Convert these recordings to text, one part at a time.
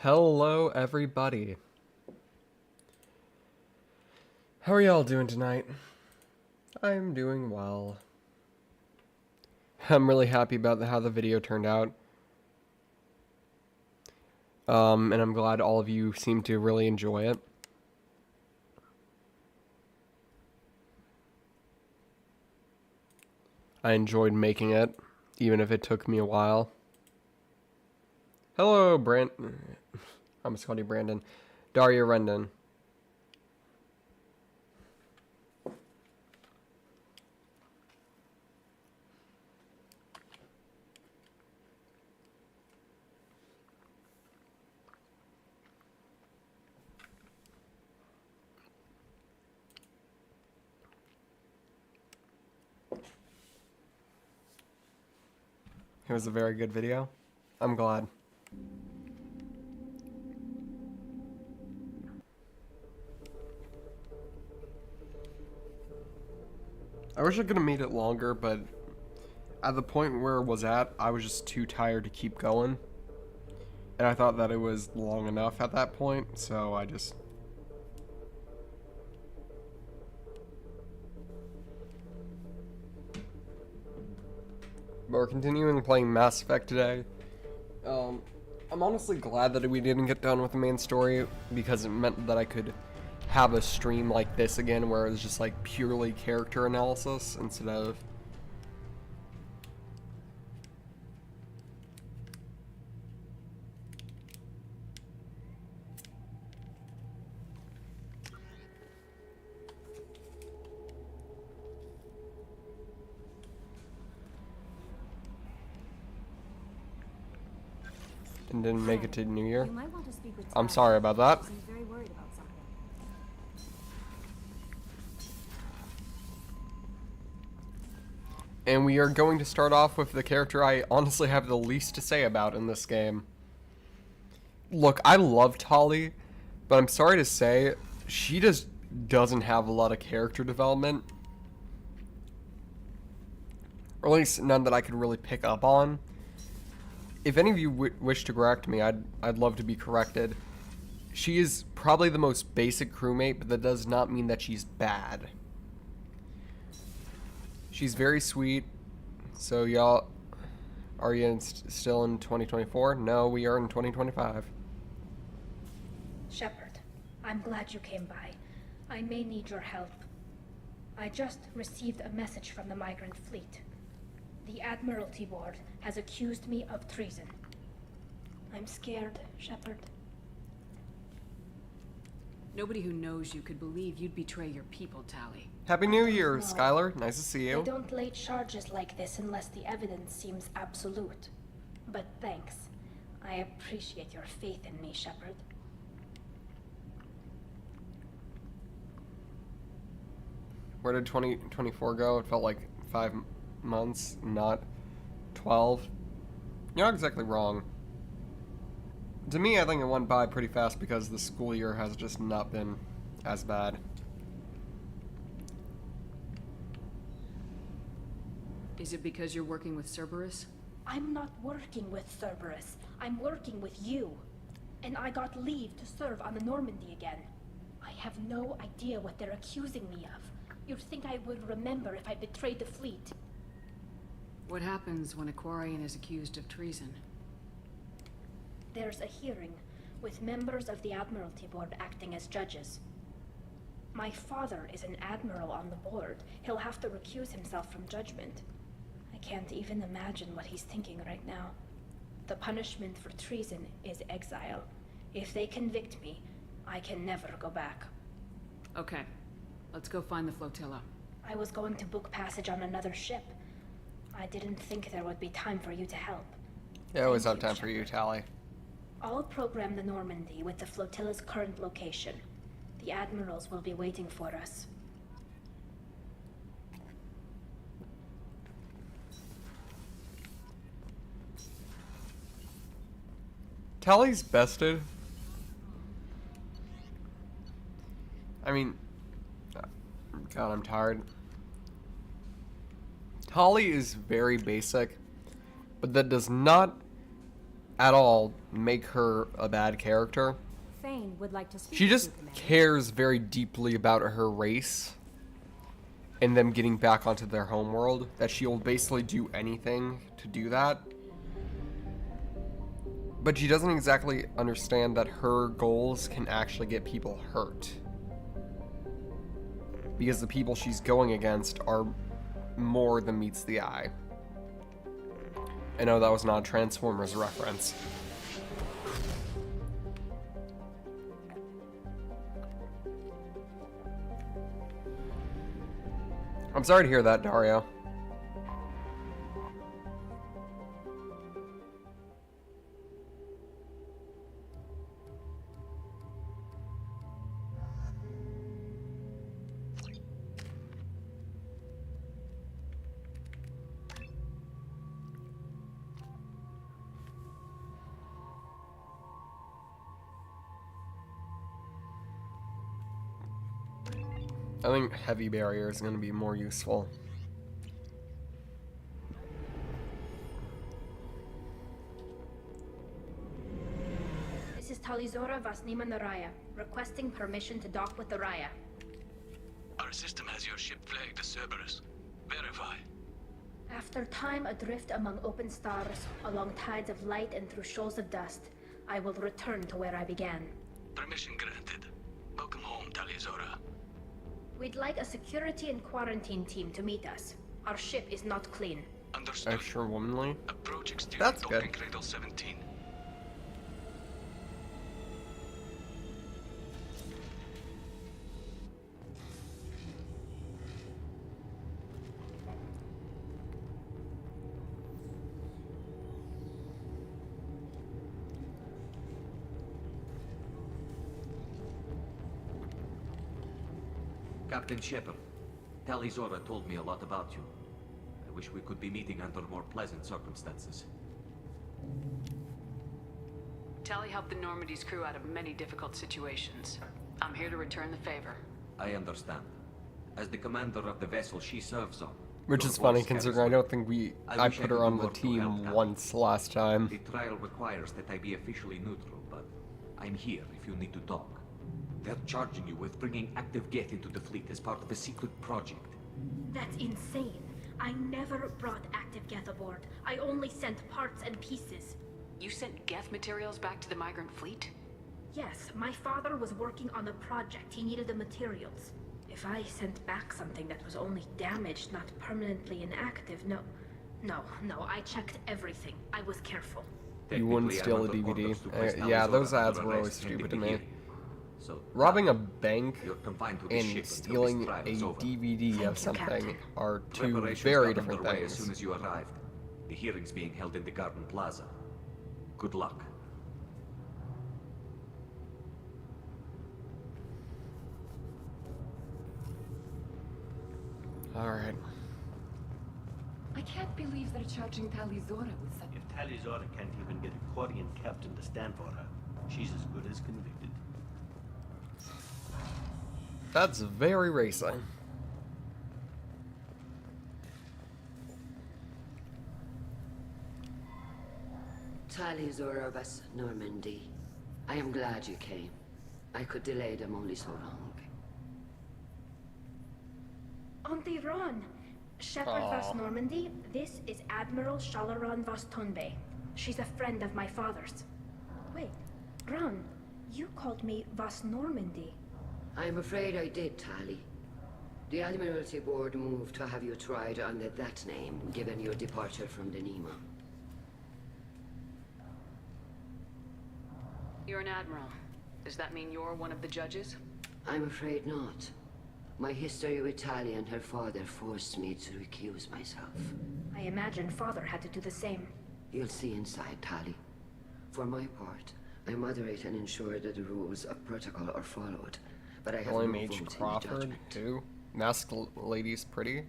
Hello, everybody. How are y'all doing tonight? I'm doing well. I'm really happy about how the video turned out. And I'm glad all of you seem to really enjoy it. I enjoyed making it, even if it took me a while. Hello, Brand. I almost called you Brandon. Daria Rendon. It was a very good video. I'm glad. I wish I could have made it longer, but at the point where it was at, I was just too tired to keep going. And I thought that it was long enough at that point, so I just... But we're continuing playing Mass Effect today. I'm honestly glad that we didn't get done with the main story, because it meant that I could have a stream like this again, where it was just like purely character analysis instead of... and didn't make it to New Year. I'm sorry about that. And we are going to start off with the character I honestly have the least to say about in this game. Look, I love Tali, but I'm sorry to say, she just doesn't have a lot of character development. Or at least none that I could really pick up on. If any of you wish to correct me, I'd love to be corrected. She is probably the most basic crewmate, but that does not mean that she's bad. She's very sweet. So y'all, are you still in 2024? No, we are in 2025. Shepard, I'm glad you came by. I may need your help. I just received a message from the migrant fleet. The Admiralty Board has accused me of treason. I'm scared, Shepard. Nobody who knows you could believe you'd betray your people, Tali. Happy New Year, Skylar. Nice to see you. I don't lay charges like this unless the evidence seems absolute. But thanks. I appreciate your faith in me, Shepard. Where did 2024 go? It felt like 5 months, not 12. You're not exactly wrong. To me, I think it went by pretty fast because the school year has just not been as bad. Is it because you're working with Cerberus? I'm not working with Cerberus. I'm working with you. And I got leave to serve on the Normandy again. I have no idea what they're accusing me of. You'd think I would remember if I betrayed the fleet. What happens when a Quarian is accused of treason? There's a hearing, with members of the Admiralty Board acting as judges. My father is an admiral on the board. He'll have to recuse himself from judgment. I can't even imagine what he's thinking right now. The punishment for treason is exile. If they convict me, I can never go back. Okay, let's go find the flotilla. I was going to book passage on another ship. I didn't think there would be time for you to help. Yeah, I always have time for you, Tali. I'll program the Normandy with the flotilla's current location. The admirals will be waiting for us. Tali's bested. I mean, God, I'm tired. Tali is very basic, but that does not at all make her a bad character. Thane would like to speak She with just you, Commander. cares very deeply about her race and them getting back onto their homeworld, that she'll basically do anything to do that. But she doesn't exactly understand that her goals can actually get people hurt. Because the people she's going against are more than meets the eye. I know that was not a Transformers reference. I'm sorry to hear that, Dario. I think heavy barrier is going to be more useful. This is Talizora Vasnima Naraya, requesting permission to dock with the Raya. Our system has your ship flagged as Cerberus. Verify. After time adrift among open stars, along tides of light and through shoals of dust, I will return to where I began. Permission granted. Welcome home, Talizora. We'd like a security and quarantine team to meet us. Our ship is not clean. Understood. Extra womanly. Approach exterior That's good. docking cradle 17. Captain Shiver, Talizora told me a lot about you. I wish we could be meeting under more pleasant circumstances. Tally helped the Normandy's crew out of many difficult situations. I'm here to return the favor. I understand. As the commander of the vessel she serves on... Which your is funny voice considering carries I don't think I wish I put could her on do the more to help team Tally. once last time. The trial requires that I be officially neutral, but I'm here if you need to talk. They're charging you with bringing active Geth into the fleet as part of a secret project. That's insane. I never brought active Geth aboard. I only sent parts and pieces. You sent Geth materials back to the migrant fleet? Yes, my father was working on a project. He needed the materials. If I sent back something that was only damaged, not permanently inactive, no, I checked everything. I was careful. You wouldn't Technically, steal I'm a under DVD. orders to place Yeah, Talizora those ads under were always arrest pending stupid to the me. hearing. So, Robbing a bank you're confined to the and ship until stealing this trial a is over. DVD Thank you, of something Captain. are two Preparations very got different underway as soon things. as you arrived. The hearing's being held in the Garden Plaza. Good luck. Alright. I can't believe they're charging Talizora with such... If Talizora can't even get a Quarian captain to stand for her, she's as good as convicted. That's very racing. Talizora was Normandy. I am glad you came. I could delay them only so long. Auntie Ron! Shepherd Aw. Vas Normandy, this is Admiral Shalaran Vas Tonbe. She's a friend of my father's. Wait, Ron, you called me Vas Normandy. I'm afraid I did, Tally. The Admiralty Board moved to have you tried under that name, given your departure from the Nima. You're an admiral. Does that mean you're one of the judges? I'm afraid not. My history with Tally and her father forced me to recuse myself. I imagine father had to do the same. You'll see inside, Tally. For my part, I moderate and ensure that the rules of protocol are followed, but I have no William vote H. in the Crawford, judgment. too. Masked lady's pretty.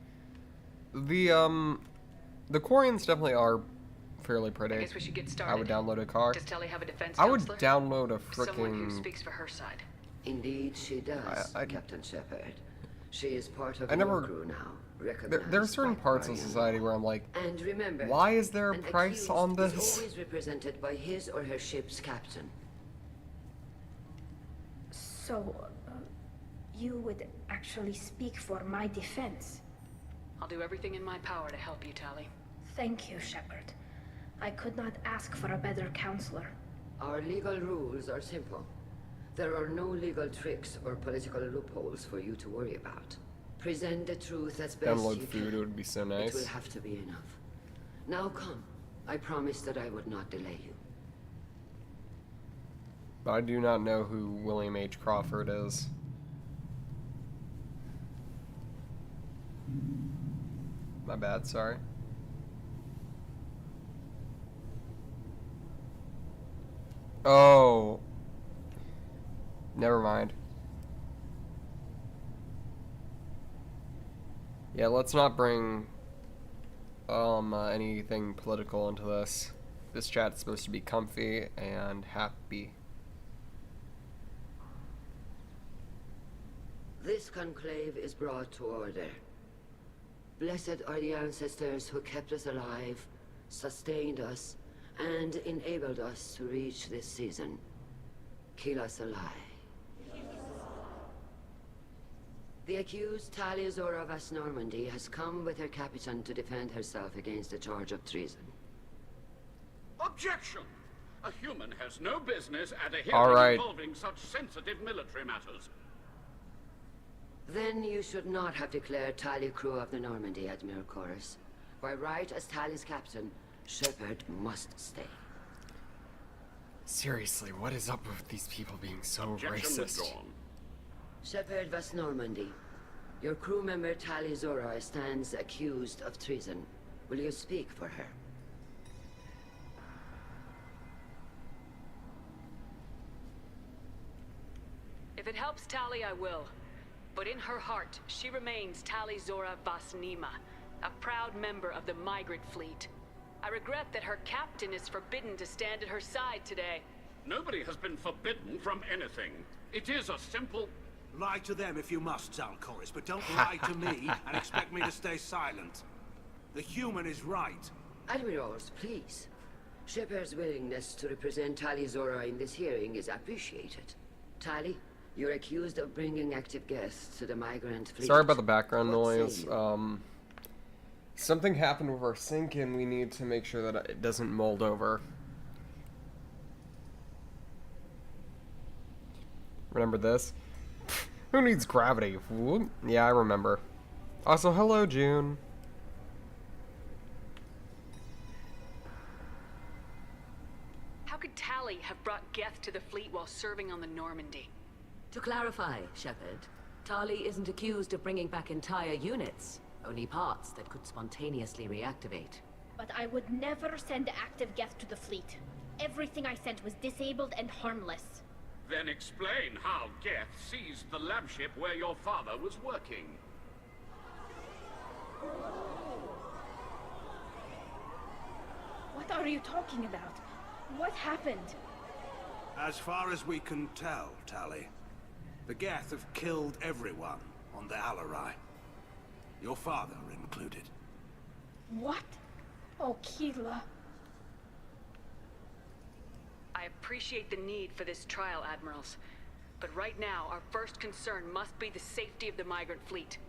The Quarians definitely are fairly I pretty. guess we should get started. I would download a car. Does Tally have a defense I would counselor? download a Someone who freaking... speaks for her side. Indeed, she does, I- Captain Shepard. She is part of I never- your crew now. There are certain parts of society where I'm like, And remember, why is there a an price accused on is this? always represented by his or her ship's captain. So, you would actually speak for my defense? I'll do everything in my power to help you, Tali. Thank you, Shepard. I could not ask for a better counselor. Our legal rules are simple. There are no legal tricks or political loopholes for you to worry about. Present the truth as best Download you food, can. it would be so It will nice. have to be enough. Now come. I promised that I would not delay you. But I do not know who William H. Crawford is. My bad, sorry. Oh. Never mind. Yeah, let's not bring anything political into this. This chat's supposed to be comfy and happy. This conclave is brought to order. Blessed are the ancestors who kept us alive, sustained us, and enabled us to reach this season. Keep us alive. The accused Talia Zora Vas Normandy has come with her captain to defend herself against a charge of treason. Objection! A human has no business at a All hearing right. involving such sensitive military matters. Then you should not have declared Talia crew of the Normandy, Admiral Chorus. By right as Talia's captain, Shepard must stay. Seriously, what is up with these people being so Objection racist? withdrawn. Shepard Vas Normandy, your crew member Talia Zora stands accused of treason. Will you speak for her? If it helps Tali, I will. But in her heart, she remains Tali Zora Vas Nima, a proud member of the migrant fleet. I regret that her captain is forbidden to stand at her side today. Nobody has been forbidden from anything. It is a simple... Lie to them if you must, Zalcoris, but don't lie to me and expect me to stay silent. The human is right. Admirals, please. Shepard's willingness to represent Talia Zora in this hearing is appreciated. Tali, you're accused of bringing active guests to the migrant fleet. Sorry about the background What say noise. you? Something happened with our sink and we need to make sure that it doesn't mold over. Remember this? Who needs gravity? Whoop. Yeah, I remember. Also, hello, June. How could Tali have brought Geth to the fleet while serving on the Normandy? To clarify, Shepard, Tali isn't accused of bringing back entire units, only parts that could spontaneously reactivate. But I would never send active Geth to the fleet. Everything I sent was disabled and harmless. Then explain how Geth seized the lab ship where your father was working. What are you talking about? What happened? As far as we can tell, Tali, the Geth have killed everyone on the Alarai. Your father included. What? Oh, Keela. I appreciate the need for this trial, Admirals. But right now, our first concern must be the safety of the migrant fleet.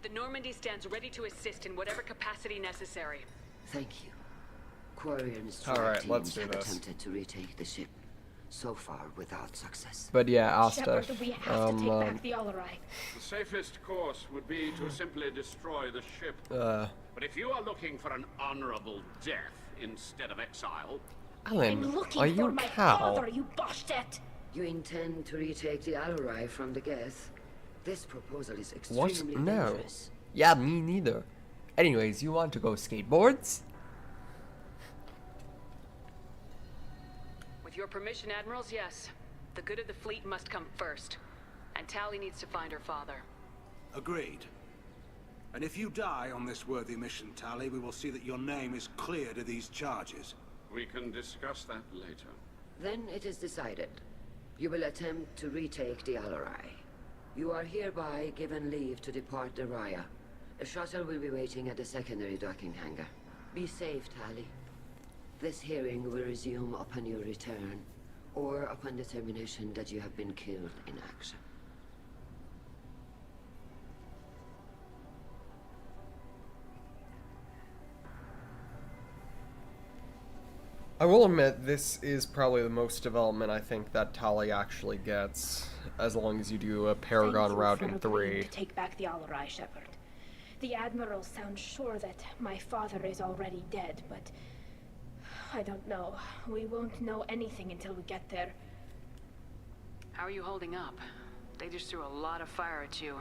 The Normandy stands ready to assist in whatever capacity necessary. Thank you. Quarian's All strike right, let's teams do have this. attempted to retake the ship, so far without success. But yeah, Asta. Shepard, we have to take back the Alarai. The safest course would be to simply destroy the ship. But if you are looking for an honorable death instead of exile... Alan, I'm looking are for you a my cow? father, you bastet! You intend to retake the Alarai from the Geth? This proposal is What? extremely No. dangerous. Yeah, me neither. Anyways, you want to go skateboards? With your permission, Admirals, yes. The good of the fleet must come first. And Tali needs to find her father. Agreed. And if you die on this worthy mission, Tali, we will see that your name is cleared of these charges. We can discuss that later. Then it is decided. You will attempt to retake the Alarai. You are hereby given leave to depart the Raya. A shuttle will be waiting at the secondary docking hangar. Be safe, Tali. This hearing will resume upon your return, or upon determination that you have been killed in action. I will admit, this is probably the most development I think that Tali actually gets, as long as you do a Paragon route in 3. To take back the Alarai, Shepard. The Admiral sounds sure that my father is already dead, but I don't know. We won't know anything until we get there. How are you holding up? They just threw a lot of fire at you,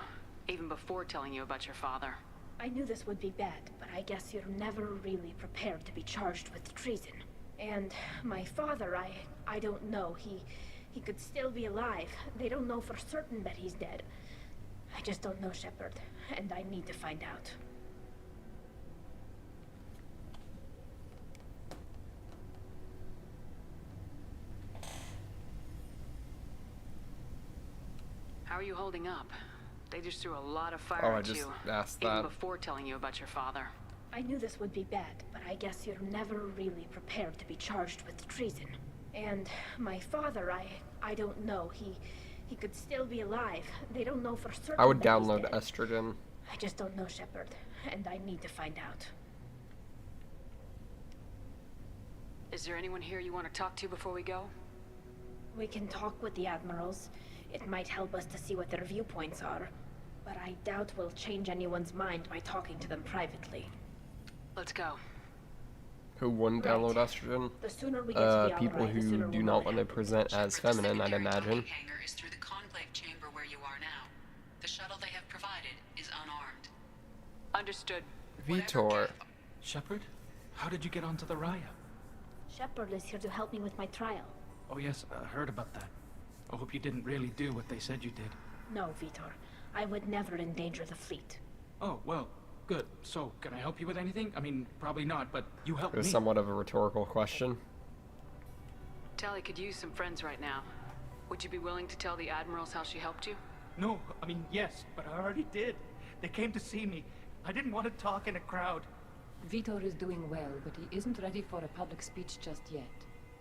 even before telling you about your father. I knew this would be bad, but I guess you're never really prepared to be charged with treason. And my father, I don't know. He could still be alive. They don't know for certain that he's dead. I just don't know, Shepard, and I need to find out. How are you holding up? They just threw a lot of fire Oh, I at just you, asked even that. before telling you about your father. I knew this would be bad, but I guess you're never really prepared to be charged with treason. And my father, I don't know. He could still be alive. They don't know for certain. I would that he's download dead. estrogen. I just don't know, Shepard, and I need to find out. Is there anyone here you want to talk to before we go? We can talk with the admirals. It might help us to see what their viewpoints are. But I doubt we'll change anyone's mind by talking to them privately. Let's go. Who wouldn't download estrogen? The sooner we get to the People Alarai, the who sooner do we'll not know want what to present as feminine, I'd imagine. Hangar is through the conclave chamber where you are now. The shuttle they have provided is unarmed. Understood. Vitor. Shepard? How did you get onto the Raya? Shepard is here to help me with my trial. Oh yes, I heard about that. I hope you didn't really do what they said you did. No, Vitor. I would never endanger the fleet. Oh, well, good. So, can I help you with anything? I mean, probably not, but you helped It was me. somewhat of a rhetorical question. Tali could use some friends right now. Would you be willing to tell the admirals how she helped you? No, I mean, yes, but I already did. They came to see me. I didn't want to talk in a crowd. Vitor is doing well, but he isn't ready for a public speech just yet.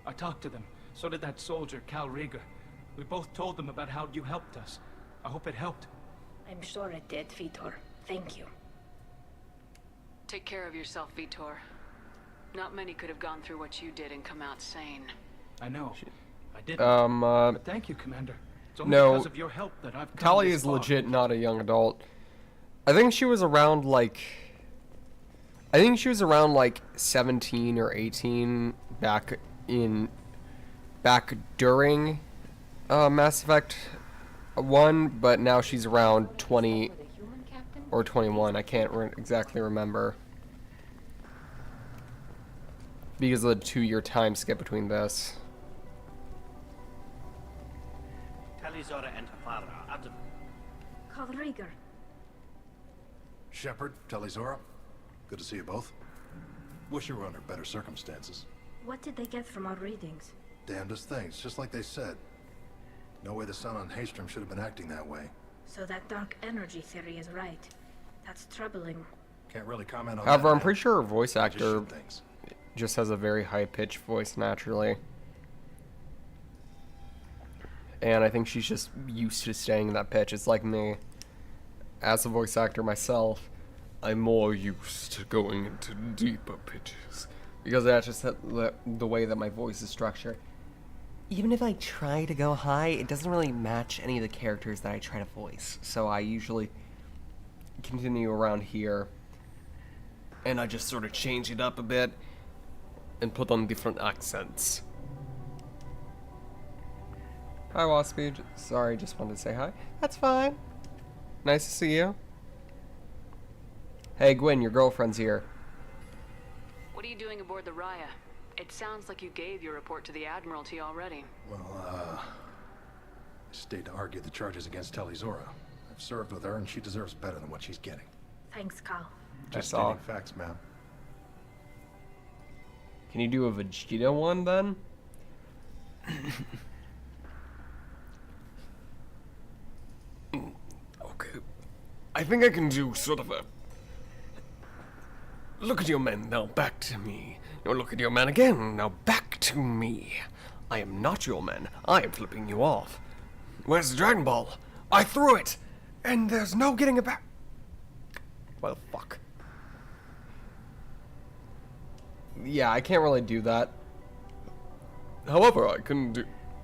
I talked to them. So did that soldier, Cal Rieger. We both told them about how you helped us. I hope it helped. I'm sure it did, Vitor. Thank you. Take care of yourself, Vitor. Not many could have gone through what you did and come out sane. I know. I didn't. But thank you, Commander. It's only No, because of your help that I've come Tali this is far. legit not a young adult. I think she was around like 17 or 18 back during Mass Effect 1, but now she's around 20 or 21. I can't exactly remember because of the 2-year time skip between this. Talizora and Hafara are out of... Call Rieger. Shepard, Talizora, good to see you both. Wish you were under better circumstances. What did they get from our readings? Damnedest things, just like they said. No way the sun on Haystrom should have been acting that way. So that dark energy theory is right. That's troubling. Can't really comment on However, that. I'm pretty sure her voice I just actor shoot things. just has a very high-pitched voice naturally. And I think she's just used to staying in that pitch. It's like me. As a voice actor myself, I'm more used to going into deeper pitches. Because that's just the way that my voice is structured. Even if I try to go high, it doesn't really match any of the characters that I try to voice. So I usually continue around here. And I just sort of change it up a bit. And put on different accents. Hi, Waspy. Sorry, just wanted to say hi. That's fine. Nice to see you. Hey, Gwen, your girlfriend's here. What are you doing aboard the Raya? It sounds like you gave your report to the Admiralty already. Well, I stayed to argue the charges against Talizora. I've served with her, and she deserves better than what she's getting. Thanks, Cal. Just saw. stating facts, ma'am. Can you do a Vegeta one, then? I think I can do sort of a... Look at your men, now back to me. Now look at your men again, now back to me. I am not your men. I am flipping you off. Where's the Dragon Ball? I threw it! And there's no getting it back. Well, fuck. Yeah, I can't really do that. However, I can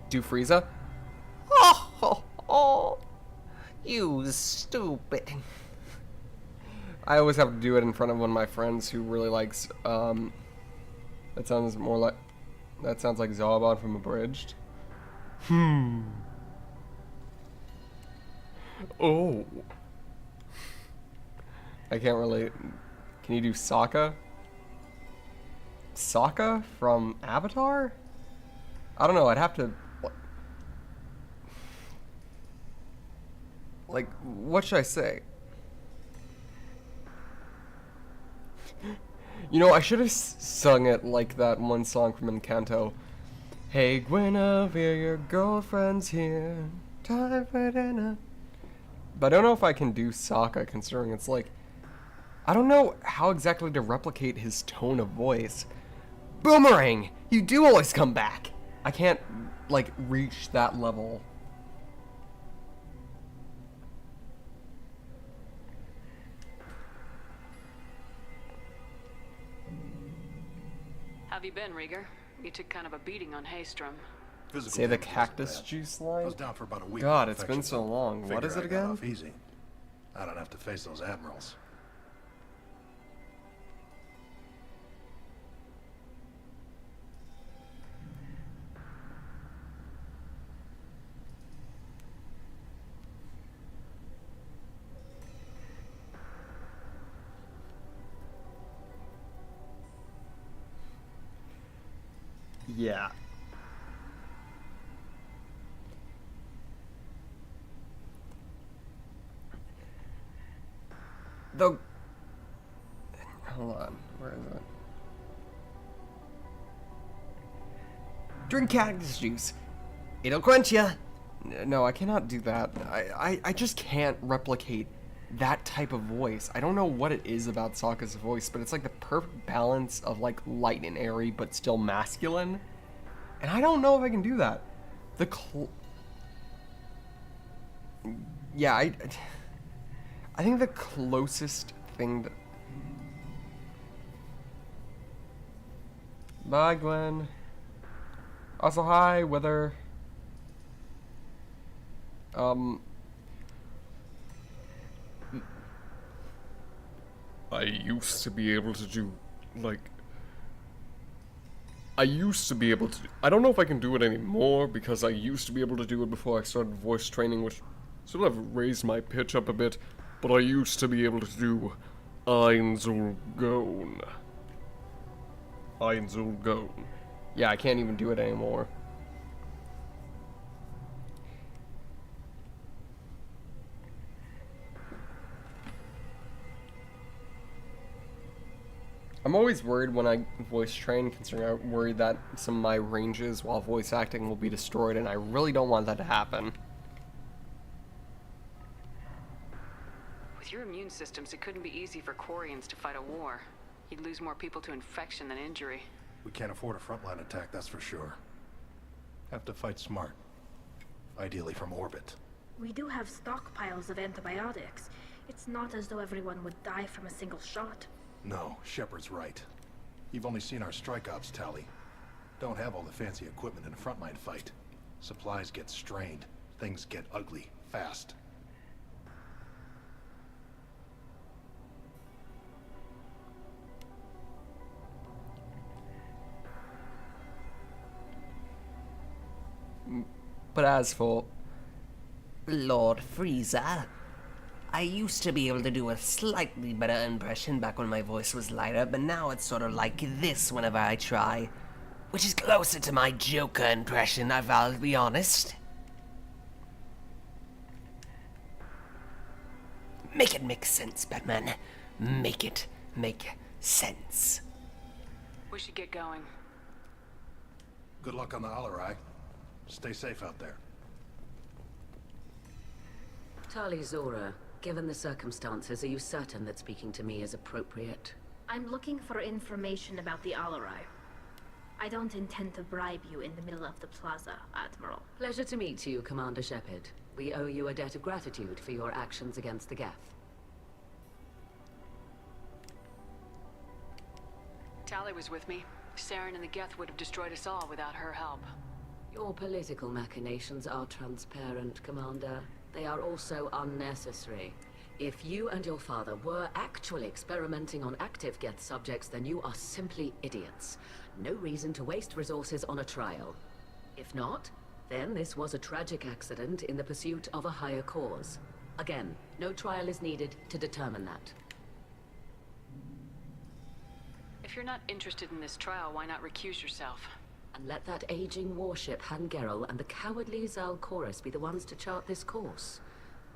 do Frieza. Oh, you stupid. I always have to do it in front of one of my friends who really likes, that sounds like Zalabon from Abridged. Oh. I can't really... Can you do Sokka? Sokka from Avatar? I don't know, I'd have to... Like, what should I say? You know, I should have sung it like that one song from Encanto. Hey Guinevere, your girlfriend's here. Time for dinner. But I don't know if I can do Sokka, considering it's like... I don't know how exactly to replicate his tone of voice. Boomerang! You do always come back! I can't, like, reach that level. Have you been, Rieger? You took kind of a beating on Haystrom. Say the cactus juice line? I was down for about a week. God, it's been so long. What is it I got again? off easy. I don't have to face those admirals. Yeah. Though, hold on, where is it? Drink cactus juice. It'll quench ya. No, I cannot do that. I just can't replicate that type of voice. I don't know what it is about Sokka's voice, but it's like the perfect balance of like light and airy, but still masculine. And I don't know if I can do that. Yeah, I think the closest thing that... Bye, Gwen. Also, hi, Wither. I used to be able to do, like... I don't know if I can do it anymore, because I used to be able to do it before I started voice training, which sort of raised my pitch up a bit, but I used to be able to do Einzulgon. Einzulgon. Yeah, I can't even do it anymore. I'm always worried when I voice train, considering I'm worried that some of my ranges while voice acting will be destroyed, and I really don't want that to happen. With your immune systems, it couldn't be easy for Quarians to fight a war. You'd lose more people to infection than injury. We can't afford a frontline attack, that's for sure. Have to fight smart. Ideally from orbit. We do have stockpiles of antibiotics. It's not as though everyone would die from a single shot. No, Shepard's right. You've only seen our strike ops tally. Don't have all the fancy equipment in a frontline fight. Supplies get strained. Things get ugly, fast. But as for Lord Frieza, I used to be able to do a slightly better impression back when my voice was lighter, but now it's sort of like this whenever I try. Which is closer to my Joker impression, I'll be honest. Make it make sense, Batman. Make it make sense. We should get going. Good luck on the Alarai. Stay safe out there. Tali Zora, Given the circumstances, are you certain that speaking to me is appropriate? I'm looking for information about the Alarai. I don't intend to bribe you in the middle of the plaza, Admiral. Pleasure to meet you, Commander Shepard. We owe you a debt of gratitude for your actions against the Geth. Tali was with me. Saren and the Geth would have destroyed us all without her help. Your political machinations are transparent, Commander. They are also unnecessary. If you and your father were actually experimenting on active Geth subjects, then you are simply idiots. No reason to waste resources on a trial. If not, then this was a tragic accident in the pursuit of a higher cause. Again, no trial is needed to determine that. If you're not interested in this trial, why not recuse yourself? And let that aging warship Hangerel and the cowardly Zalcorus be the ones to chart this course?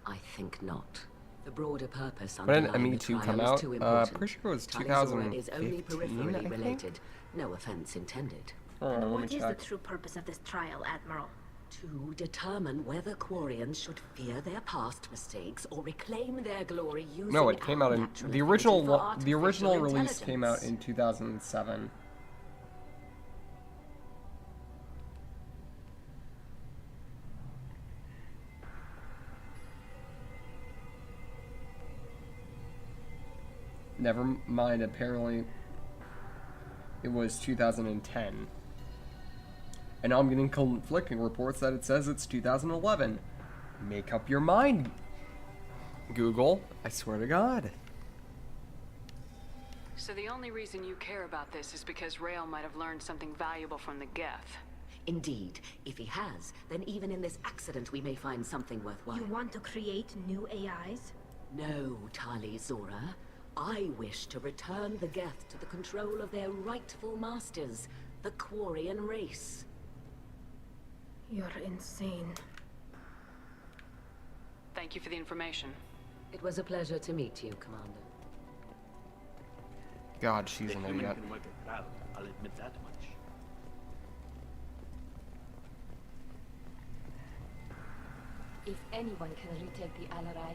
I think not. The broader purpose When did underlying the ME2 trial come is out? too important. Pretty sure it was Tali Zora 2015, is only peripherally I think? related. No offense intended. Let me What is the check. true purpose of this trial, Admiral? To determine whether Quarians should fear their past mistakes or reclaim their glory using No, it came out in natural the original affinity for one. The original artificial release came out intelligence. in 2007. Never mind, apparently it was 2010. And now I'm getting conflicting reports that it says it's 2011. Make up your mind, Google. I swear to God. So the only reason you care about this is because Rael might have learned something valuable from the Geth. Indeed. If he has, then even in this accident we may find something worthwhile. You want to create new AIs? No, Tali Zora. I wish to return the Geth to the control of their rightful masters, the Quarian race. You're insane. Thank you for the information. It was a pleasure to meet you, Commander. God, she's The an human idiot. can work a crowd, I'll admit that much. If anyone can retake the Alarai,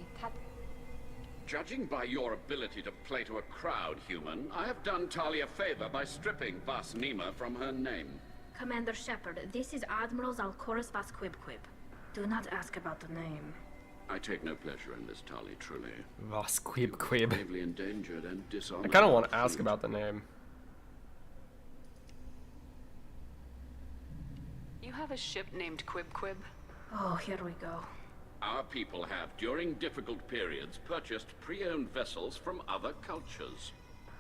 Judging by your ability to play to a crowd, human, I have done Talia a favor by stripping Vasnima from her name. Commander Shepard, this is Admiral Zalcorus Vasquibquib. Do not ask about the name. I take no pleasure in this, Tali, truly. Vasquibquib. Gravely endangered and dishonored. I kind of want to ask about the name. You have a ship named Quib? Oh, here we go. Our people have, during difficult periods, purchased pre-owned vessels from other cultures,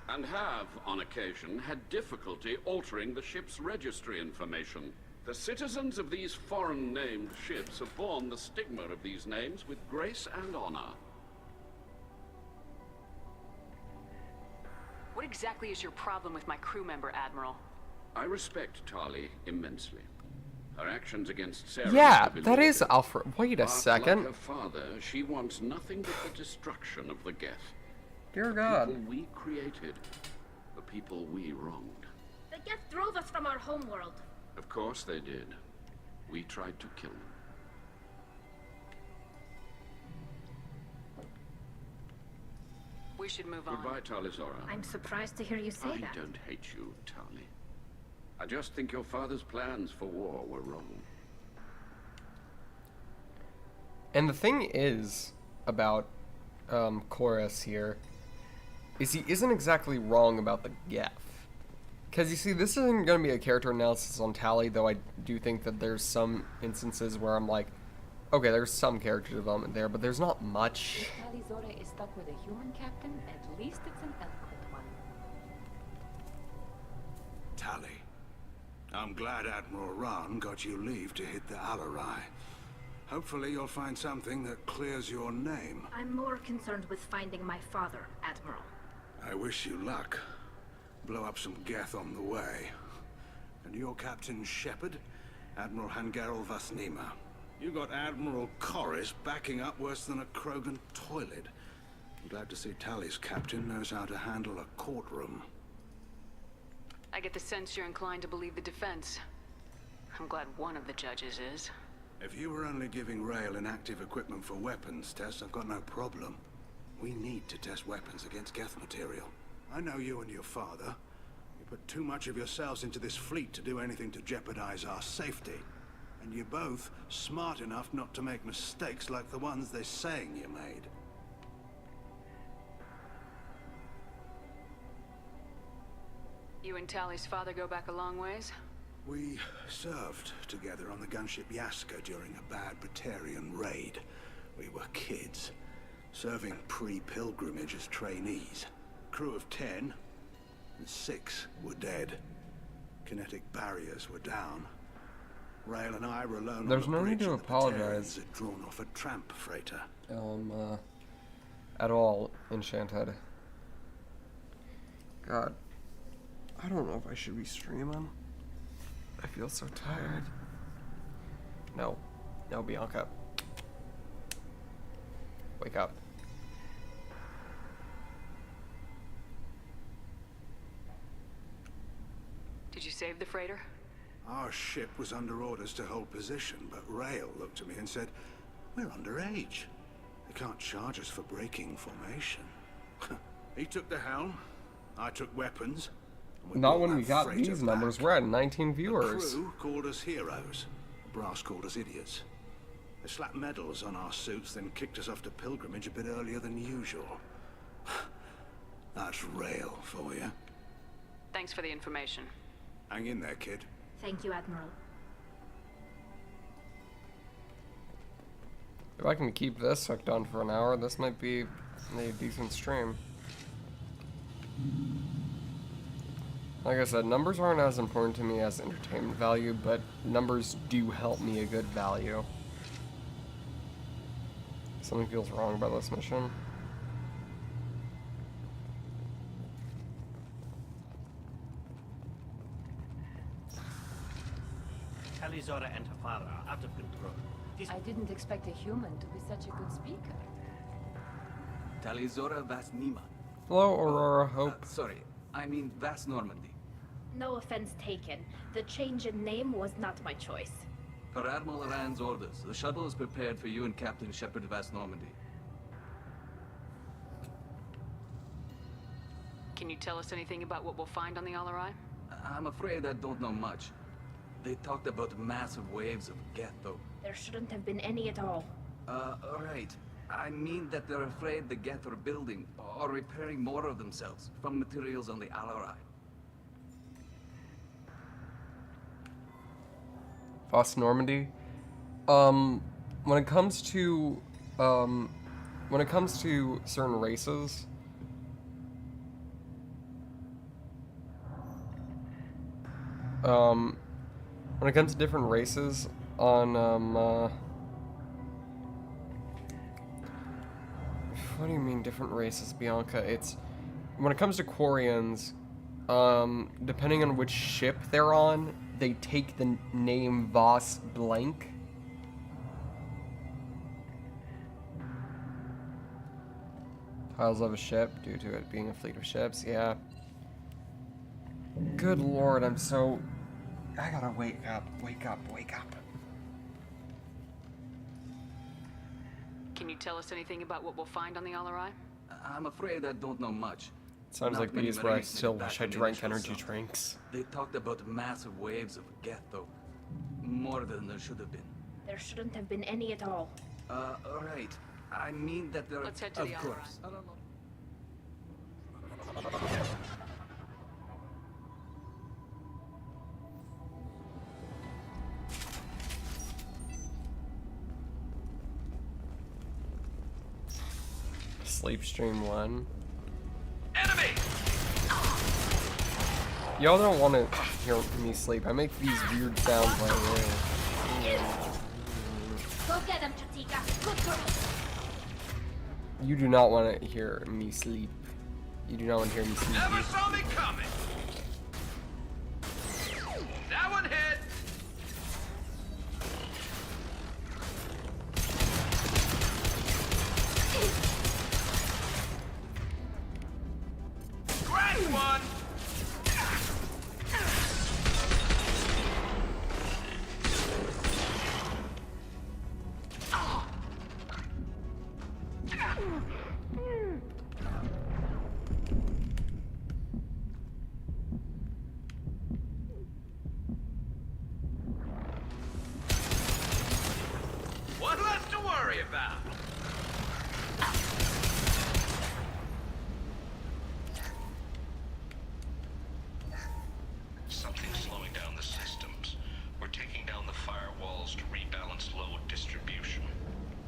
and have, on occasion, had difficulty altering the ship's registry information. The citizens of these foreign-named ships have borne the stigma of these names with grace and honor. What exactly is your problem with my crew member, Admiral? I respect Tali immensely. Her actions against Sarah... Yeah, that is Alfred. Wait a But second. like her father, she wants nothing but the destruction of the Geth. Dear The God. people we created, the people we wronged. The Geth drove us from our homeworld. Of course they did. We tried to kill them. We should move on. Goodbye, Tali Zora. I'm surprised to hear you say I that. don't hate you, Tali. I just think your father's plans for war were wrong. And the thing is about Chorus here is he isn't exactly wrong about the Geth. Because you see, this isn't going to be a character analysis on Tali, though I do think that there's some instances where I'm like, okay, there's some character development there, but there's not much. if Tali Zora is stuck with a human captain, at least it's an eloquent one. Tali, I'm glad Admiral Rahn got you leave to hit the Alarai. Hopefully you'll find something that clears your name. I'm more concerned with finding my father, Admiral. I wish you luck. Blow up some Geth on the way. And your Captain Shepard, Admiral Hangerel Vasnima. You got Admiral Corris backing up worse than a Krogan toilet. I'm glad to see Tali's captain knows how to handle a courtroom. I get the sense you're inclined to believe the defense. I'm glad one of the judges is. If you were only giving Rail inactive equipment for weapons tests, I've got no problem. We need to test weapons against Geth material. I know you and your father. You put too much of yourselves into this fleet to do anything to jeopardize our safety. And you're both smart enough not to make mistakes like the ones they're saying you made. You and Tally's father go back a long ways? We served together on the gunship Yaska during a bad Batarian raid. We were kids, serving pre-pilgrimage as trainees. Crew of 10, and 6 were dead. Kinetic barriers were down. Rail and I were alone There's on the no need bridge to and the apologize. Batarians had drawn off a tramp freighter. At all, Enchanted. God. I don't know if I should be streaming. I feel so tired. No. No, Bianca. Wake up. Did you save the freighter? Our ship was under orders to hold position, but Rail looked at me and said, "We're underage. They can't charge us for breaking formation." He took the helm, I took weapons. And Not brought when that we got freighter these numbers. back. We're at 19 The viewers. crew called us heroes. The brass called us idiots. They slapped medals on our suits, then kicked us off to pilgrimage a bit earlier than usual. That's Rail for you. Thanks for the information. Hang in there, kid. Thank you, Admiral. If I can keep this hooked on for an hour, this might be a decent stream. Like I said, numbers aren't as important to me as entertainment value, but numbers do help me a good value. Something feels wrong about this mission. Talizora and her father are out of control. I didn't expect a human to be such a good speaker. Talizora Vasnima. Hello, Aurora Hope. Sorry, I mean Vas Normandy. No offense taken. The change in name was not my choice. Per Admiral Rand's orders, the shuttle is prepared for you and Captain Shepard Vas Normandy. Can you tell us anything about what we'll find on the Alarai? I'm afraid I don't know much. They talked about massive waves of Geth, though. There shouldn't have been any at all. Alright. I mean that they're afraid the Geth are building or repairing more of themselves from materials on the Alarai. Voss Normandy. When it comes to certain races, when it comes to different races on, what do you mean different races, Bianca? It's, when it comes to Quarians, depending on which ship they're on, they take the name Voss blank. Piles of a ship due to it being a fleet of ships, yeah. Good lord, I gotta wake up. Can you tell us anything about what we'll find on the Alarai? I'm afraid I don't know much. Sounds Not like many these where I Marines still made it wish back I in the drank initial energy assault. drinks. They talked about massive waves of Geth, though. More than there should have been. There shouldn't have been any at all. Alright. I mean that there are... Let's head to of the course. Alarai. I don't know. Sleep stream 1. Enemy! Y'all don't want to hear me sleep. I make these weird sounds by the way. Go get him, Chatika. Good girl. You do not want to hear me sleep. You do not want to hear me sleep. Never saw me coming! That one hit! Crash one! One less to worry about. Something's slowing down the systems. We're taking down the firewalls to rebalance load distribution.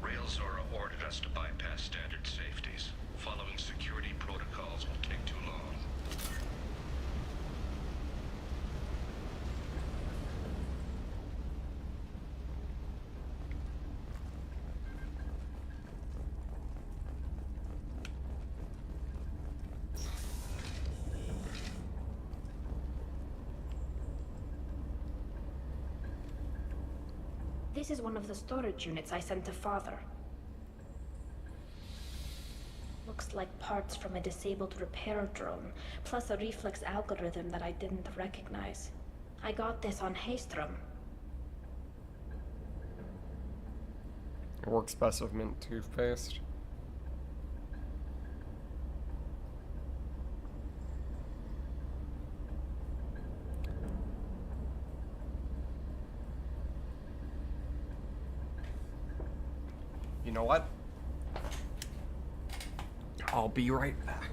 Rail Zora ordered us to bypass standard safeties. Following security protocols will take too long. This is one of the storage units I sent to Father. Looks like parts from a disabled repair drone, plus a reflex algorithm that I didn't recognize. I got this on Haystrom. Works best with mint toothpaste. You know what? I'll be right back.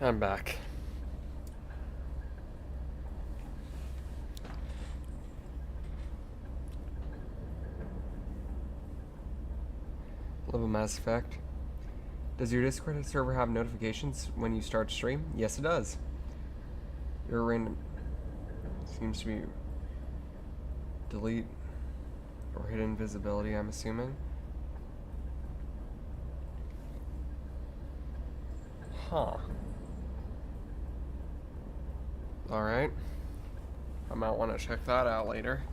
I'm back. Love a Mass Effect. Does your Discord server have notifications when you start stream? Yes, it does. Your random seems to be delete or hidden visibility, I'm assuming. Huh. Alright. I might want to check that out later.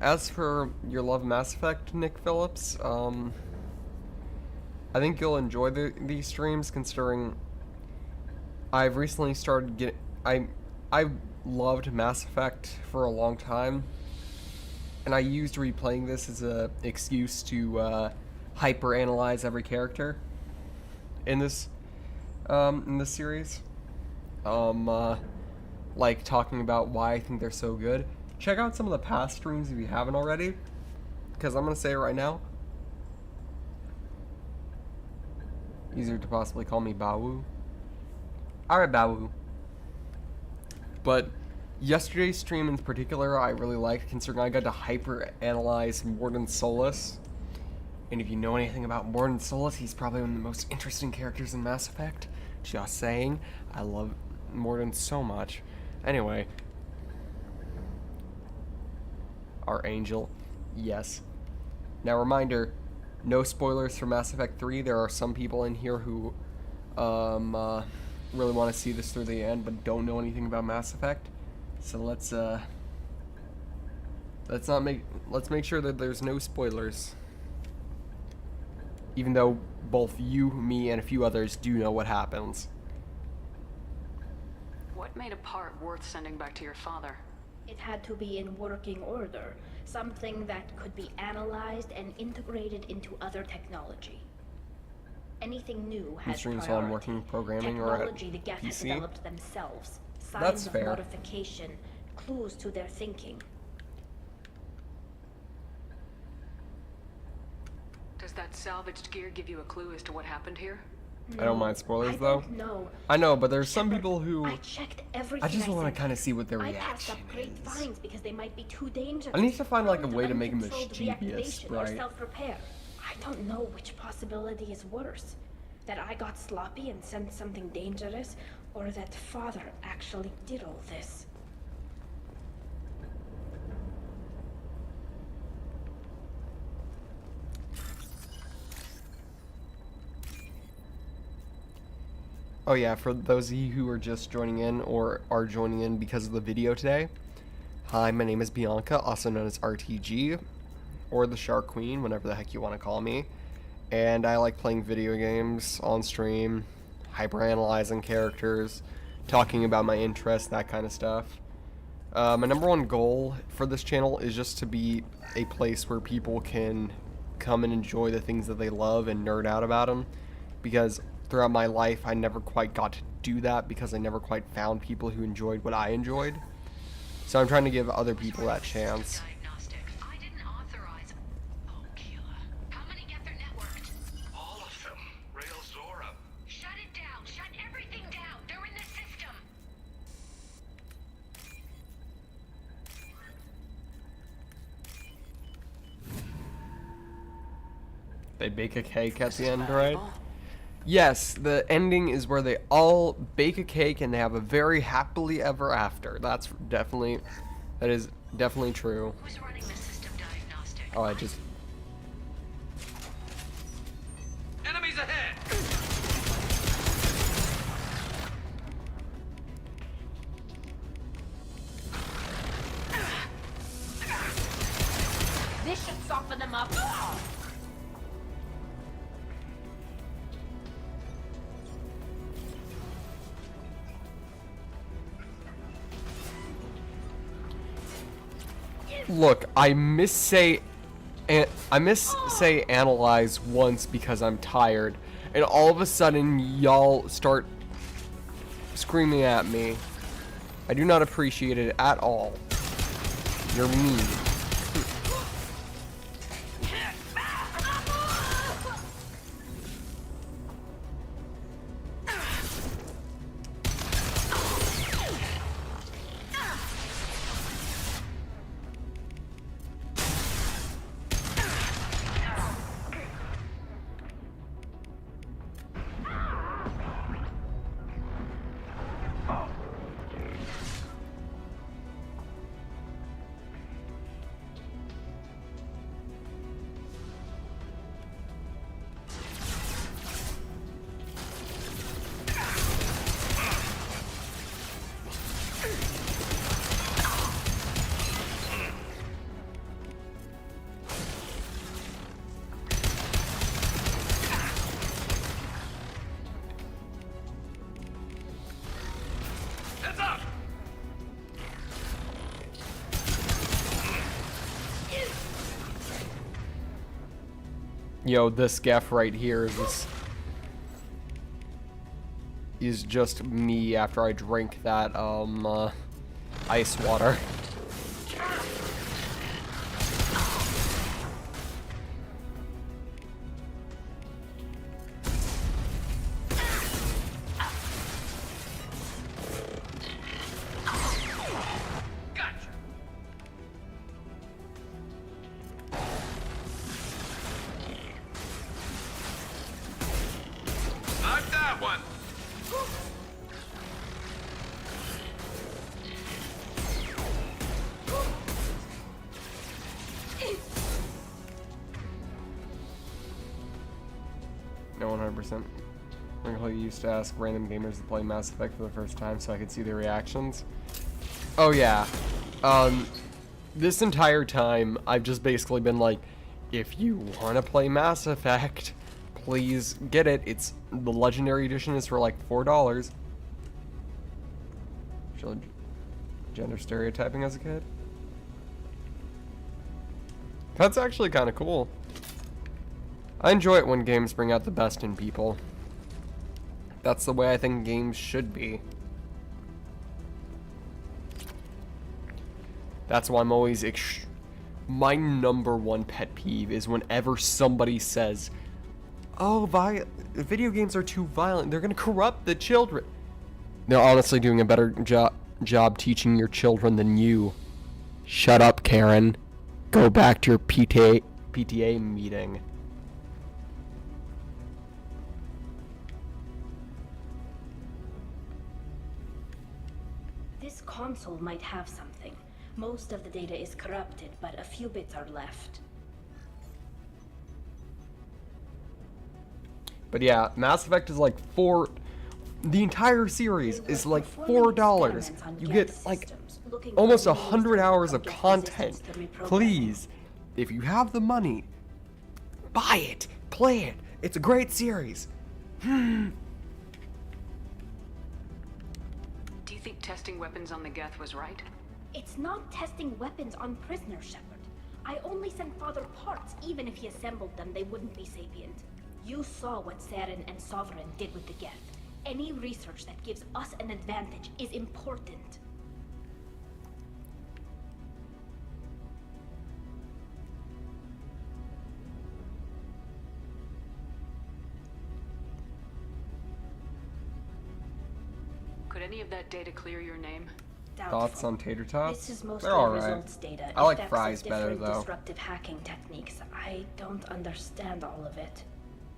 As for your love of Mass Effect, Nick Phillips, I think you'll enjoy these streams, considering I've recently started getting... I've loved Mass Effect for a long time, and I used replaying this as an excuse to hyper-analyze every character in this series. Like talking about why I think they're so good. Check out some of the past streams if you haven't already, because I'm gonna say it right now. Easier to possibly call me Bawu. Alright, Bawu. But yesterday's stream in particular I really liked, considering I got to hyper-analyze Mordin Solus. And if you know anything about Mordin Solus, he's probably one of the most interesting characters in Mass Effect. Just saying. I love Mordin so much. Anyway. Our Angel. Yes. Now, reminder, no spoilers for Mass Effect 3. There are some people in here who really want to see this through the end, but don't know anything about Mass Effect. So let's make sure that there's no spoilers. Even though both you, me, and a few others do know what happens. What made a part worth sending back to your father? It had to be in working order, something that could be analyzed and integrated into other technology. Anything new has Streams while I'm working programming or at technology the Geth has PC? developed themselves. Signs That's of fair. modification, clues to their thinking. Does that salvaged gear give you a clue as to what happened here? I don't mind spoilers though. No. I know, but there's some people who I checked everything. I just want to sent. kind of see what their I passed reaction up great is. finds because they might be too dangerous. I need to find like a Prone to way to make them uncontrolled mischievous, reactivation or right? self-repair. I don't know which possibility is worse. That I got sloppy and sent something dangerous, or that Father actually did all this. Oh yeah, for those of you who are just joining in or are joining in because of the video today, hi, my name is Bianca, also known as RTG, or the Shark Queen, whatever the heck you want to call me, and I like playing video games on stream, hyper-analyzing characters, talking about my interests, that kind of stuff. My number one goal for this channel is just to be a place where people can come and enjoy the things that they love and nerd out about them, because throughout my life I never quite got to do that because I never quite found people who enjoyed what I enjoyed. So I'm trying to give other people that chance. All of them. Rail Zora. Shut it down! Shut everything down! They're in the system! They bake a cake at the end, right? Yes, the ending is where they all bake a cake and they have a very happily ever after. That is definitely true. Who's running the system diagnostic? Oh, I just... Enemies ahead! This should soften them up. Look, I missay analyze once because I'm tired, and all of a sudden y'all start screaming at me. I do not appreciate it at all. You're mean. Yo, this gaff right here is just me after I drink that, ice water. Not that one! No, 100%. I used to ask random gamers to play Mass Effect for the first time so I could see their reactions. Oh yeah. This entire time, I've just basically been like, if you want to play Mass Effect, please get it. It's the Legendary Edition is for like $4. Gender stereotyping as a kid. That's actually kind of cool. I enjoy it when games bring out the best in people. That's the way I think games should be. That's why I'm always my #1 pet peeve is whenever somebody says, "Oh, video games are too violent. They're gonna corrupt the children." They're honestly doing a better job teaching your children than you. Shut up, Karen. Go back to your PTA meeting. This console might have something. Most of the data is corrupted, but a few bits are left. But yeah, Mass Effect is like the entire series is like $4. You get like almost 100 hours of content. Please, if you have the money, buy it, play it. It's a great series. Do you think testing weapons on the Geth was right? It's not testing weapons on prisoners, Shepard. I only sent Father parts. Even if he assembled them, they wouldn't be sapient. You saw what Saren and Sovereign did with the Geth. Any research that gives us an advantage is important. Could any of that data clear your name? Thoughts on tater tots? This is mostly They're alright. results data. I like Effects fries of better different though. Disruptive hacking techniques. I don't understand all of it.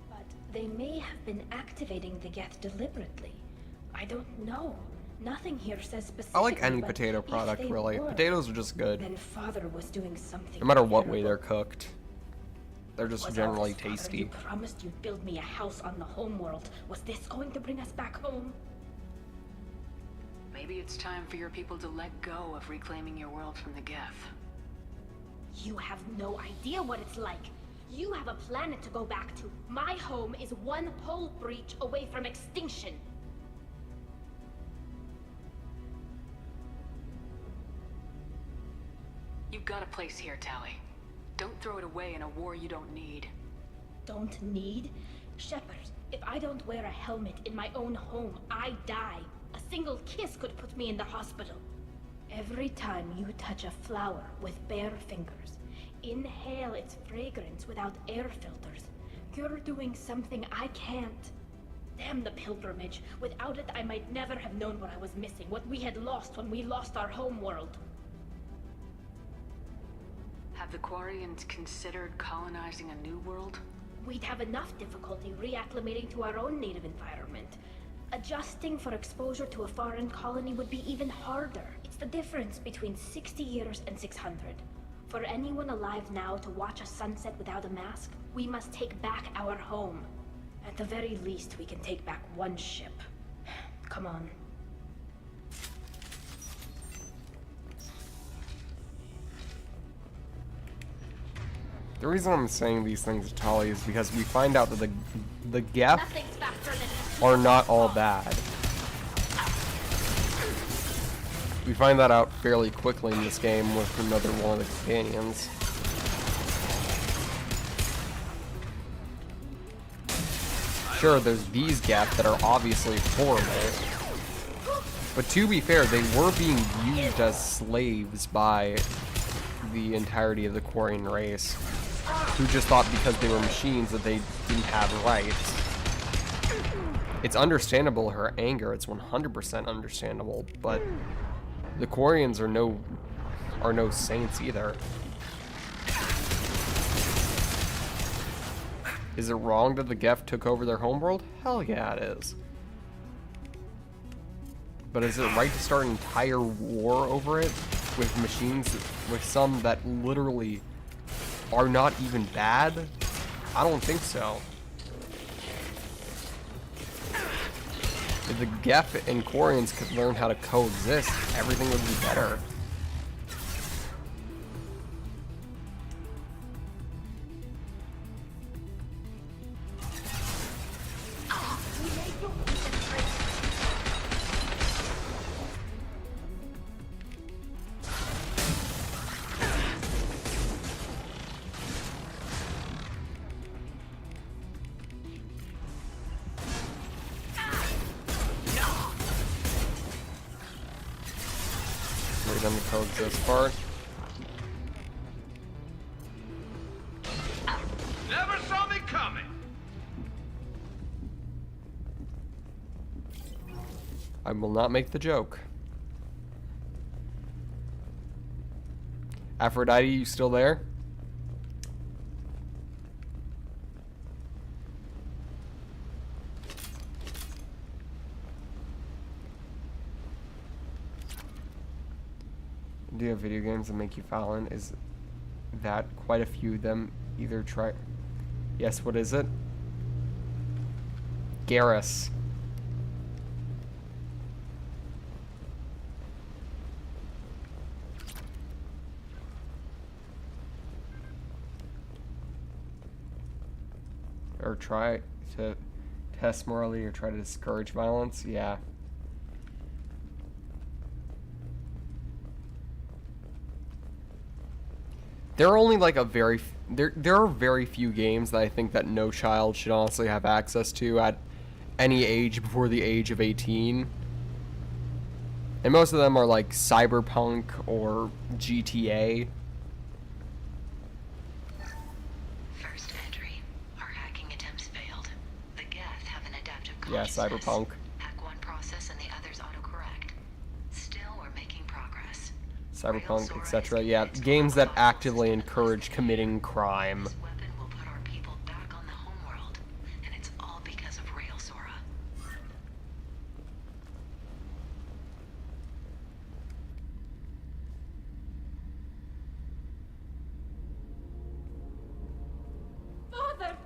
But they may have been activating the Geth deliberately. I don't know. Nothing here says specifically. I like any but potato if product, they really. were, Potatoes are just good. Then Father was doing something. No matter what terrible. way they're cooked. They're just Was generally Alpha's father, tasty. You promised you'd build me a house on the homeworld. Was this going to bring us back home? Maybe it's time for your people to let go of reclaiming your world from the Geth. You have no idea what it's like. You have a planet to go back to. My home is one pole breach away from extinction. You've got a place here, Tali. Don't throw it away in a war you don't need. Don't need? Shepard, if I don't wear a helmet in my own home, I die. A single kiss could put me in the hospital. Every time you touch a flower with bare fingers, inhale its fragrance without air filters, you're doing something I can't. Damn the pilgrimage. Without it, I might never have known what I was missing, what we had lost when we lost our home world. Have the Quarians considered colonizing a new world? We'd have enough difficulty reacclimating to our own native environment. Adjusting for exposure to a foreign colony would be even harder. It's the difference between 60 years and 600. For anyone alive now to watch a sunset without a mask, we must take back our home. At the very least, we can take back one ship. Come on. The reason I'm saying these things to Tali is because we find out that the Geth are not all bad. We find that out fairly quickly in this game with another one of the companions. Sure, there's these Geth that are obviously horrible. But to be fair, they were being used as slaves by the entirety of the Quarian race, who just thought because they were machines that they didn't have rights. It's understandable her anger, it's 100% understandable, but the Quarians are no saints either. Is it wrong that the Geth took over their homeworld? Hell yeah, it is. But is it right to start an entire war over it with machines, with some that literally are not even bad? I don't think so. If the Geth and Quarians could learn how to coexist, everything would be better. Done the coexist part. Never saw me coming. I will not make the joke. Aphrodite, you still there? Do you have video games that make you violent? Is that quite a few of them either try... Yes, what is it? Garrus. Or try to test morally or try to discourage violence? Yeah. There are only like there are very few games that I think that no child should honestly have access to at any age before the age of 18. And most of them are like Cyberpunk or GTA. First entry. Our hacking attempts failed. The Geth have an adaptive Yeah, consciousness. Cyberpunk. Hack one process and the others autocorrect. Still, we're making progress. Cyberpunk, etc. Yeah, games that actively encourage committing crime. This weapon will put our people back on the homeworld, and it's all because of Rail Zora. Father!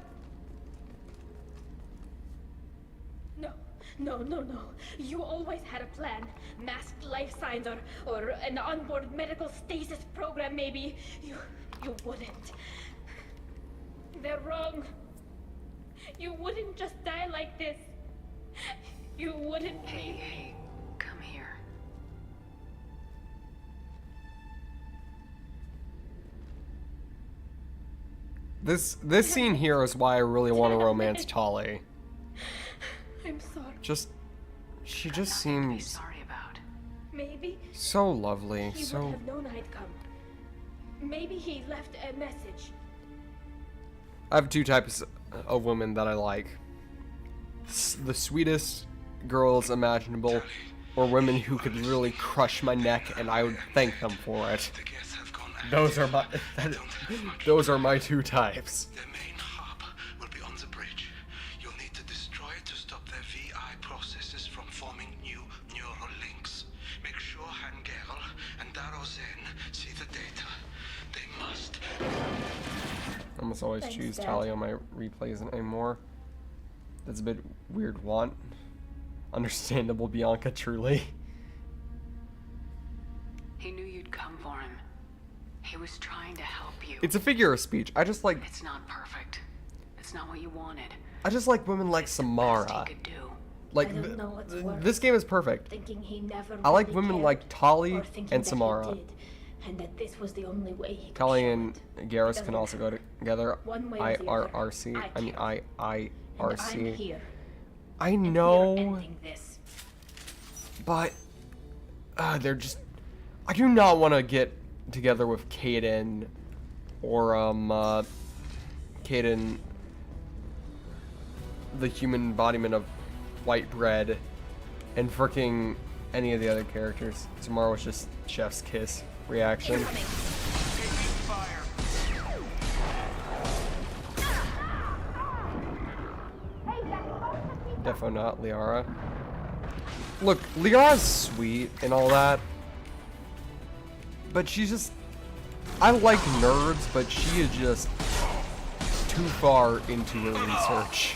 No, no, no, no. You always had a plan. Masked life signs or an onboard medical stasis program, maybe. You wouldn't. They're wrong. You wouldn't just die like this. You wouldn't. Hey, come here. This scene here is why I really want to romance Tali. I'm sorry. She just seems Sorry about. Maybe so lovely, he so... would have known I'd come. Maybe he left a message. I have two types of women that I like. The sweetest girls imaginable, or women who could really crush my neck and I would thank them for it. Those are my two types. Their main hub will be on the bridge. You'll need to destroy it to stop their VI processes from forming new neural links. Make sure Hangerl and Darozen see the data. They must. I almost always Thanks, choose Dad. Tali on my replays anymore. That's a bit weird want. Understandable, Bianca, truly. He knew you'd come for him. He was trying to help you. It's a figure of speech. I just like It's not perfect. It's not what you wanted. women like Samara. He could do. Like I don't know what's worse. this game is perfect. Thinking he never I like really women cared, like Tali or thinking and that he Samara. did. and that this was the only way he could Tali show and it. Garrus can also go together. One way or the other, IRRC. I mean, And I'm IIRC. here. I And we are know, ending this. but they're just. I do not want to get together with Kaden or Kaden, the human embodiment of white bread, and freaking any of the other characters. Tomorrow was just chef's kiss reaction. Defo not Liara. Look, Liara's sweet and all that, but she's just. I like nerds, but she is just too far into her research.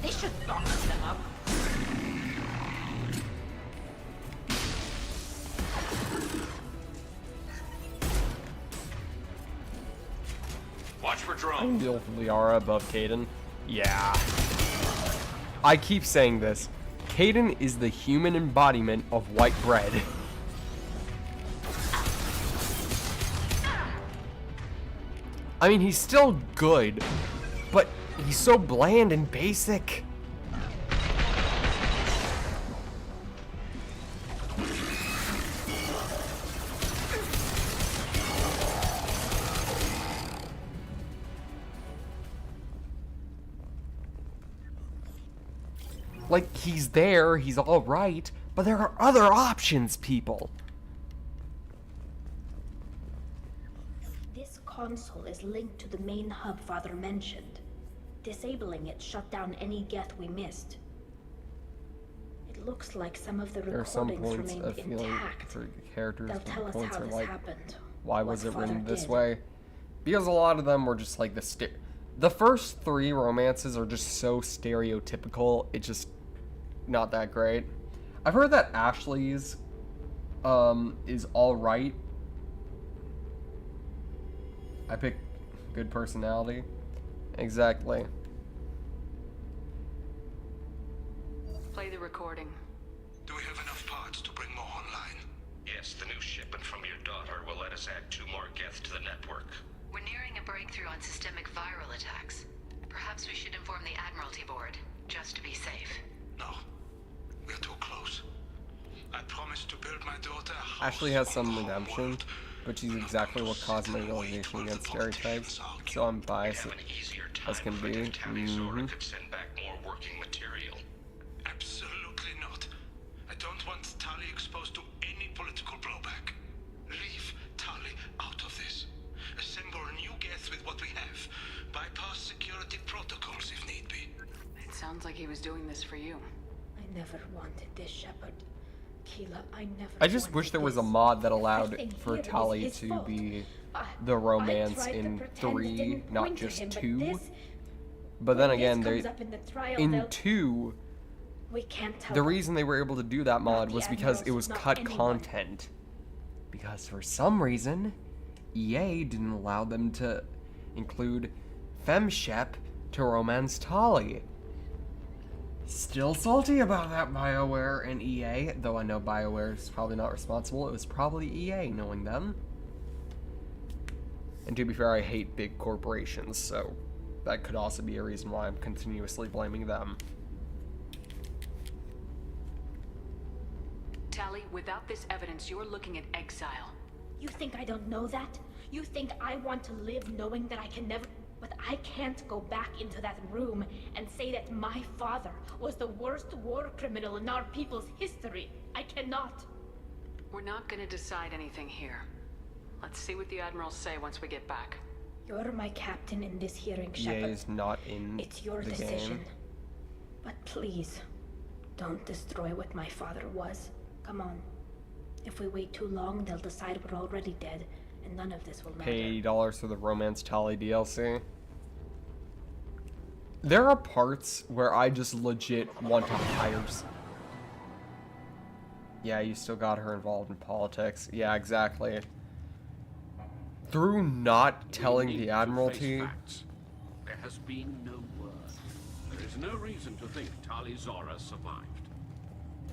They should lock them up. Watch for I drone. can deal with Liara above Kaden. Yeah. I keep saying this. Kaden is the human embodiment of white bread. I mean, he's still good, but he's so bland and basic. Like, he's there, he's alright, but there are other options, people. This console is linked to the main hub Father mentioned. Disabling it shut down any Geth we missed. It looks like some of the There are some recordings points remained of feeling intact. for characters, They'll but tell us points how are this like, happened. why what was it Father written this did. way? Because a lot of them were just like the first 3 romances are just so stereotypical, it's just not that great. I've heard that Ashley's is alright. I picked good personality. Exactly. Play the recording. Do we have enough parts to bring more online? Yes, the new shipment from your daughter will let us add 2 more Geth to the network. We're nearing a breakthrough on systemic viral attacks. Perhaps we should inform the Admiralty Board, just to be safe. No. We're too close. I promised to build my daughter a house. Ashley has some redemption, but she's exactly what caused my realization against stereotypes, so I'm biased as can be. Zora could send back more working material. Absolutely not. I don't want Tali exposed to any political blowback. Leave Tali out of this. Assemble new Geth with what we have. Bypass security protocols if need be. It sounds like he was doing this for you. I never wanted this, Shepard. Keela, I never I just wanted wish there was a this. mod that allowed Everything for here is Tali his to fault. be I the romance tried to in pretend it 3, didn't not point to just him, but 2. this- But then when again, this they comes up in the trial, in they'll- 2, We can't tell the them. reason they were able to do that mod the was because it admirals, was not cut anyone. content. Because for some reason, EA didn't allow them to include FemShep to romance Tali. Still salty about that, BioWare and EA, though I know BioWare is probably not responsible. It was probably EA, knowing them. And to be fair, I hate big corporations, so that could also be a reason why I'm continuously blaming them. Tali, without this evidence, you're looking at exile. You think I don't know that? You think I want to live knowing that I can never... But I can't go back into that room and say that my father was the worst war criminal in our people's history. I cannot. We're not gonna decide anything here. Let's see what the admirals say once we get back. You're my captain in this hearing, EA Shepard. is not in It's your the decision. game. But please, don't destroy what my father was. Come on. If we wait too long, they'll decide we're already dead, and none of this will matter. Pay $80 for the Romance Tali DLC. There are parts where I just legit want to hire. Yeah, you still got her involved in politics. Yeah, exactly. Through not telling the Admiralty. There has been no word. There is no reason to think Tali Zora survived.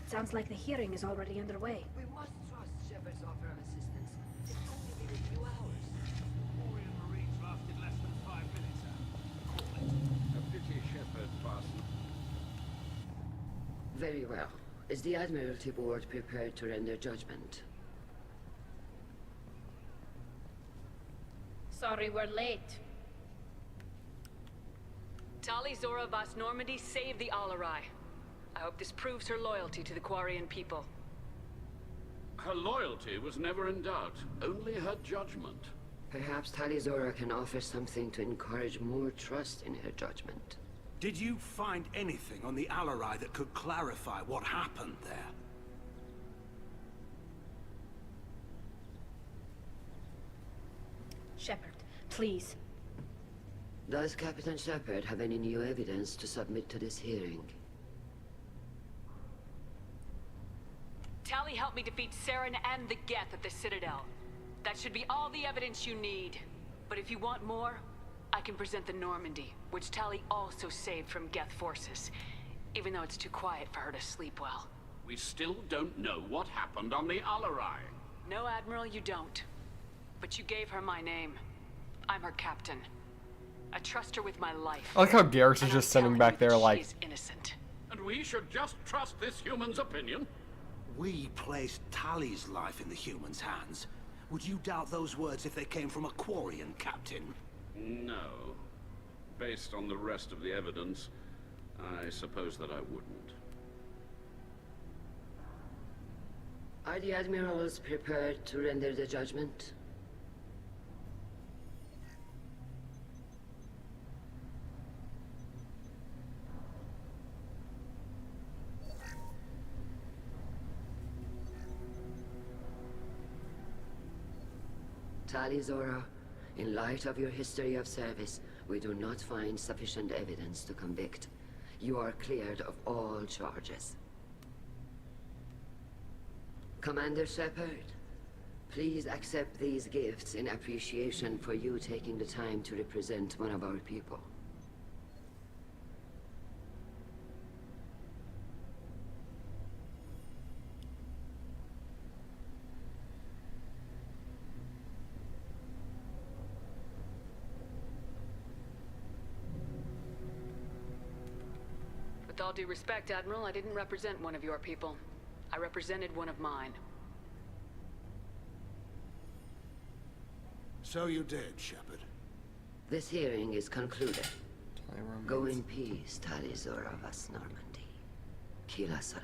It sounds like the hearing is already underway. We must trust Shiver's offer of assistance. It's only been a few hours. Quarian Marines lasted less than 5 minutes. A pity Shepherd, Parson. Very well. Is the Admiralty Board prepared to render judgment? Sorry we're late. Tali Zora Vas Normandy saved the Alarai. I hope this proves her loyalty to the Quarian people. Her loyalty was never in doubt, only her judgment. Perhaps Talizora can offer something to encourage more trust in her judgment. Did you find anything on the Alarai that could clarify what happened there? Shepard, please. Does Captain Shepard have any new evidence to submit to this hearing? Tali helped me defeat Saren and the Geth at the Citadel. That should be all the evidence you need. But if you want more, I can present the Normandy, which Tali also saved from Geth forces, even though it's too quiet for her to sleep well. We still don't know what happened on the Alarai. No, Admiral, you don't. But you gave her my name. I'm her captain. I trust her with my life. I like how Garrus is just sitting back there like... She's innocent. And we should just trust this human's opinion? We placed Tali's life in the human's hands. Would you doubt those words if they came from a Quarian captain? No. Based on the rest of the evidence, I suppose that I wouldn't. Are the admirals prepared to render the judgment? Talizora, in light of your history of service, we do not find sufficient evidence to convict. You are cleared of all charges. Commander Shepard, please accept these gifts in appreciation for you taking the time to represent one of our people. With all due respect, Admiral, I didn't represent one of your people. I represented one of mine. So you did, Shepard. This hearing is concluded. Go in peace, Talizora Vas Normandy. Kila Solai.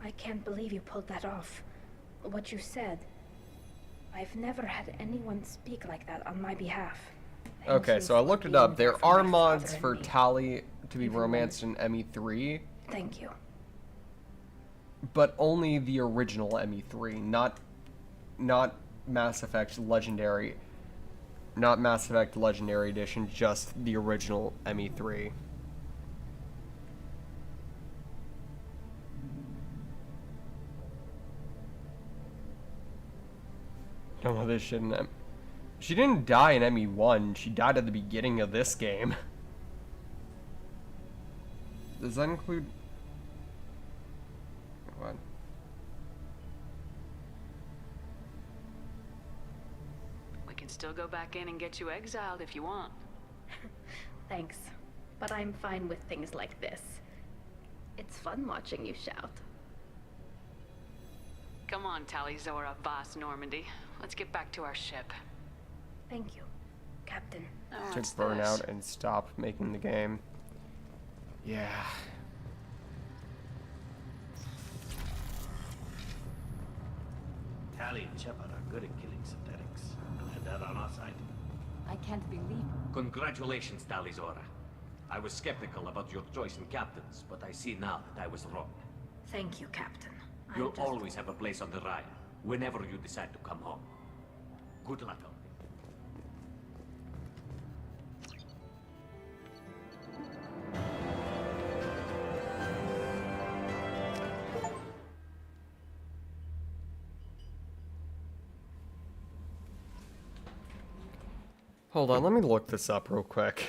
I can't believe you pulled that off. What you said. I've never had anyone speak like that on my behalf. Okay, so I looked it up. There are mods for Tali to be romanced in ME3. Thank you. But only the original ME3, not Mass Effect Legendary. Not Mass Effect Legendary Edition, just the original ME3. Don't know this shit in M. She didn't die in ME1, she died at the beginning of this game. Does that include... What? We can still go back in and get you exiled if you want. Thanks, but I'm fine with things like this. It's fun watching you shout. Come on, Talizora Vas Normandy. Let's get back to our ship. Thank you, Captain. To burn out and stop making the game. Yeah. Tali and Shepard are good at killing synthetics. Glad that on our side. I can't believe... Congratulations, Talizora. I was skeptical about your choice in captains, but I see now that I was wrong. Thank you, Captain. You'll always have a place on the Rhine, whenever you decide to come home. Good luck out Hold on, let me look this up real quick.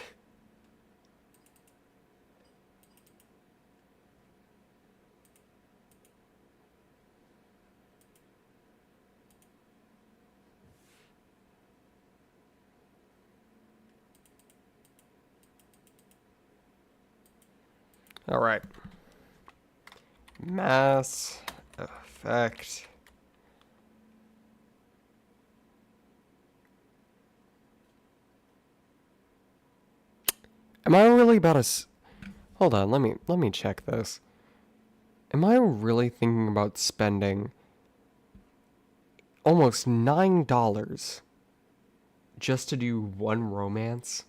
All right. Mass effect. Am I really about to... Hold on, let me check this. Am I really thinking about spending almost $9 just to do one romance?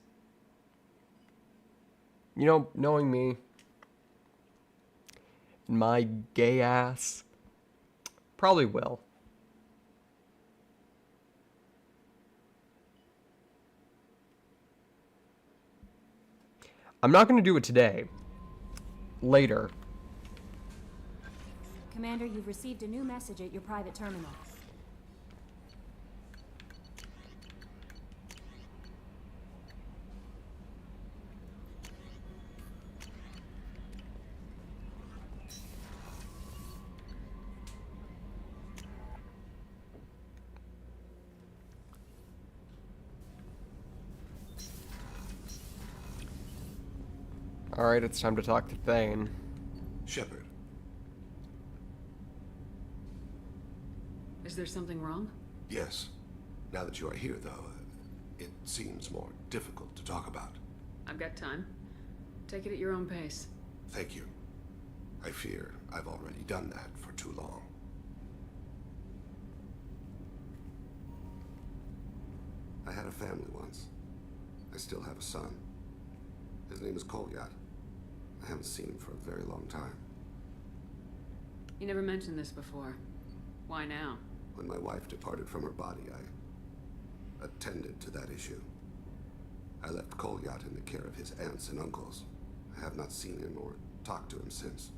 You know, knowing me, my gay ass, probably will. I'm not going to do it today. Later. Commander, you've received a new message at your private terminal. Alright, it's time to talk to Thane. Shepard. Is there something wrong? Yes. Now that you are here, though, it seems more difficult to talk about. I've got time. Take it at your own pace. Thank you. I fear I've already done that for too long. I had a family once. I still have a son. His name is Kolyat. I haven't seen him for a very long time. You never mentioned this before. Why now? When my wife departed from her body, I attended to that issue. I left Kolyat in the care of his aunts and uncles. I have not seen him or talked to him since.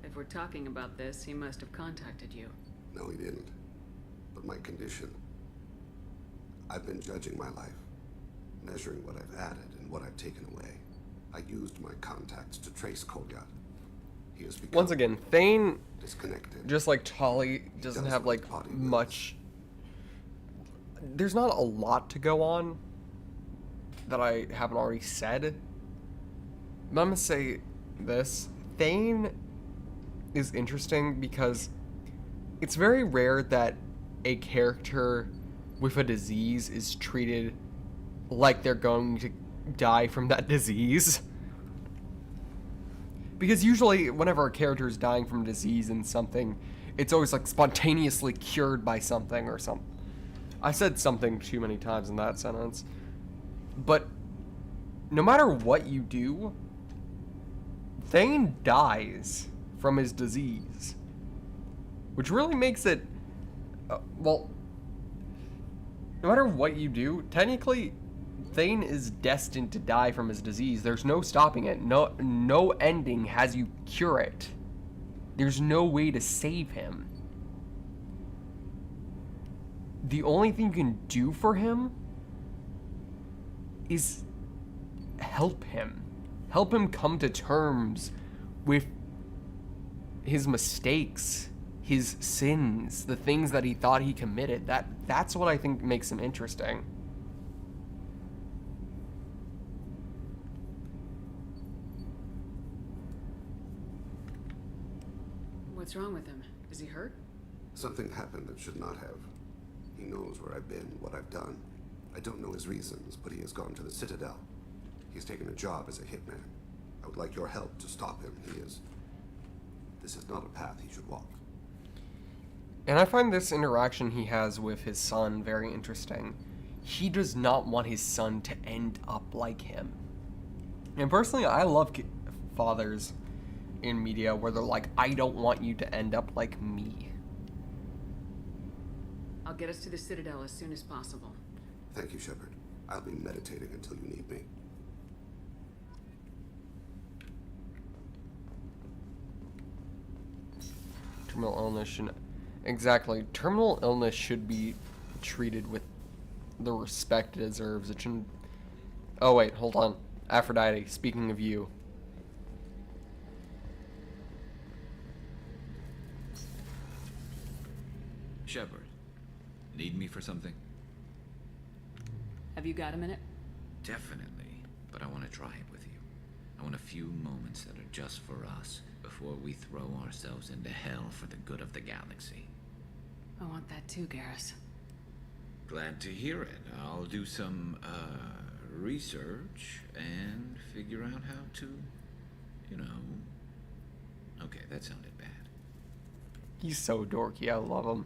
If we're talking about this, he must have contacted you. No, he didn't. But my condition... I've been judging my life, measuring what I've added and what I've taken away. I used my contacts to trace Kolyat. He has become... Once again, Thane, disconnected. Just like Tali, doesn't have like much... There's not a lot to go on that I haven't already said. But I'm gonna say this. Thane is interesting because it's very rare that a character with a disease is treated like they're going to die from that disease. Because usually whenever a character is dying from a disease in something, it's always like spontaneously cured by something or something. I said something too many times in that sentence. But no matter what you do, Thane dies from his disease. Which really makes it... well, no matter what you do, technically, Thane is destined to die from his disease. There's no stopping it. No ending has you cure it. There's no way to save him. The only thing you can do for him is help him. Help him come to terms with his mistakes, his sins, the things that he thought he committed. That's what I think makes him interesting. What's wrong with him? Is he hurt? Something happened that should not have. He knows where I've been, what I've done. I don't know his reasons, but he has gone to the Citadel. He's taken a job as a hitman. I would like your help to stop him. This is not a path he should walk. And I find this interaction he has with his son very interesting. He does not want his son to end up like him. And personally, I love fathers in media where they're like, I don't want you to end up like me. I'll get us to the Citadel as soon as possible. Thank you, Shepard. I'll be meditating until you need me. Terminal illness should... Exactly. Terminal illness should be treated with the respect it deserves. It shouldn't... Oh, wait. Hold on. Aphrodite, speaking of you. Shepard, need me for something? Have you got a minute? Definitely, but I want to try it with you. I want a few moments that are just for us before we throw ourselves into hell for the good of the galaxy. I want that too, Garrus. Glad to hear it. I'll do some, research and figure out how to, you know... Okay, that sounded bad. He's so dorky, I love him.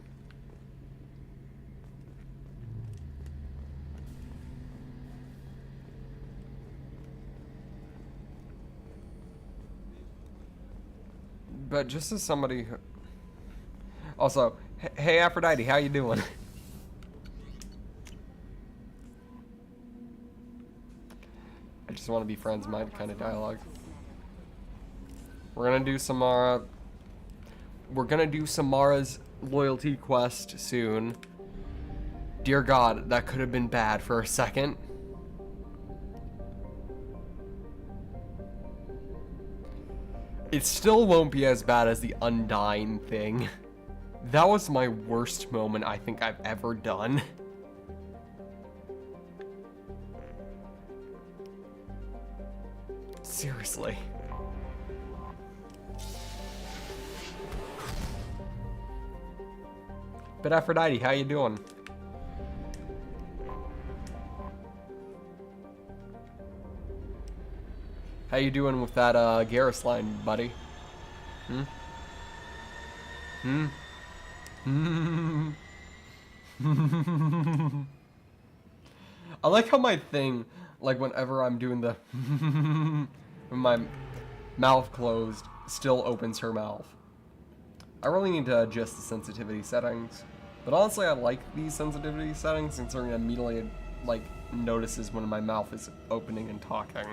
But just as somebody who... Also, hey Aphrodite, how you doing? I just want to be friends, my kind of dialogue. We're gonna do Samara. We're gonna do Samara's loyalty quest soon. Dear God, that could have been bad for a second. It still won't be as bad as the Undying thing. That was my worst moment I think I've ever done. Seriously. But Aphrodite, how you doing? How you doing with that Garrus line, buddy? I like how my thing, like whenever I'm doing the when my mouth closed, still opens her mouth. I really need to adjust the sensitivity settings. But honestly, I like these sensitivity settings considering it immediately like notices when my mouth is opening and talking.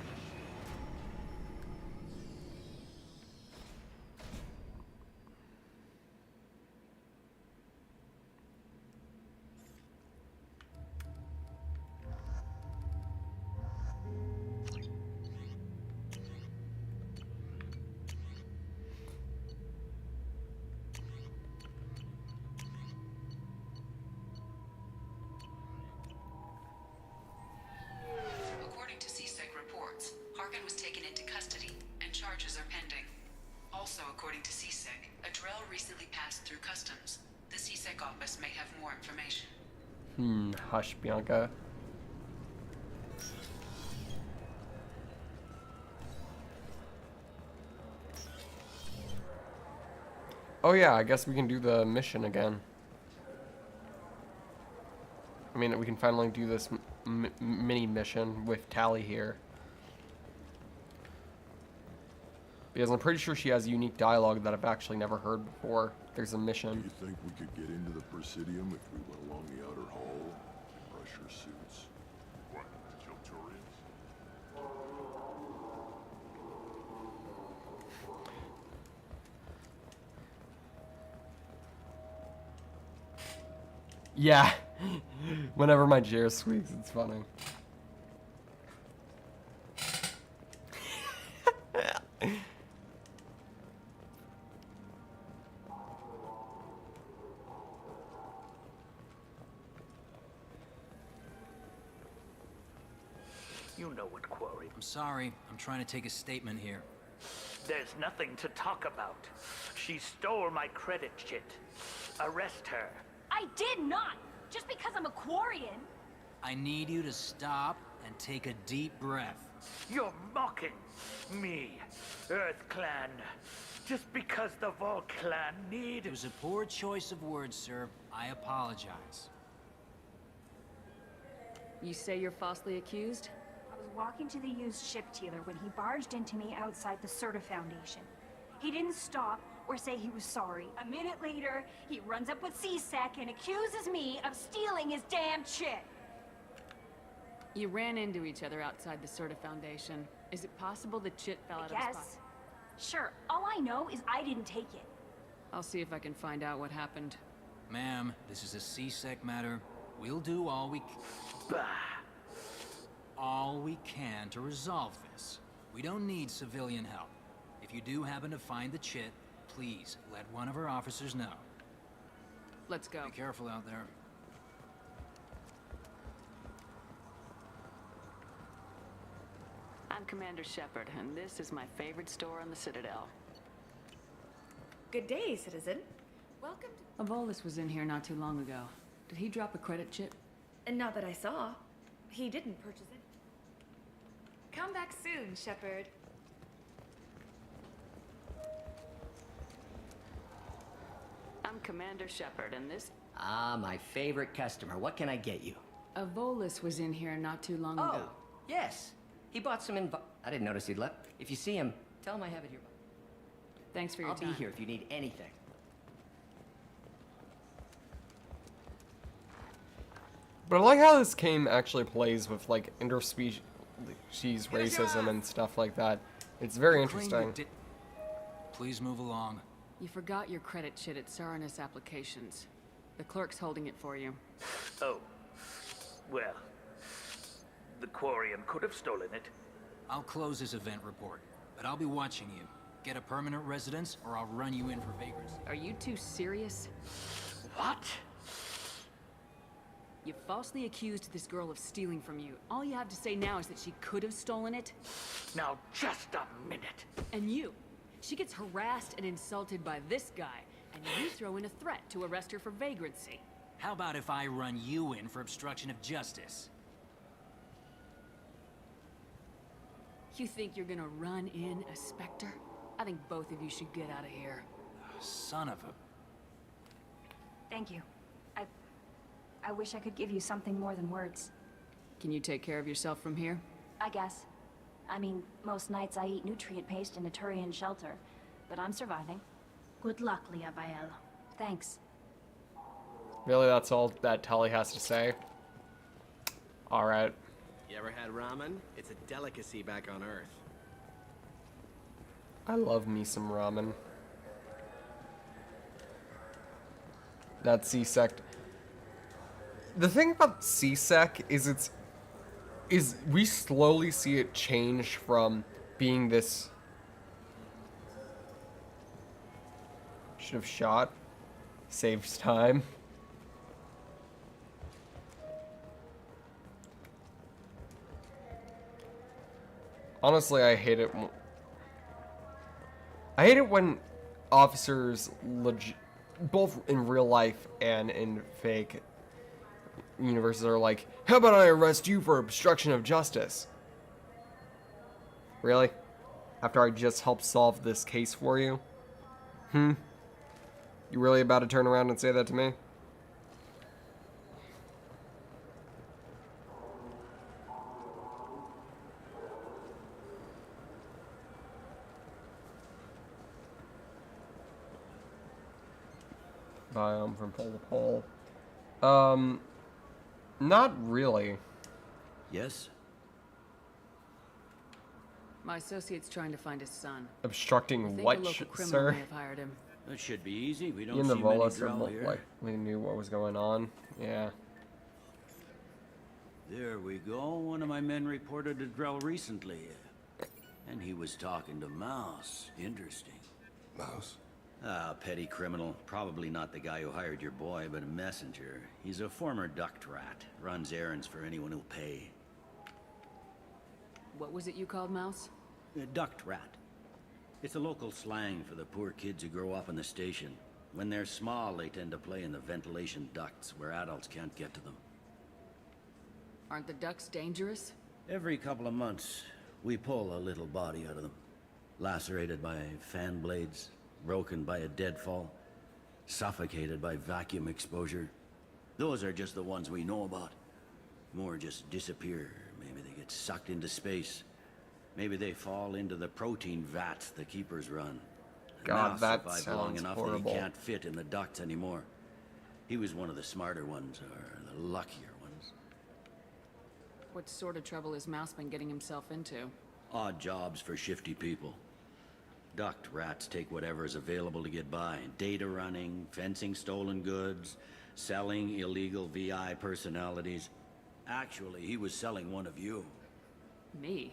According to CSEC reports, Harkin was taken into custody, and charges are pending. Also, according to CSEC, a Drell recently passed through customs. The CSEC office may have more information. Hush, Bianca. Oh yeah, I guess we can do the mission again. I mean, we can finally do this mini mission with Tali here. Because I'm pretty sure she has unique dialogue that I've actually never heard before. There's a mission. Do you think we could get into the Presidium if we went along the outer hall and brush our suits? What, kill Turians? Yeah. Whenever my chair squeaks, it's funny. You know what, Quarry. I'm sorry. I'm trying to take a statement here. There's nothing to talk about. She stole my credit chit. Arrest her. I did not! Just because I'm a Quarian! I need you to stop and take a deep breath. You're mocking me, Earth Clan. Just because the Vol Clan need... It was a poor choice of words, sir. I apologize. You say you're falsely accused? I was walking to the used ship dealer when he barged into me outside the Serta Foundation. He didn't stop or say he was sorry. A minute later, he runs up with CSEC and accuses me of stealing his damn chit. You ran into each other outside the Serta Foundation. Is it possible the chit fell out of his pocket? Yes. Sure, all I know is I didn't take it. I'll see if I can find out what happened. Ma'am, this is a CSEC matter. We'll do all we can to resolve this. We don't need civilian help. If you do happen to find the chit, please let one of our officers know. Let's go. Be careful out there. I'm Commander Shepard, and this is my favorite store on the Citadel. Good day, citizen. Welcome to... Avolis was in here not too long ago. Did he drop a credit chip? And not that I saw. He didn't purchase it. Come back soon, Shepard. I'm Commander Shepard, and this... Ah, my favorite customer. What can I get you? Avolis was in here not too long Oh, ago. yes. He bought some I didn't notice he'd left. If you see him, tell him I have it here. Thanks for your time. I'll be here if you need anything. But I like how this game actually plays with like interspecies racism and stuff like that. It's very interesting. Please move along. You forgot your credit chit at Saranus Applications. The clerk's holding it for you. Oh. Well, the Quarium could have stolen it. I'll close this event report, but I'll be watching you. Get a permanent residence, or I'll run you in for vagrancy. Are you two serious? What? You falsely accused this girl of stealing from you. All you have to say now is that she could have stolen it. Now, just a minute. And you. She gets harassed and insulted by this guy, and you throw in a threat to arrest her for vagrancy. How about if I run you in for obstruction of justice? You think you're gonna run in a Spectre? I think both of you should get out of here. Son of a... Thank you. I wish I could give you something more than words. Can you take care of yourself from here? I guess. I mean, most nights I eat nutrient paste in a Turian shelter, but I'm surviving. Good luck, Liabael. Thanks. Really, that's all that Tali has to say? Alright. You ever had ramen? It's a delicacy back on Earth. I love me some ramen. That C-Sec. The thing about C-Sec is we slowly see it change from being this... Should have shot. Saves time. Honestly, I hate it. I hate it when officers, both in real life and in fake universes, are like, "How about I arrest you for obstruction of justice?" Really? After I just helped solve this case for you? You really about to turn around and say that to me? Biome from pole to pole. Not really. Yes? My associate's trying to find his son. Obstructing what, sir? May have hired him. That should be easy. We You don't and the see many Volus drow are here. like, we knew what was going on. Yeah. There we go. One of my men reported a drow recently. And he was talking to Mouse. Interesting. Mouse? Ah, petty criminal. Probably not the guy who hired your boy, but a messenger. He's a former duct rat. Runs errands for anyone who'll pay. What was it you called Mouse? A duct rat. It's a local slang for the poor kids who grow up in the station. When they're small, they tend to play in the ventilation ducts where adults can't get to them. Aren't the ducks dangerous? Every couple of months, we pull a little body out of them. Lacerated by fan blades, broken by a deadfall, suffocated by vacuum exposure. Those are just the ones we know about. More just disappear. Maybe they get sucked into space. Maybe they fall into the protein vats the keepers run. God, that survived long sounds enough horrible. that he can't fit in the ducts anymore. He was one of the smarter ones, or the luckier ones. What sort of trouble has Mouse been getting himself into? Odd jobs for shifty people. Duct rats take whatever is available to get by. Data running, fencing stolen goods, selling illegal VI personalities. Actually, he was selling one of you. Me?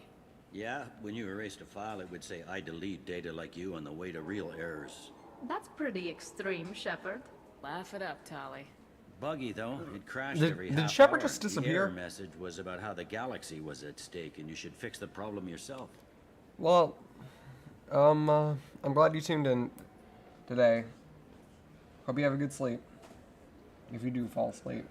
Yeah, when you erased a file, it would say, "I delete data like you on the way to real errors." That's pretty extreme, Shepard. Laugh it up, Tali. Buggy, though. It crashed Did- every did half Shepard hour. just The disappear? error message was about how the galaxy was at stake, and you should fix the problem yourself. Well, I'm glad you tuned in today. Hope you have a good sleep. If you do fall asleep.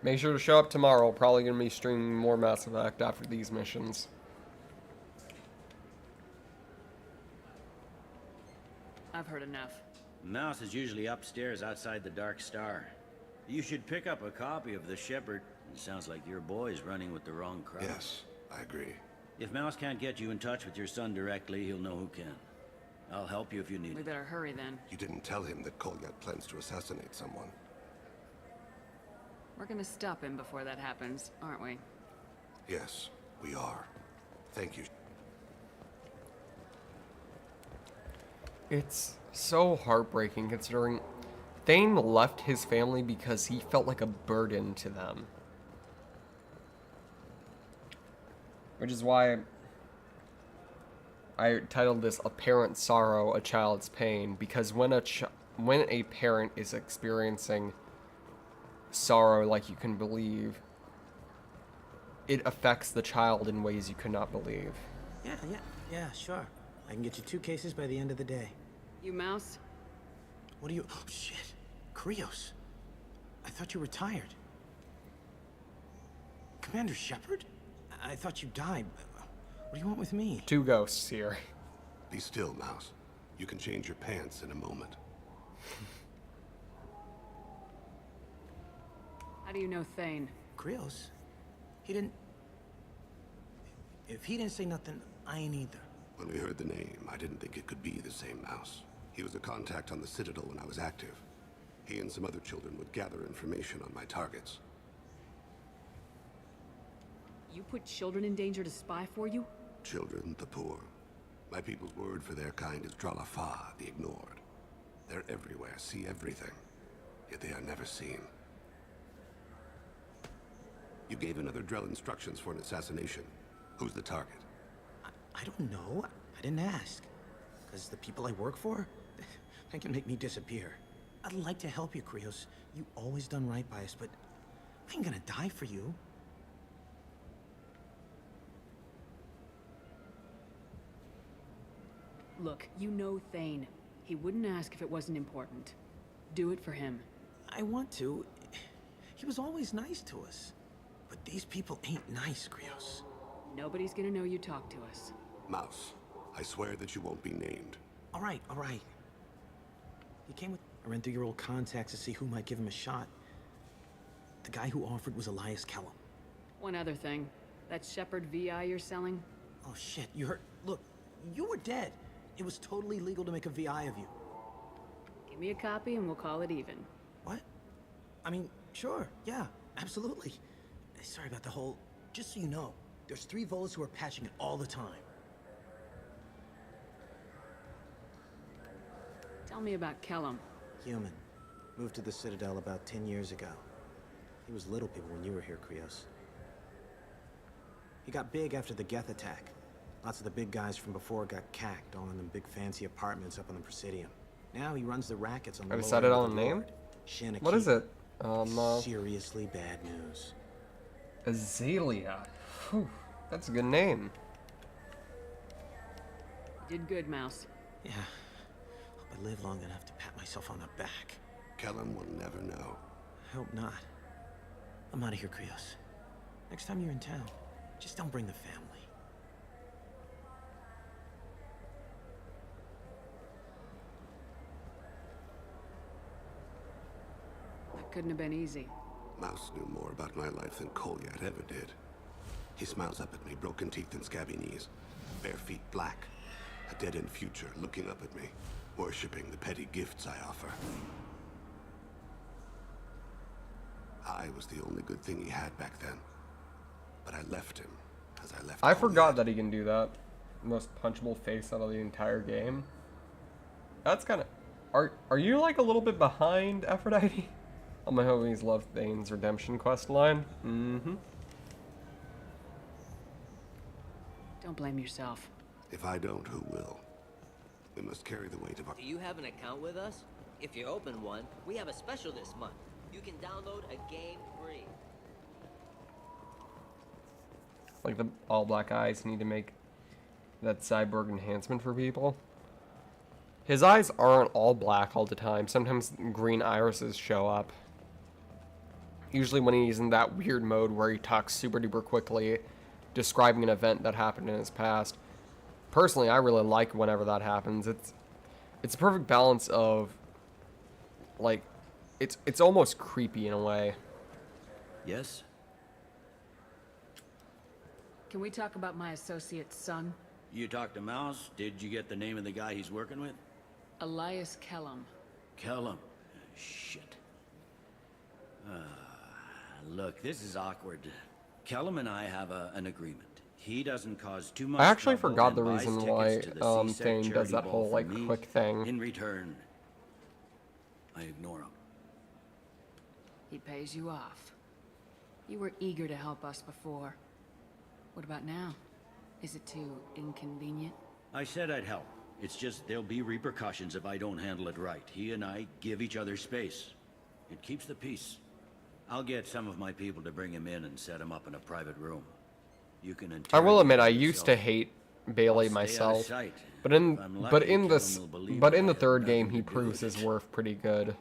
Make sure to show up tomorrow. Probably going to be streaming more Mass Effect after these missions. I've heard enough. Mouse is usually upstairs outside the Dark Star. You should pick up a copy of The Shepherd. It sounds like your boy's running with the wrong crowd. Yes, I agree. If Mouse can't get you in touch with your son directly, he'll know who can. I'll help you if you need We it. better hurry then. You didn't tell him that Kolyat plans to assassinate someone. We're gonna stop him before that happens, aren't we? Yes, we are. Thank you. It's so heartbreaking considering Thane left his family because he felt like a burden to them. Which is why I titled this "A Parent's Sorrow, a Child's Pain," because when a parent is experiencing sorrow like you can believe, it affects the child in ways you could not believe. Yeah, sure. I can get you 2 cases by the end of the day. You Mouse? What are you... Oh, shit. Krios. I thought you retired. Commander Shepard? I thought you died. What do you want with me? 2 ghosts here. Be still, Mouse. You can change your pants in a moment. How do you know Thane? Krios? He didn't... If he didn't say nothing, I ain't either. When we heard the name, I didn't think it could be the same Mouse. He was a contact on the Citadel when I was active. He and some other children would gather information on my targets. You put children in danger to spy for you? Children, the poor. My people's word for their kind is Dralafa, the ignored. They're everywhere, see everything. Yet they are never seen. You gave another Drell instructions for an assassination. Who's the target? I don't know. I didn't ask. Because the people I work for, they can make me disappear. I'd like to help you, Krios. You always done right by us, but I ain't gonna die for you. Look, you know Thane. He wouldn't ask if it wasn't important. Do it for him. I want to. He was always nice to us. But these people ain't nice, Krios. Nobody's gonna know you talked to us. Mouse, I swear that you won't be named. All right. He came with... I ran through your old contacts to see who might give him a shot. The guy who offered was Elias Kellum. One other thing. That Shepherd VI you're selling? Oh, shit. You heard... Look, you were dead. It was totally legal to make a VI of you. Give me a copy and we'll call it even. What? I mean, sure. Yeah, absolutely. Sorry about the whole... Just so you know, there's 3 Volas who are patching it all the time. Tell me about Kellum. Human. Moved to the Citadel about 10 years ago. He was little people when you were here, Krios. He got big after the Geth attack. Lots of the big guys from before got cacked, all in them big fancy apartments up on the Presidium. Now he runs the rackets on the Have you lower said it end on of the the name? Lord. Shinaki. What is it? Seriously bad news. Azalea. Whew, that's a good name. You did good, Mouse. Yeah. Hope I live long enough to pat myself on the back. Kellum will never know. I hope not. I'm out of here, Krios. Next time you're in town, just don't bring the family. That couldn't have been easy. Mouse knew more about my life than Kolyat ever did. He smiles up at me, broken teeth and scabby knees. Bare feet black. A dead-end future looking up at me, worshipping the petty gifts I offer. I was the only good thing he had back then. But I left him, as I left I Kolyat. forgot that he can do that. most punchable face out of the entire game. That's kind of... Are you like a little bit behind Aphrodite? On my homies love Thane's redemption quest line. Mm-hmm. Don't blame yourself. If I don't, who will? We must carry the weight of our... Do you have an account with us? If you open one, we have a special this month. You can download a game free. Like the all black eyes need to make that cyborg enhancement for people. His eyes aren't all black all the time. Sometimes green irises show up. Usually when he's in that weird mode where he talks super duper quickly, describing an event that happened in his past. Personally, I really like whenever that happens. It's a perfect balance of, like, it's almost creepy in a way. Yes? Can we talk about my associate's son? You talked to Mouse? Did you get the name of the guy he's working with? Elias Kellum. Kellum. Shit. Look, this is awkward. Kellum and I have an agreement. He doesn't cause too much I actually trouble forgot the and buys reason why tickets to the CSEC Thane does charity that ball whole for like me. quick thing. In return, I ignore him. He pays you off. You were eager to help us before. What about now? Is it too inconvenient? I said I'd help. It's just there'll be repercussions if I don't handle it right. He and I give each other space. It keeps the peace. I'll get some of my people to bring him in and set him up in a private room. You can I will admit I interrogate used to yourself. hate Bailey I'll stay out of myself, sight. but If in I'm but lucky, in Kellum this will believe but I in the had third nothing game to he do proves with his it. worth pretty good.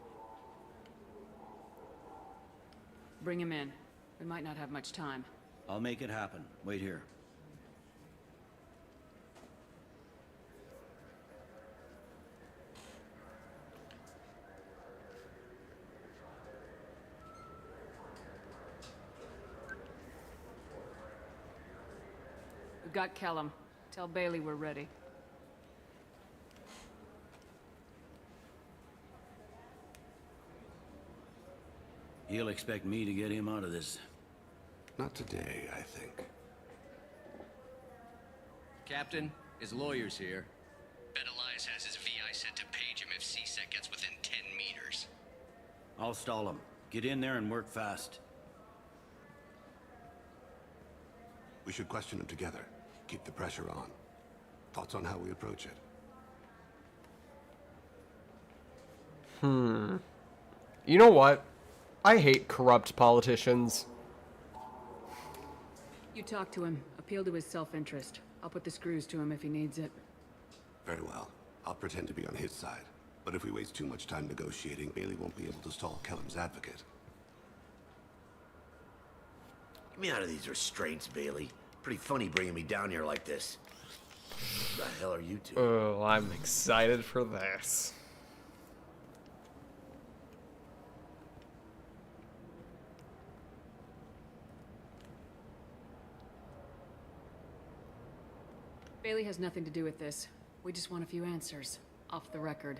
Bring him in. We might not have much time. I'll make it happen. Wait here. We've got Kellum. Tell Bailey we're ready. He'll expect me to get him out of this. Not today, I think. Captain, his lawyer's here. Bet Elias has his VI set to page him if CSEC gets within 10 meters. I'll stall him. Get in there and work fast. We should question him together. Keep the pressure on. Thoughts on how we approach it? You know what? I hate corrupt politicians. You talk to him. Appeal to his self-interest. I'll put the screws to him if he needs it. Very well. I'll pretend to be on his side. But if we waste too much time negotiating, Bailey won't be able to stall Kellum's advocate. Get me out of these restraints, Bailey. Pretty funny bringing me down here like this. Who the hell are you two? Oh, I'm excited for this. Bailey has nothing to do with this. We just want a few answers. Off the record.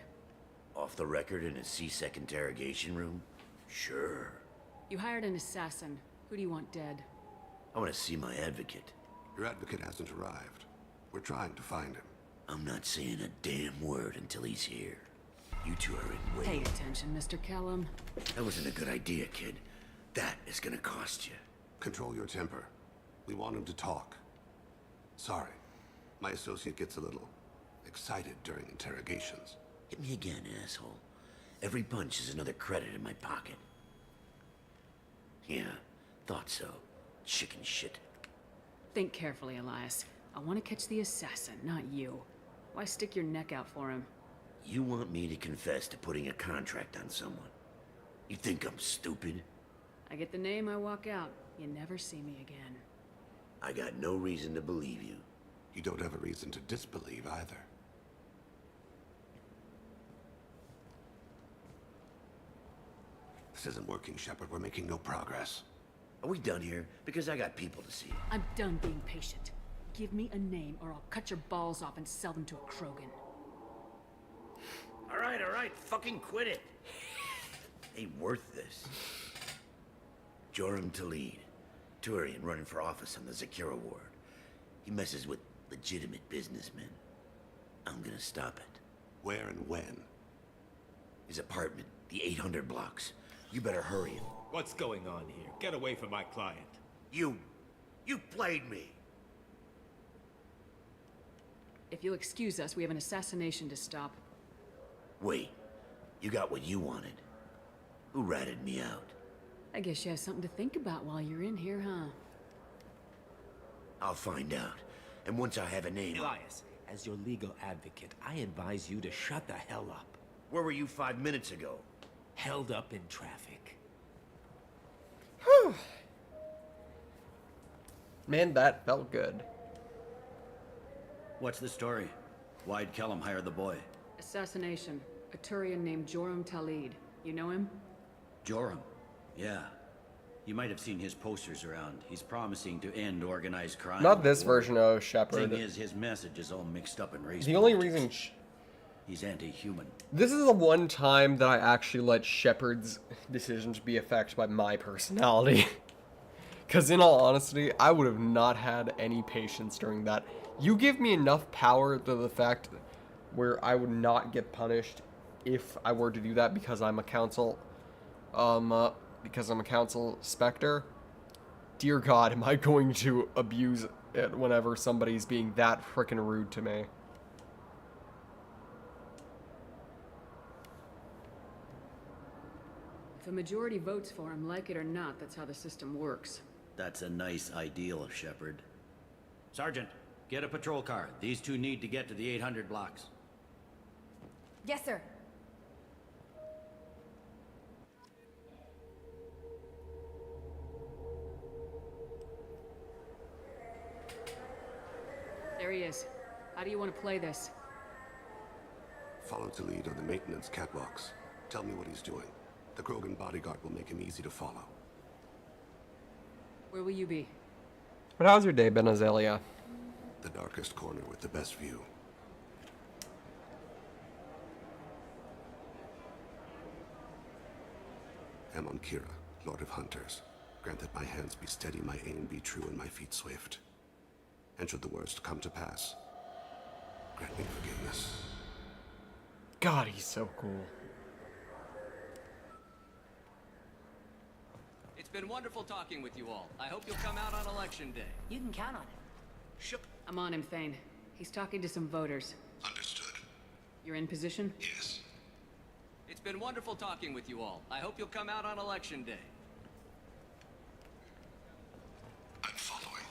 Off the record in a CSEC interrogation room? Sure. You hired an assassin. Who do you want dead? I want to see my advocate. Your advocate hasn't arrived. We're trying to find him. I'm not saying a damn word until he's here. You two are in Pay way. attention, Mr. Kellum. That wasn't a good idea, kid. That is gonna cost you. Control your temper. We want him to talk. Sorry. My associate gets a little excited during interrogations. Hit me again, asshole. Every punch is another credit in my pocket. Yeah, thought so. Chicken shit. Think carefully, Elias. I want to catch the assassin, not you. Why stick your neck out for him? You want me to confess to putting a contract on someone? You think I'm stupid? I get the name, I walk out. You never see me again. I got no reason to believe you. You don't have a reason to disbelieve either. This isn't working, Shepard. We're making no progress. Are we done here? Because I got people to see. I'm done being patient. Give me a name or I'll cut your balls off and sell them to a Krogan. All right, fucking quit it. Ain't worth this. Joram Talid, Turian running for office on the Zakira ward. He messes with Legitimate businessmen. I'm gonna stop it. Where and when? His apartment, the 800 blocks. You better hurry him. What's going on here? Get away from my client. You played me. If you'll excuse us, we have an assassination to stop. Wait, you got what you wanted. Who ratted me out? I guess you have something to think about while you're in here, huh? I'll find out. And once I have a name... Elias, as your legal advocate, I advise you to shut the hell up. Where were you 5 minutes ago? Held up in traffic. Man, that felt good. What's the story? Why'd Kellum hire the boy? Assassination. A Turian named Joram Talid. You know him? Joram? Yeah. You might have seen his posters around. He's promising to end organized crime. Not this version of Shepard. Thing is, his message is all mixed up in race The only politics. reason... He's anti-human. This is the one time that I actually let Shepard's decisions be affected by my personality. Because in all honesty, I would have not had any patience during that. You give me enough power to the fact where I would not get punished if I were to do that because I'm a council, specter. Dear God, am I going to abuse it whenever somebody's being that frickin' rude to me? If a majority votes for him, like it or not, that's how the system works. That's a nice ideal, Shepard. Sergeant, get a patrol car. These two need to get to the 800 blocks. Yes, sir. There he is. How do you want to play this? Follow to lead on the maintenance catwalks. Tell me what he's doing. The Krogan bodyguard will make him easy to follow. Where will you be? But how's your day been, Azalea? The darkest corner with the best view. Amon Kira, Lord of Hunters. Grant that my hands be steady, my aim be true, and my feet swift. And should the worst come to pass, grant me forgiveness. God, he's so cool. It's been wonderful talking with you all. I hope you'll come out on election day. You can count on it. I'm on him, Thane. He's talking to some voters. Understood. You're in position? Yes. It's been wonderful talking with you all. I hope you'll come out on election day. I'm following.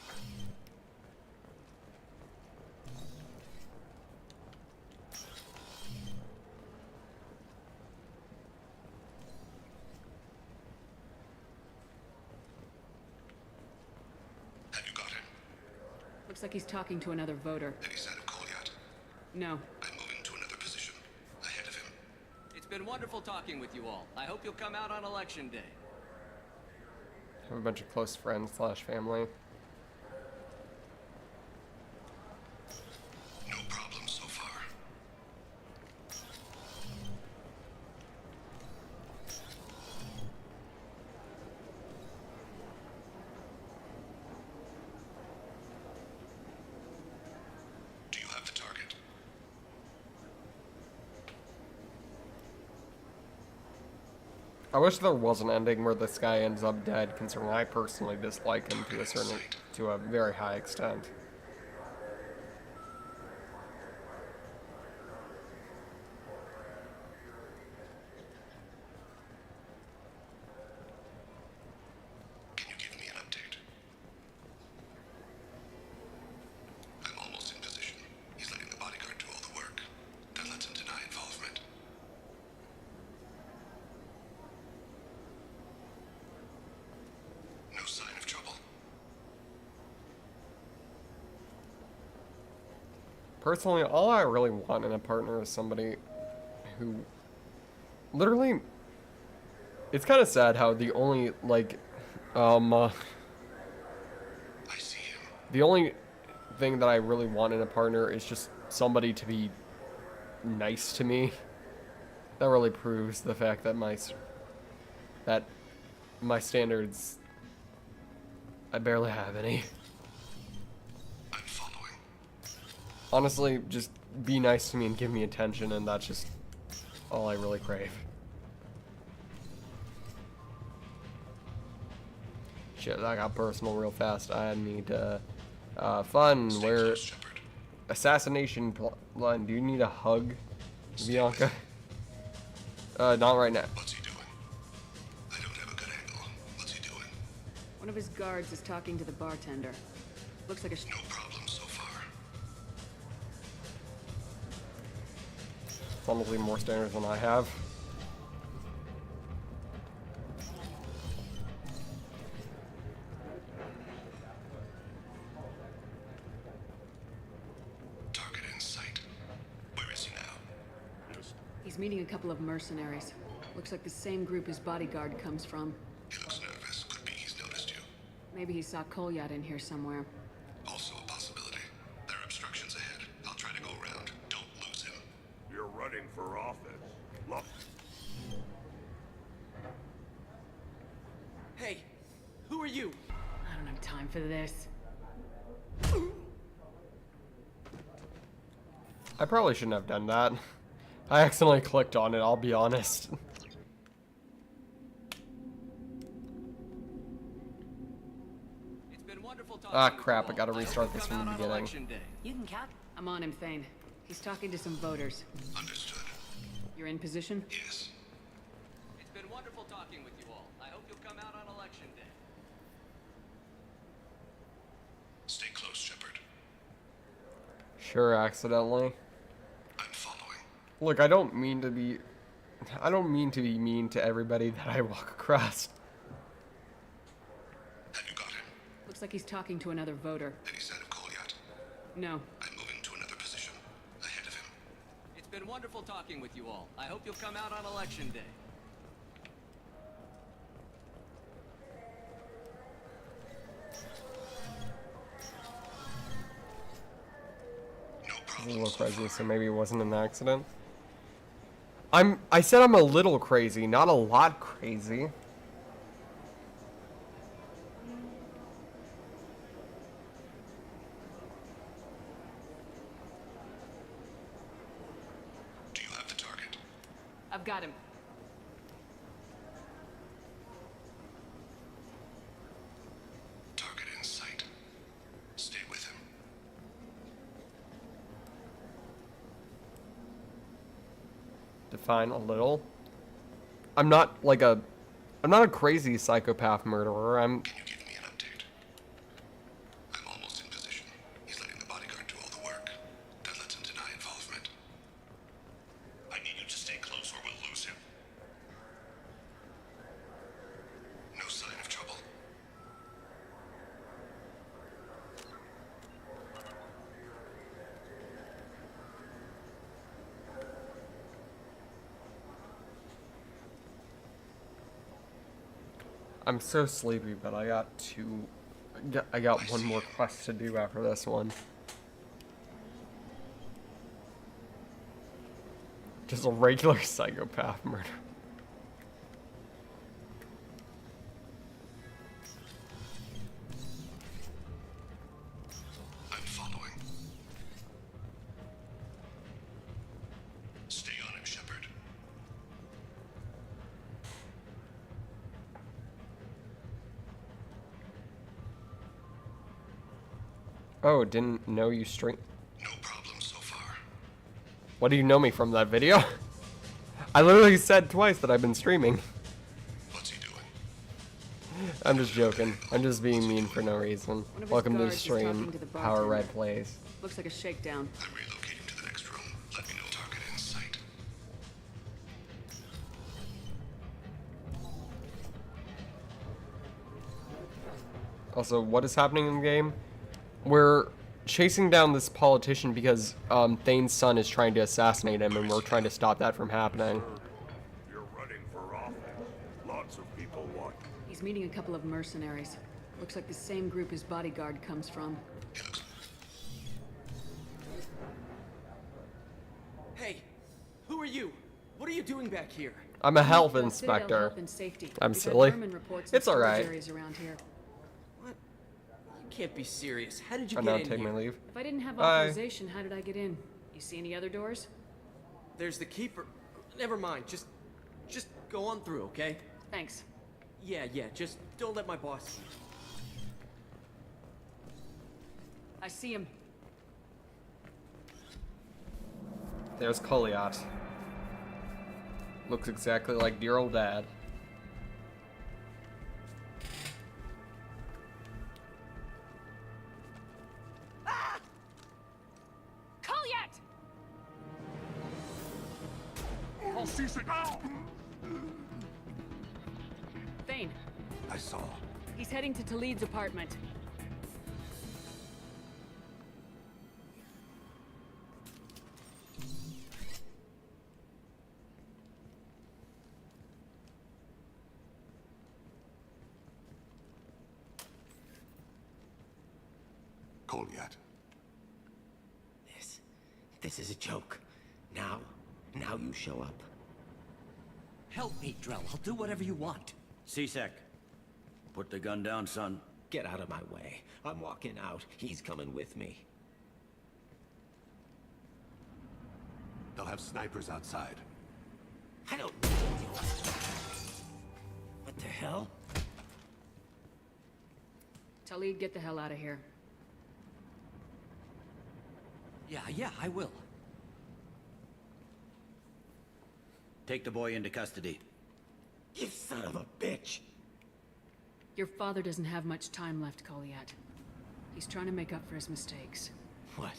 Have you got him? Looks like he's talking to another voter. Any sign of Cole yet? No. I'm moving to another position. Ahead of him. It's been wonderful talking with you all. I hope you'll come out on election day. Have a bunch of close friends / family. No problem so far. Do you have the target? I wish there was an ending where this guy ends up dead, considering I personally dislike him to a very high extent. Can you give me an update? I'm almost in position. He's letting the bodyguard do all the work. That lets him deny involvement. No sign of trouble. Personally, all I really want in a partner is somebody who literally, it's kind of sad how the only, like, I see him. the only thing that I really want in a partner is just somebody to be nice to me. That really proves the fact that my standards, I barely have any. I'm following. Honestly, just be nice to me and give me attention, and that's just all I really crave. Shit, that got personal real fast. I need fun. Where assassination plan? Do you need a hug, Bianca? Not right now. What's he doing? I don't have a good angle. What's he doing? One of his guards is talking to the bartender. Looks like a no problem so far. Honestly, more standards than I have. Target in sight. Where is he now? He's meeting a couple of mercenaries. Looks like the same group his bodyguard comes from. He looks nervous. Could be he's noticed you. Maybe he saw Kolyat in here somewhere. Also a possibility. There are obstructions ahead. I'll try to go around. Don't lose him. You're running for office. Look. Hey, who are you? I don't have time for this. I probably shouldn't have done that. I accidentally clicked on it, I'll be honest. Ah, crap, I gotta restart this from the beginning. You can count. I'm on him, Thane. He's talking to some voters. Understood. You're in position? Yes. It's been wonderful talking with you all. I hope you'll come out on election day. Stay close, Shepard. Sure, accidentally. I'm following. Look, I don't mean to be mean to everybody that I walk across. Have you got him? Looks like he's talking to another voter. Any sign of Kolyat? No. I'm moving to another position. Ahead of him. It's been wonderful talking with you all. I hope you'll come out on election day. A little crazy, so maybe it wasn't an accident. I said I'm a little crazy, not a lot crazy. Do you have the target? I've got him. Target in sight. Stay with him. Define a little. I'm not a crazy psychopath murderer. Can you give me an update? I'm almost in position. He's letting the bodyguard do all the work. That lets him deny involvement. I need you to stay close or we'll lose him. No sign of trouble. I'm so sleepy, but I got one more quest to do after this one. Just a regular psychopath murder. I'm following. Stay on him, Shepard. Oh, didn't know you stream. No problem so far. What do you know me from, that video? I literally said twice that I've been streaming. What's he doing? I'm just joking. I'm just being mean for no reason. Welcome to the stream. Power Red Plays. Looks like a shakedown. I'm relocating to the next room. Let me know target in sight. Also, what is happening in the game? We're chasing down this politician because Thane's son is trying to assassinate him, and we're trying to stop that from happening. You're running for office. Lots of people want. He's meeting a couple of mercenaries. Looks like the same group his bodyguard comes from. Hey, who are you? What are you doing back here? I'm a health Citadel inspector. Health and Safety. I'm We've had silly. vermin reports It's in storage alright. areas around here. You can't be serious. How did you I'm get not in taking here? my leave. If I didn't have Bye. authorization, how did I get in? You see any other doors? There's the keeper. Never mind. Just go on through, okay? Thanks. Yeah. Just don't let my boss. I see him. There's Koliot. Looks exactly like dear old dad. Koliot! Oh, C-Sec! Ow! Thane. I saw. He's heading to Talid's apartment. Koliot. This is a joke. Now you show up. Help me, Drell. I'll do whatever you want. C-Sec, put the gun down, son. Get out of my way. I'm walking out. He's coming with me. They'll have snipers outside. I don't need you. What the hell? Talid, get the hell out of here. Yeah, I will. Take the boy into custody. You son of a bitch! Your father doesn't have much time left, Koliot. He's trying to make up for his mistakes. What?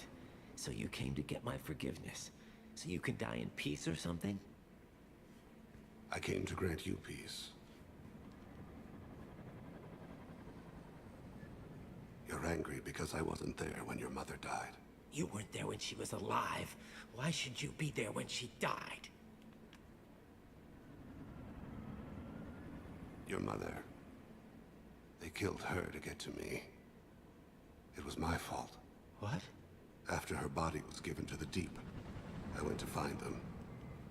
So you came to get my forgiveness? So you can die in peace or something? I came to grant you peace. You're angry because I wasn't there when your mother died. You weren't there when she was alive. Why should you be there when she died? Your mother. They killed her to get to me. It was my fault. What? After her body was given to the Deep, I went to find them.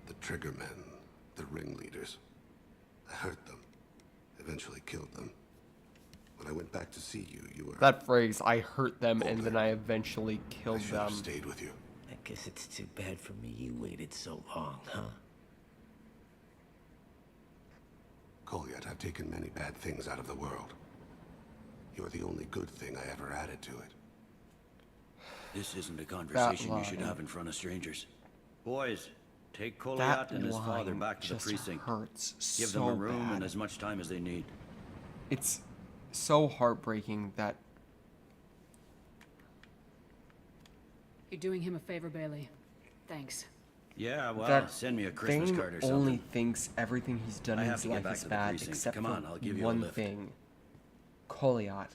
The Triggermen, the ringleaders. I hurt them. Eventually killed them. When I went back to see you, you were... That phrase, I hurt them and then I eventually killed I should them. have stayed with you. I guess it's too bad for me you waited so long, huh? Koliot, I've taken many bad things out of the world. You're the only good thing I ever added to it. This isn't a conversation you should have in front of strangers. Boys, take Koliot and his father back to the precinct. Hurts Give so them a room bad. and as much time as they need. It's so heartbreaking that... You're doing him a favor, Bailey. Thanks. Yeah, well, that send me a Christmas Thane card or something. only thinks everything he's done I in have his to get life back is to the bad, precinct. except Come for on, I'll give you a one lift. thing. Koliot.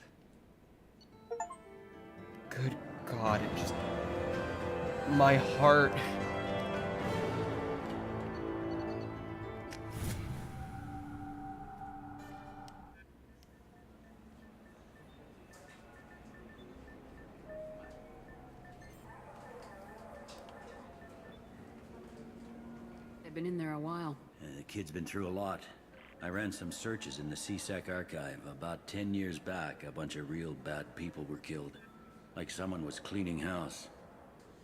Good God, it just... My heart... They've been in there a while. The kid's been through a lot. I ran some searches in the C-Sec archive. About 10 years back, a bunch of real bad people were killed. Like someone was cleaning house.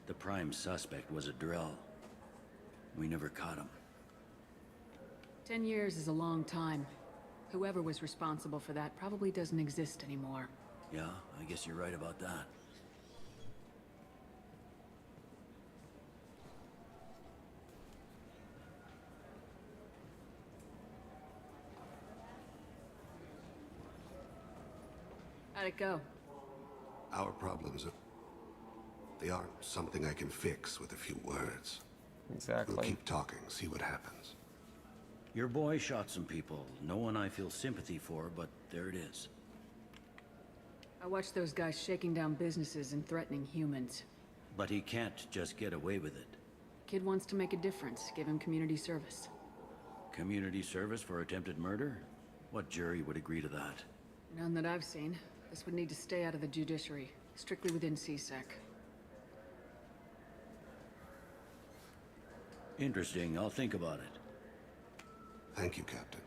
The prime suspect was a Drell. We never caught him. 10 years is a long time. Whoever was responsible for that probably doesn't exist anymore. Yeah, I guess you're right about that. How'd it go? Our problems are... They aren't something I can fix with a few words. Exactly. We'll keep talking, see what happens. Your boy shot some people. No one I feel sympathy for, but there it is. I watched those guys shaking down businesses and threatening humans. But he can't just get away with it. Kid wants to make a difference. Give him community service. Community service for attempted murder? What jury would agree to that? None that I've seen. This would need to stay out of the judiciary. Strictly within CSEC. Interesting. I'll think about it. Thank you, Captain.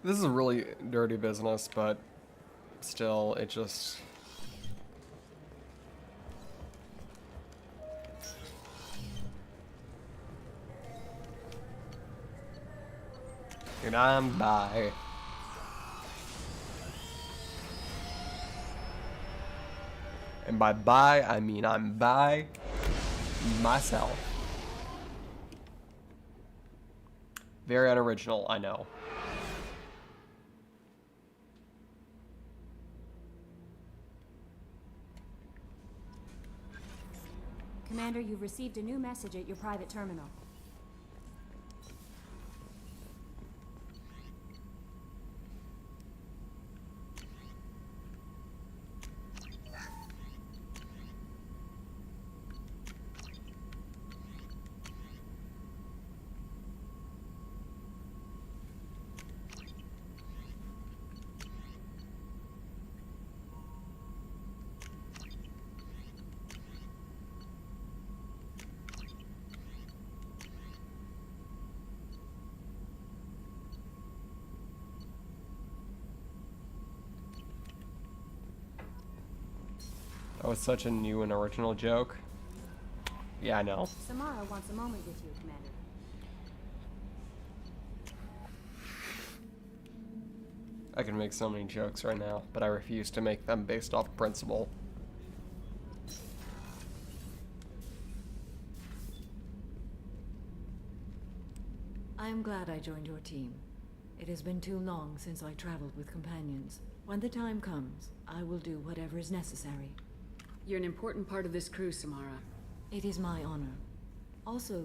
This is a really dirty business, but still, it just... And I'm by. And by bye, I mean I'm by myself. Very unoriginal, I know. Commander, you've received a new message at your private terminal. That was such a new and original joke. Yeah, I know. Samara wants a moment with you, Commander. I can make so many jokes right now, but I refuse to make them based off principle. I am glad I joined your team. It has been too long since I traveled with companions. When the time comes, I will do whatever is necessary. You're an important part of this crew, Samara. It is my honor. Also,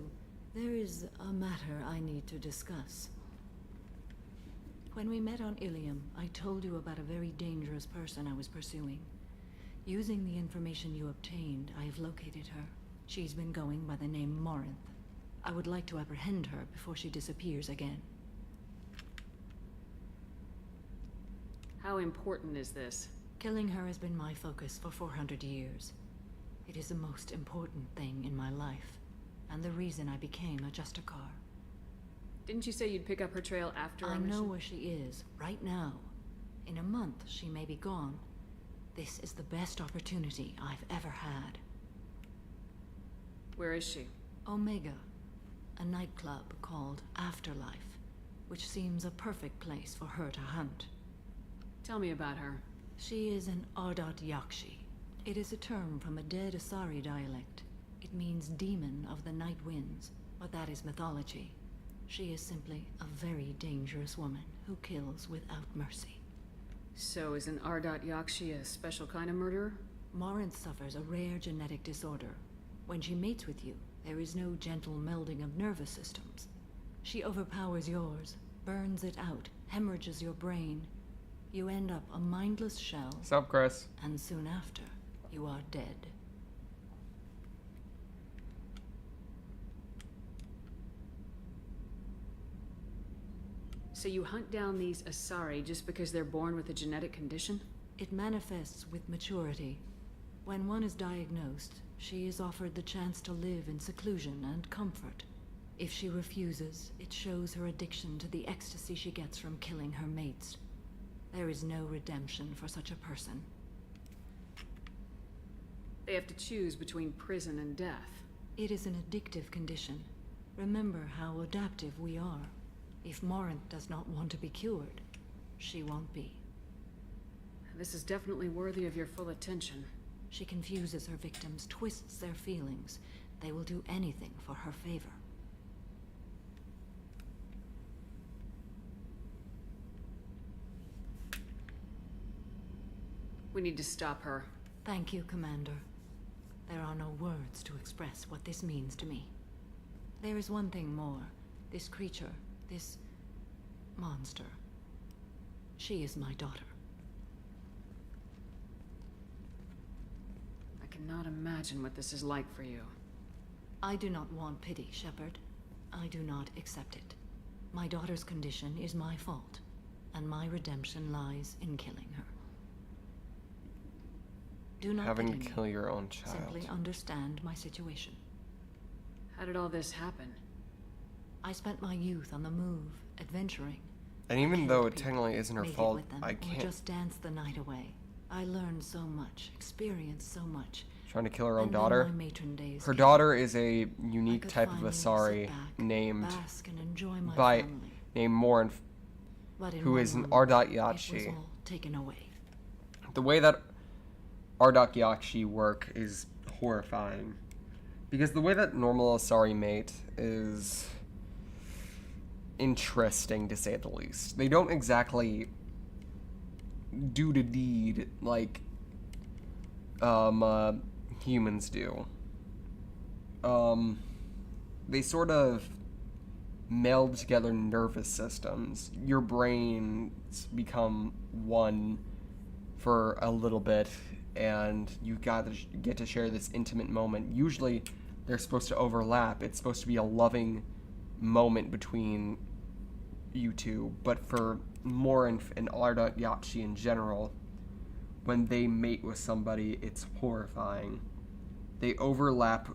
there is a matter I need to discuss. When we met on Ilium, I told you about a very dangerous person I was pursuing. Using the information you obtained, I have located her. She's been going by the name Morinth. I would like to apprehend her before she disappears again. How important is this? Killing her has been my focus for 400 years. It is the most important thing in my life, and the reason I became a Justicar. Didn't you say you'd pick up her trail after our I know mission? where she is, right now. In a month, she may be gone. This is the best opportunity I've ever had. Where is she? Omega, a nightclub called Afterlife, which seems a perfect place for her to hunt. Tell me about her. She is an Ardat Yakshi. It is a term from a dead Asari dialect. It means demon of the night winds, but that is mythology. She is simply a very dangerous woman who kills without mercy. So is an Ardat Yakshi a special kind of murderer? Morinth suffers a rare genetic disorder. When she mates with you, there is no gentle melding of nervous systems. She overpowers yours, burns it out, hemorrhages your brain. You end up a mindless shell. What's up, Chris? And soon after, you are dead. So you hunt down these Asari just because they're born with a genetic condition? It manifests with maturity. When one is diagnosed, she is offered the chance to live in seclusion and comfort. If she refuses, it shows her addiction to the ecstasy she gets from killing her mates. There is no redemption for such a person. They have to choose between prison and death. It is an addictive condition. Remember how adaptive we are. If Morinth does not want to be cured, she won't be. This is definitely worthy of your full attention. She confuses her victims, twists their feelings. They will do anything for her favor. We need to stop her. Thank you, Commander. There are no words to express what this means to me. There is one thing more. This creature, this monster. She is my daughter. I cannot imagine what this is like for you. I do not want pity, Shepard. I do not accept it. My daughter's condition is my fault, and my redemption lies in killing her. Do not Having pity to me. kill your own child. Simply understand my situation. How did all this happen? I spent my youth on the move, adventuring. And even though it technically isn't her Make it fault, with them, I or can't. just dance the night away. I learned so much, experienced so much. Trying to kill her own And then daughter. my matron days Her came. daughter is a I unique could type of finally Asari sit back, named bask and enjoy my by family. named Morin, But in who one is an moment, Ardat it was Yachi. all taken away. The way that Ardat Yachi work is horrifying, because the way that normal Asari mate is interesting to say the least. They don't exactly do the deed like humans do. They sort of meld together nervous systems. Your brains become one for a little bit, and you get to share this intimate moment. Usually, they're supposed to overlap. It's supposed to be a loving moment between you two, but for Morin and Ardat Yachi in general, when they mate with somebody, it's horrifying. They overlap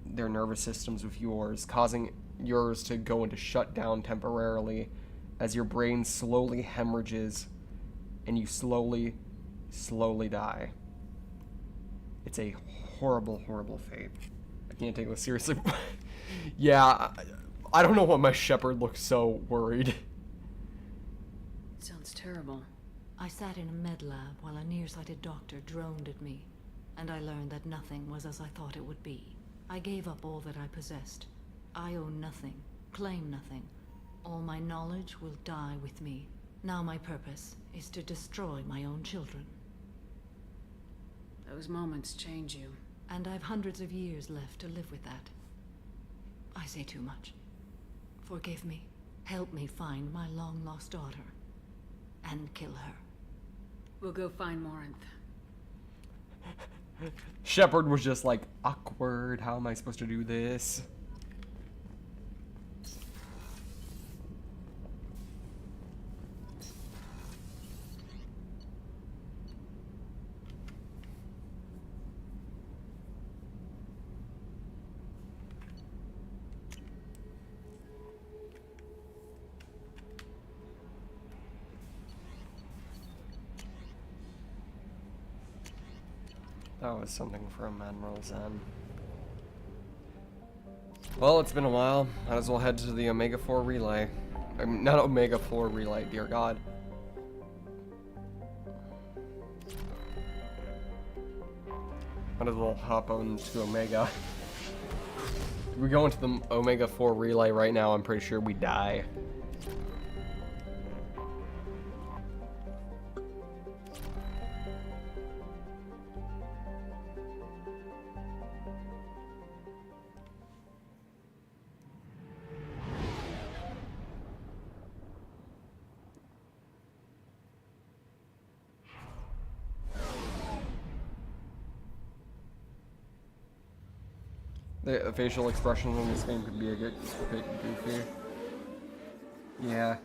their nervous systems with yours, causing yours to go into shutdown temporarily as your brain slowly hemorrhages and you slowly die. It's a horrible, horrible fate. I can't take this seriously. Yeah, I don't know why my shepherd looks so worried. Sounds terrible. I sat in a med lab while a nearsighted doctor droned at me, and I learned that nothing was as I thought it would be. I gave up all that I possessed. I own nothing, claim nothing. All my knowledge will die with me. Now my purpose is to destroy my own children. Those moments change you. And I've hundreds of years left to live with that. I say too much. Forgive me. Help me find my long-lost daughter. And kill her. We'll go find Morinth. Shepherd was just like, awkward, how am I supposed to do this? That was something from Admiral Zen. Well, it's been a while. Might as well head to the Omega 4 relay. I mean, not Omega 4 relay, dear God. Might as well hop on to Omega. If we go into the Omega 4 relay right now, I'm pretty sure we die. The facial expressions in this game could be a bit goofy. Yeah.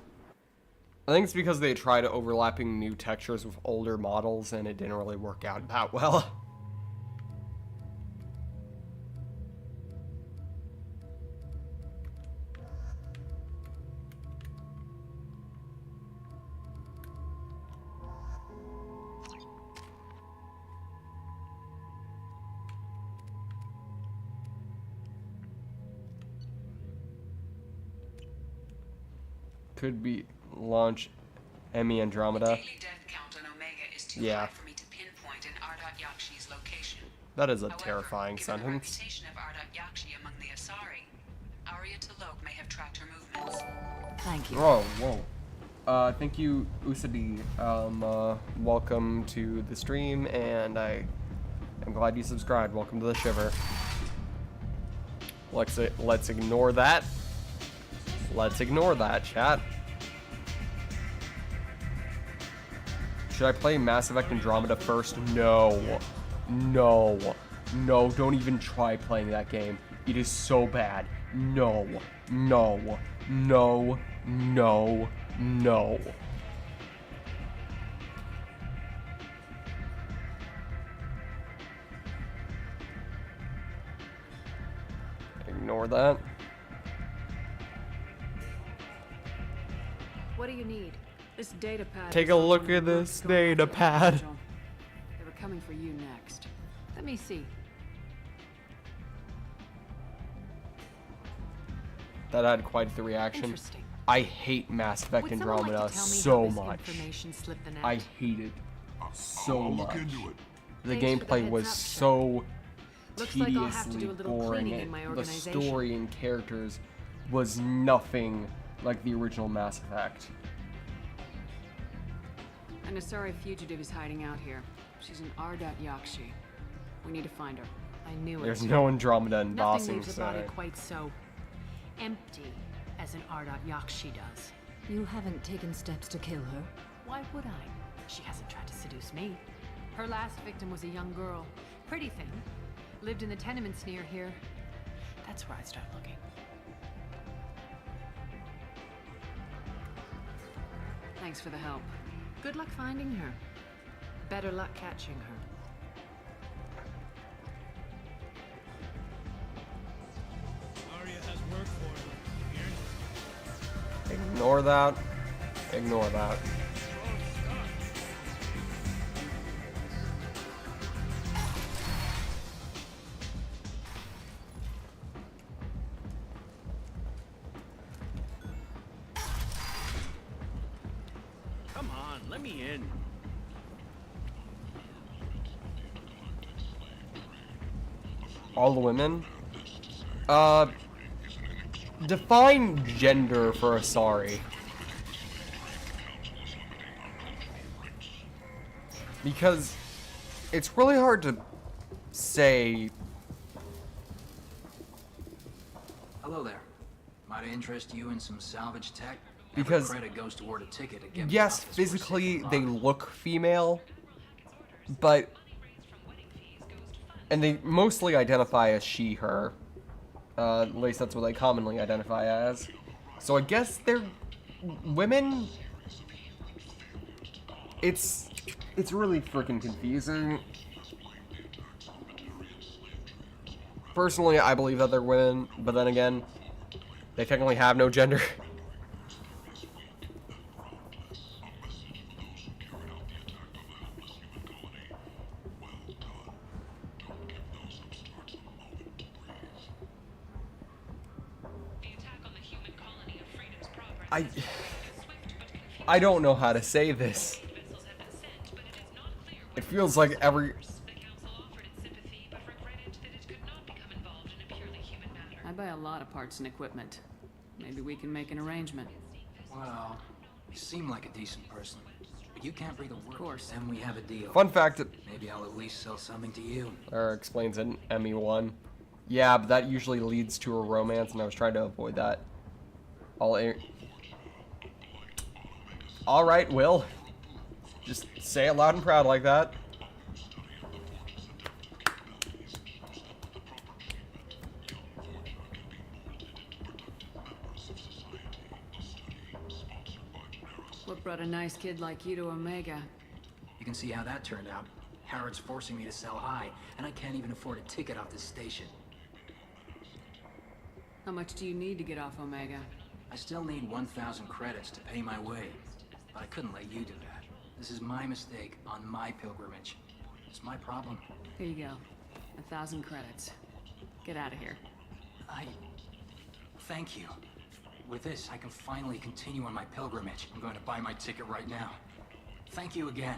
I think it's because they tried overlapping new textures with older models and it didn't really work out that well. Could be launch Emmy Andromeda. Yeah. That is a terrifying sentence. Thank you. Oh, whoa. Thank you, Usadi. Welcome to the stream, and I'm glad you subscribed. Welcome to the Shiver. Let's ignore that. Let's ignore that, chat. Should I play Mass Effect Andromeda first? No. No. No, don't even try playing that game. It is so bad. No. No. No. No. No. Ignore that. What do you need? This data pad. Take a look at this data pad. They were coming for you next. Let me see. That had quite the reaction. Interesting. I hate Mass Effect Would someone like Andromeda to tell me so how this much. information slipped the net? I hate it so I'll much. look into it. The Thanks for the gameplay heads was up, so Looks like I'll have to tediously do a little boring. cleaning in my The organization. story and characters was nothing like the original Mass Effect. An Asari fugitive is hiding out here. She's an Ardat Yakshi. We need to find her. I knew it. There's no Andromeda in Nothing Bossing leaves a body side. quite so empty as an Ardat Yakshi does. You haven't taken steps to kill her? Why would I? She hasn't tried to seduce me. Her last victim was a young girl. Pretty thing. Lived in the tenements near here. That's where I'd start looking. Thanks for the help. Good luck finding her. Better luck catching her. Arya has work for her. Ignore that. Ignore that. Come on, let me in. All the women? Define gender for Asari. Because it's really hard to say. Hello there. Might I interest you in some salvage tech? Because Every credit goes toward a ticket to get me yes, off this physically forsaken they rock. look female, but and they mostly identify as she, her. At least that's what they commonly identify as. So I guess they're women. It's really freaking confusing. Personally, I believe that they're women, but then again, they technically have no gender. I don't know how to say this. It feels like every... I buy a lot of parts and equipment. Maybe we can make an arrangement. Well, you seem like a decent person, but you can't bring the work. Of course. Then we have a deal. Fun fact... Maybe I'll at least sell something to you. Or explains in ME1. Yeah, but that usually leads to a romance, and I was trying to avoid that. Alright, Will. Just say it loud and proud like that. What brought a nice kid like you to Omega? You can see how that turned out. Harrod's forcing me to sell high, and I can't even afford a ticket off this station. How much do you need to get off Omega? I still need 1,000 credits to pay my way, but I couldn't let you do that. This is my mistake on my pilgrimage. It's my problem. Here you go. 1,000 credits. Get out of here. Thank you. With this, I can finally continue on my pilgrimage. I'm going to buy my ticket right now. Thank you again.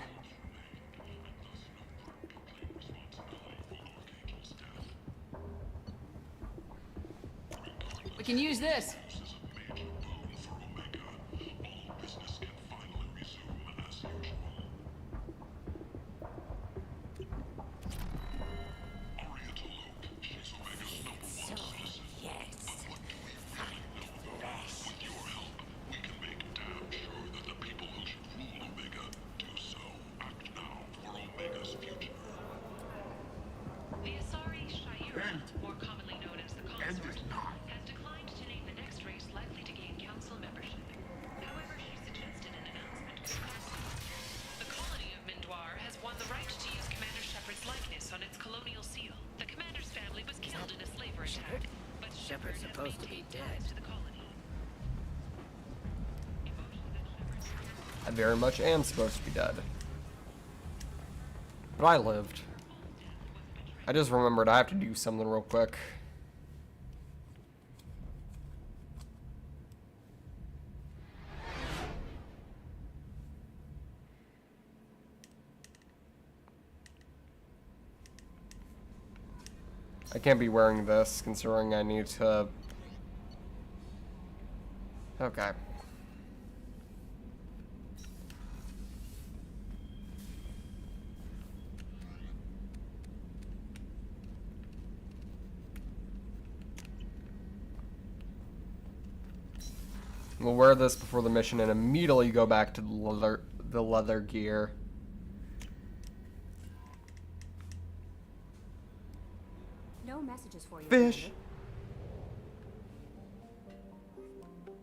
We can use this. The Asari Shiver, more commonly known as the Consort, has declined to name the next I very much am supposed to be dead. But I lived. I just remembered I have to do something real quick. I can't be wearing this, considering I need to... Okay. We'll wear this before the mission and immediately go back to the leather gear. No messages for you. Fish! Commander.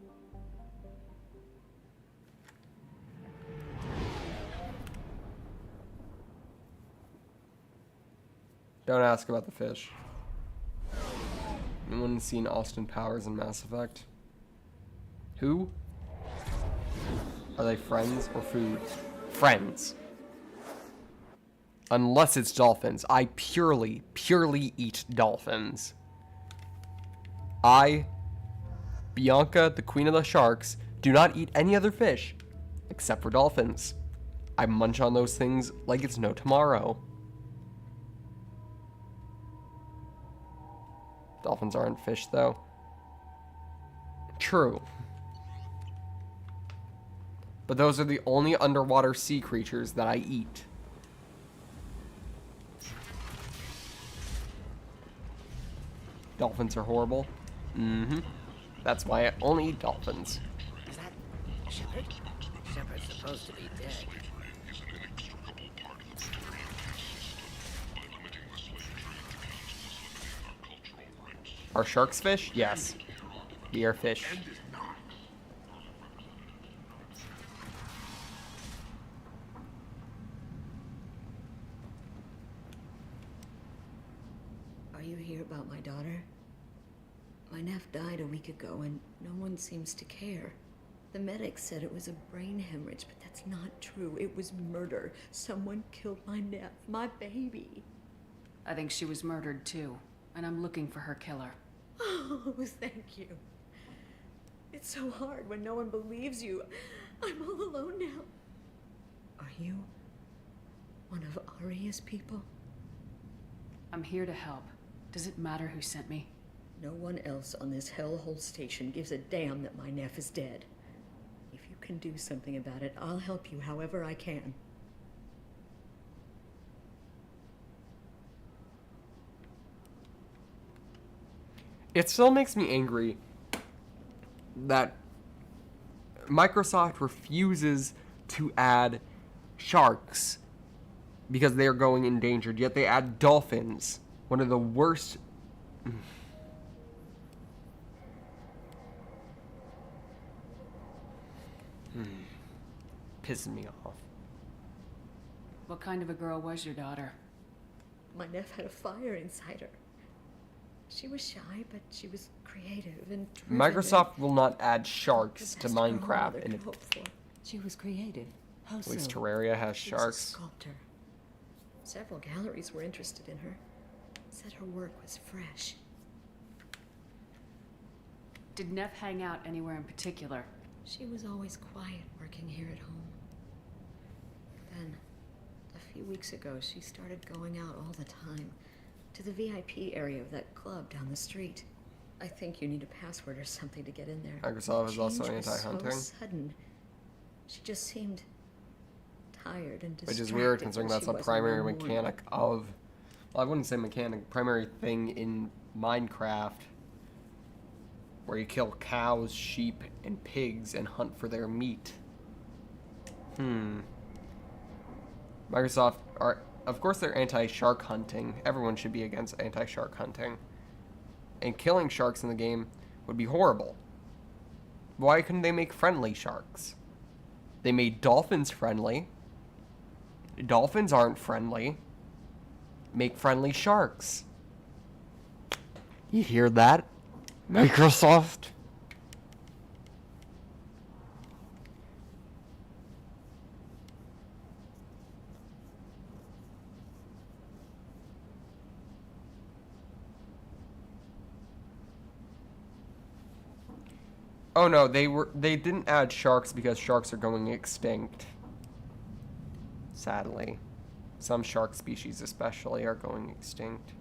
Don't ask about the fish. Anyone seen Austin Powers in Mass Effect? Who? Are they friends or food? Friends. Unless it's dolphins. I purely eat dolphins. I, Bianca, the queen of the sharks, do not eat any other fish except for dolphins. I munch on those things like it's no tomorrow. Dolphins aren't fish, though. True. But those are the only underwater sea creatures that I eat. Dolphins are horrible. Mm-hmm. That's why I only eat dolphins. Is that Shepard? Shepard's supposed to be dead. Are sharks fish? Yes. We are fish. Are you here about my daughter? My nephew died a week ago and no one seems to care. The medics said it was a brain hemorrhage, but that's not true. It was murder. Someone killed my nephew, my baby. I think she was murdered too, and I'm looking for her killer. Oh, thank you. It's so hard when no one believes you. I'm all alone now. Are you one of Aria's people? I'm here to help. Does it matter who sent me? No one else on this hellhole station gives a damn that my nephew is dead. If you can do something about it, I'll help you however I can. It still makes me angry that Microsoft refuses to add sharks because they are going endangered, yet they add dolphins, one of the worst. Pissing me off. What kind of a girl was your daughter? My nephew had a fire inside her. She was shy, but she was creative and driven. Microsoft will not add sharks to Minecraft, and she was creative. How at least so? Terraria has She was a sharks. sculptor. Several galleries were interested in her. Said her work was fresh. Did Neff hang out anywhere in particular? She was always quiet working here at home. Then, a few weeks ago, she started going out all the time to the VIP area of that club down the street. I think you need a password or something to get in there. Microsoft is also Change was anti-hunting. So sudden. She just seemed tired and distracted. Which is weird, when considering she that's a wasn't primary around Warren. mechanic of... Well, I wouldn't say mechanic. Primary thing in Minecraft. Where you kill cows, sheep, and pigs and hunt for their meat. Microsoft are... Of course they're anti-shark hunting. Everyone should be against anti-shark hunting. And killing sharks in the game would be horrible. Why couldn't they make friendly sharks? They made dolphins friendly. Dolphins aren't friendly. Make friendly sharks. You hear that, Microsoft? Oh no, they didn't add sharks because sharks are going extinct. Sadly. Some shark species especially are going extinct.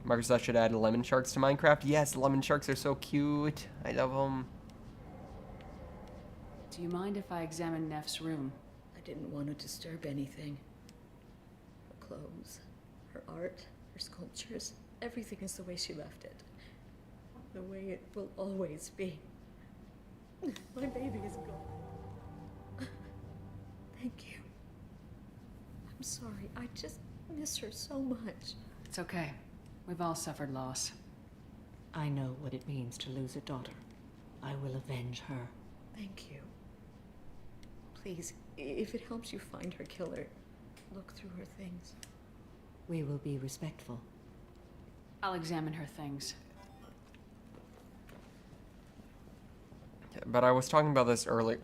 Microsoft should add lemon sharks to Minecraft. Yes, lemon sharks are so cute. I love them. Do you mind if I examine Neff's room? I didn't want to disturb anything. Her clothes, her art, her sculptures, everything is the way she left it. The way it will always be. My baby is gone. Thank you. I'm sorry, I just miss her so much. It's okay. We've all suffered loss. I know what it means to lose a daughter. I will avenge her. Thank you. Please, if it helps you find her killer, look through her things. We will be respectful. I'll examine her things. But I was talking about this earlier.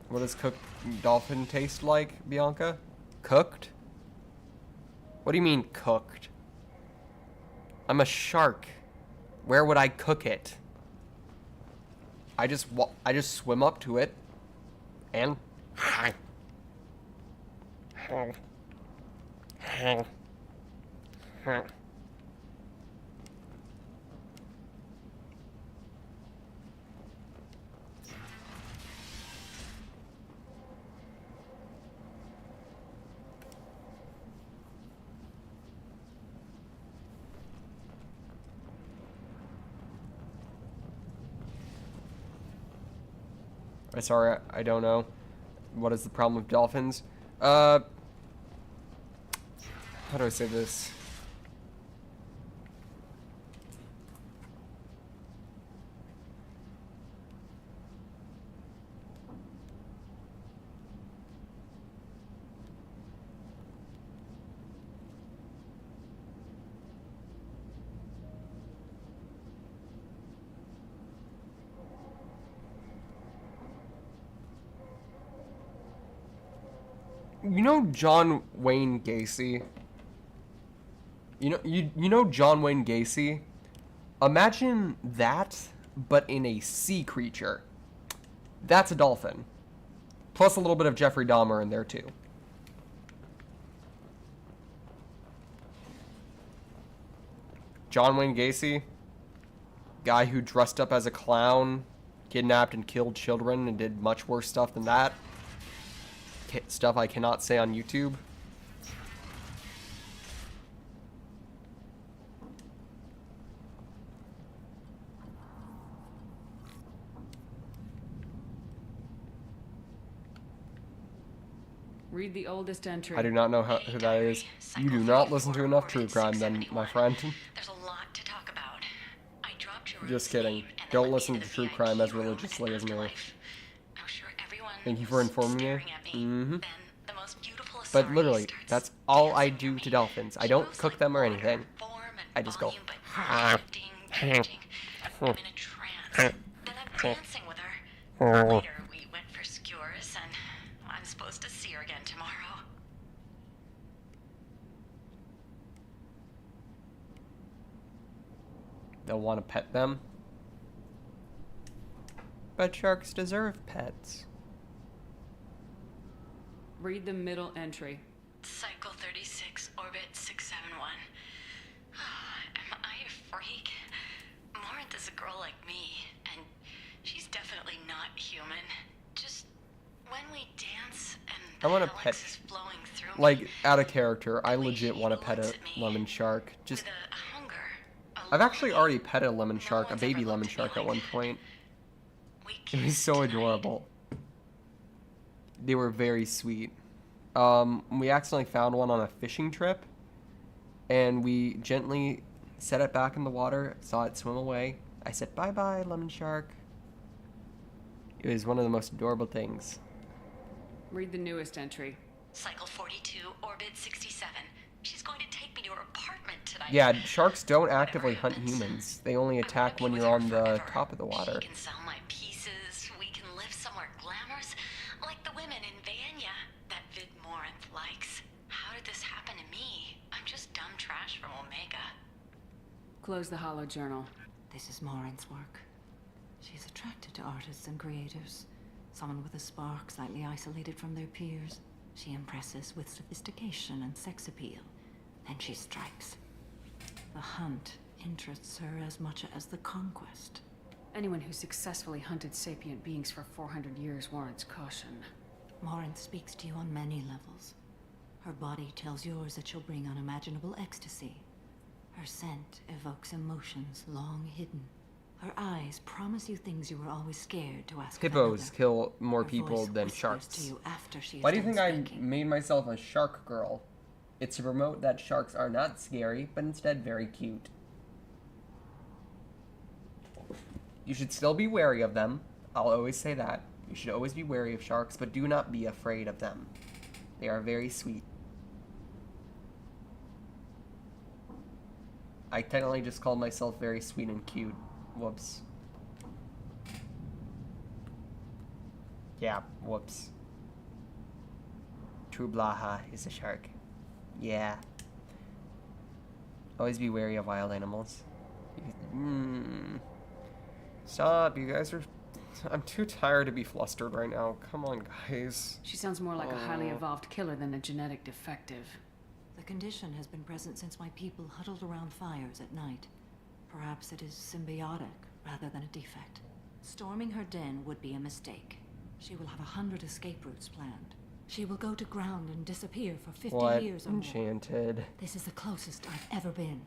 What does cooked dolphin taste like, Bianca? Cooked? What do you mean, cooked? I'm a shark. Where would I cook it? I just swim up to it and sorry, I don't know. What is the problem with dolphins? How do I say this? You know John Wayne Gacy? You know John Wayne Gacy? Imagine that, but in a sea creature. That's a dolphin. Plus a little bit of Jeffrey Dahmer in there too. John Wayne Gacy, guy who dressed up as a clown, kidnapped and killed children, and did much worse stuff than that. Stuff I cannot say on YouTube. Read the oldest entry. I do not know who that is. You do not listen to enough true crime then, my friend. There's a lot to talk about. I dropped your Just kidding. Don't listen to true crime as religiously as me. Thank you for informing me. Mm-hmm. But literally, that's all I do to dolphins. I don't cook them or anything. I just go. I'm in a trance. Then I'm dancing with her. Later, we went for skewers, and I'm supposed to see her again tomorrow. They'll want to pet them. But sharks deserve pets. Read the middle entry. Cycle 36, orbit 671. Am I a freak? Morinth is a girl like me, and she's definitely not human. Just when we dance and I want to Alex pet, is flowing through like, out of character, I legit want to pet a lemon shark. Just, I've actually already pet a lemon shark, a baby lemon shark at one point. It was so adorable. They were very sweet. We accidentally found one on a fishing trip, and we gently set it back in the water, saw it swim away. I said, bye-bye, lemon shark. It was one of the most adorable things. Read the newest entry. Cycle 42, orbit 67. She's going to take me to her apartment tonight. Yeah, sharks don't actively hunt humans. They only attack when you're on the top of the water. She can sell my pieces. We can live somewhere glamorous, like the women in Vanya that Vid Morinth likes. How did this happen to me? I'm just dumb trash from Omega. Close the hollow journal. This is Morin's work. She's attracted to artists and creators. Someone with a spark, slightly isolated from their peers. She impresses with sophistication and sex appeal. Then she strikes. The hunt interests her as much as the conquest. Anyone who successfully hunted sapient beings for 400 years warrants caution. Morin speaks to you on many levels. Her body tells yours that she'll bring unimaginable ecstasy. Her scent evokes emotions long hidden. Her eyes promise you things you were always scared to ask. Hippos kill more Her people voice than whispers sharks. to you after she is Why do you done think I speaking. made myself a shark girl? It's to promote that sharks are not scary, but instead very cute. You should still be wary of them. I'll always say that. You should always be wary of sharks, but do not be afraid of them. They are very sweet. I technically just called myself very sweet and cute. Whoops. Yeah, whoops. True Blaha is a shark. Yeah. Always be wary of wild animals. Stop, you guys are... I'm too tired to be flustered right now. Come on, guys. She sounds more like a highly evolved killer than a genetic defective. The condition has been present since my people huddled around fires at night. Perhaps it is symbiotic rather than a defect. Storming her den would be a mistake. She will have 100 escape routes planned. She will go to ground and disappear for 50 years or more. Enchanted. This is the closest I've ever been.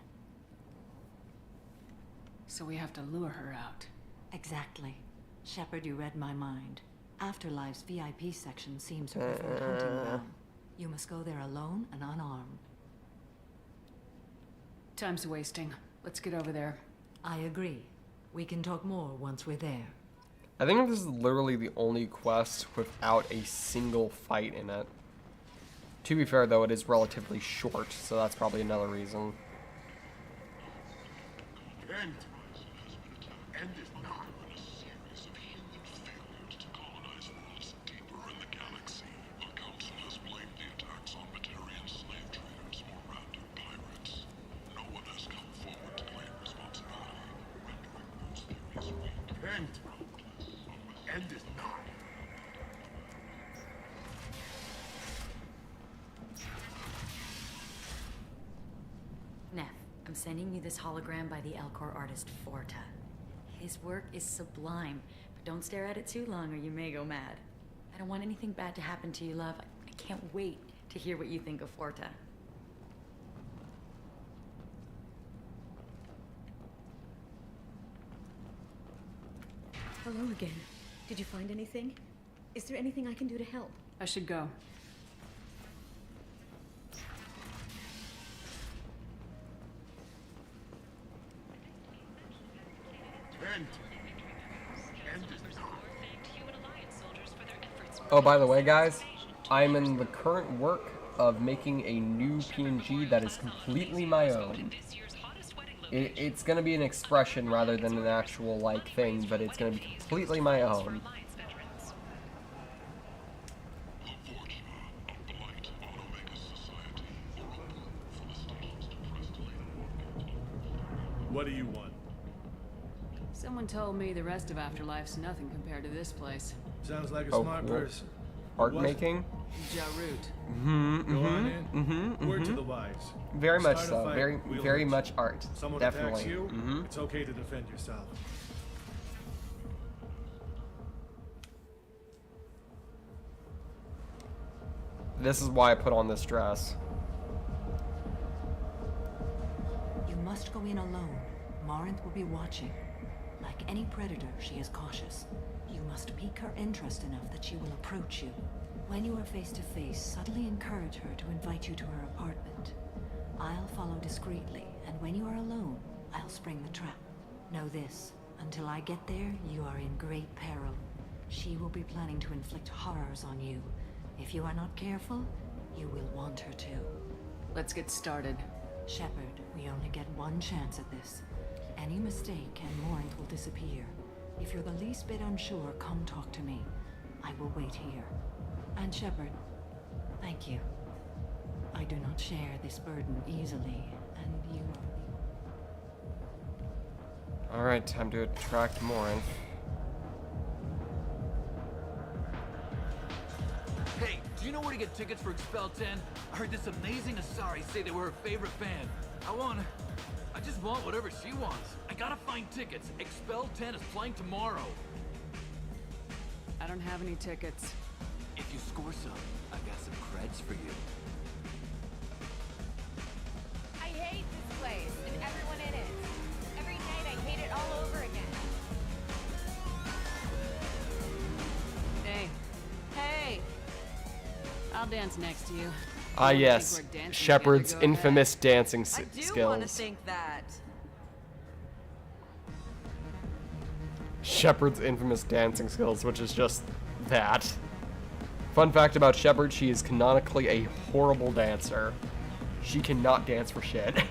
So we have to lure her out. Exactly. Shepard, you read my mind. Afterlife's VIP section seems her preferred hunting ground. You must go there alone and unarmed. Time's wasting. Let's get over there. I agree. We can talk more once we're there. I think this is literally the only quest without a single fight in it. To be fair, though, it is relatively short, so that's probably another reason. End is not a series of human failures to colonize worlds deeper in the galaxy. The Council has blamed the attacks on Batarian slave traders or random pirates. No one has come forward to claim responsibility, rendering those theories weak. End is not. Neff, I'm sending you this hologram by the Elcor artist Forta. His work is sublime, but don't stare at it too long or you may go mad. I don't want anything bad to happen to you, love. I can't wait to hear what you think of Forta. Hello again. Did you find anything? Is there anything I can do to help? I should go. Oh, by the way, guys, I'm in the current work of making a new PNG that is completely my own. It's gonna be an expression rather than an actual, like, thing, but it's gonna be completely my own. What do you want? Someone told me the rest of Afterlife's nothing compared to this place. Sounds like a Oh, smart cool. person. Art What? making? Jarut. Go on in. Word to the wise. Very much Start a so. fight, Very, we'll very hurt much you. art. Someone Definitely. attacks you, it's okay to defend yourself. This is why I put on this dress. You must go in alone. Morinth will be watching. Like any predator, she is cautious. You must pique her interest enough that she will approach you. When you are face to face, subtly encourage her to invite you to her apartment. I'll follow discreetly, and when you are alone, I'll spring the trap. Know this, until I get there, you are in great peril. She will be planning to inflict horrors on you. If you are not careful, you will want her to. Let's get started. Shepard, we only get one chance at this. Any mistake and Morinth will disappear. If you're the least bit unsure, come talk to me. I will wait here. And Shepard, thank you. I do not share this burden easily, and you are Alright, time to attract more inf. Hey, do you know where to get tickets for Expel 10? I heard this amazing Asari say they were her favorite fan. I just want whatever she wants. I gotta find tickets. Expel 10 is playing tomorrow. I don't have any tickets. If you score some, I got some creds for you. I hate this place and everyone in it. Every night I hate it all over again. Hey! I'll dance next to you. Ah, You yes. think we're dancing Shepard's together, go infamous dancing I do skills. want to think that. Shepard's infamous dancing skills, which is just that. Fun fact about Shepard, she is canonically a horrible dancer. She cannot dance for shit.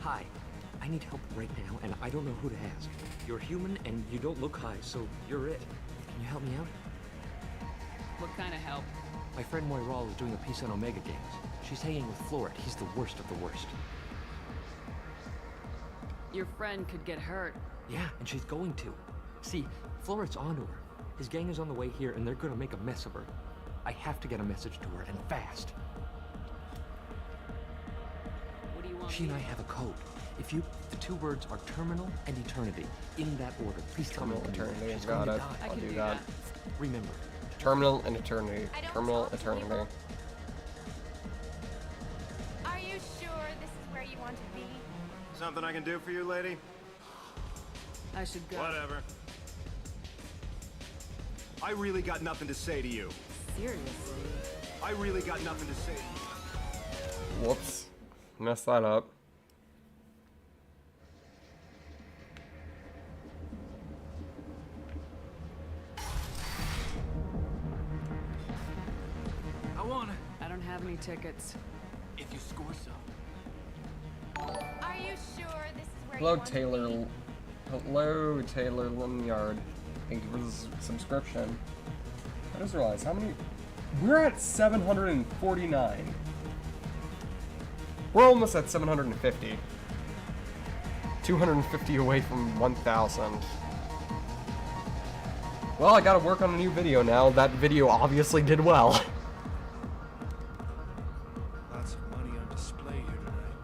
Hi. I need help right now, and I don't know who to ask. You're human, and you don't look high, so you're it. Can you help me out? What kind of help? My friend Moiral is doing a piece on Omega Games. She's hanging with Floret. He's the worst of the worst. Your friend could get hurt. Yeah, and she's going to. See, Floret's onto her. His gang is on the way here, and they're gonna make a mess of her. I have to get a message to her, and fast. What do you want She and I have a code. The two words are terminal and eternity. In that order. Please tell me. Terminal, eternity, She's got going it. to die. I'll do that. Remember. Terminal and eternity. Terminal, eternity. Are you sure this is where you want to be? Something I can do for you, lady? I should go. Whatever. I really got nothing to say to you. Seriously? I really got nothing to say to you. Whoops. Messed that up. I don't have any tickets. If you score some. Are you sure this is where Hello, you want to Taylor. be? Hello, Taylor Limyard. Thank you for the subscription. I just realized how many. We're at 749. We're almost at 750. 250 away from 1,000. Well, I gotta work on a new video now. That video obviously did well. Lots of money on display here tonight.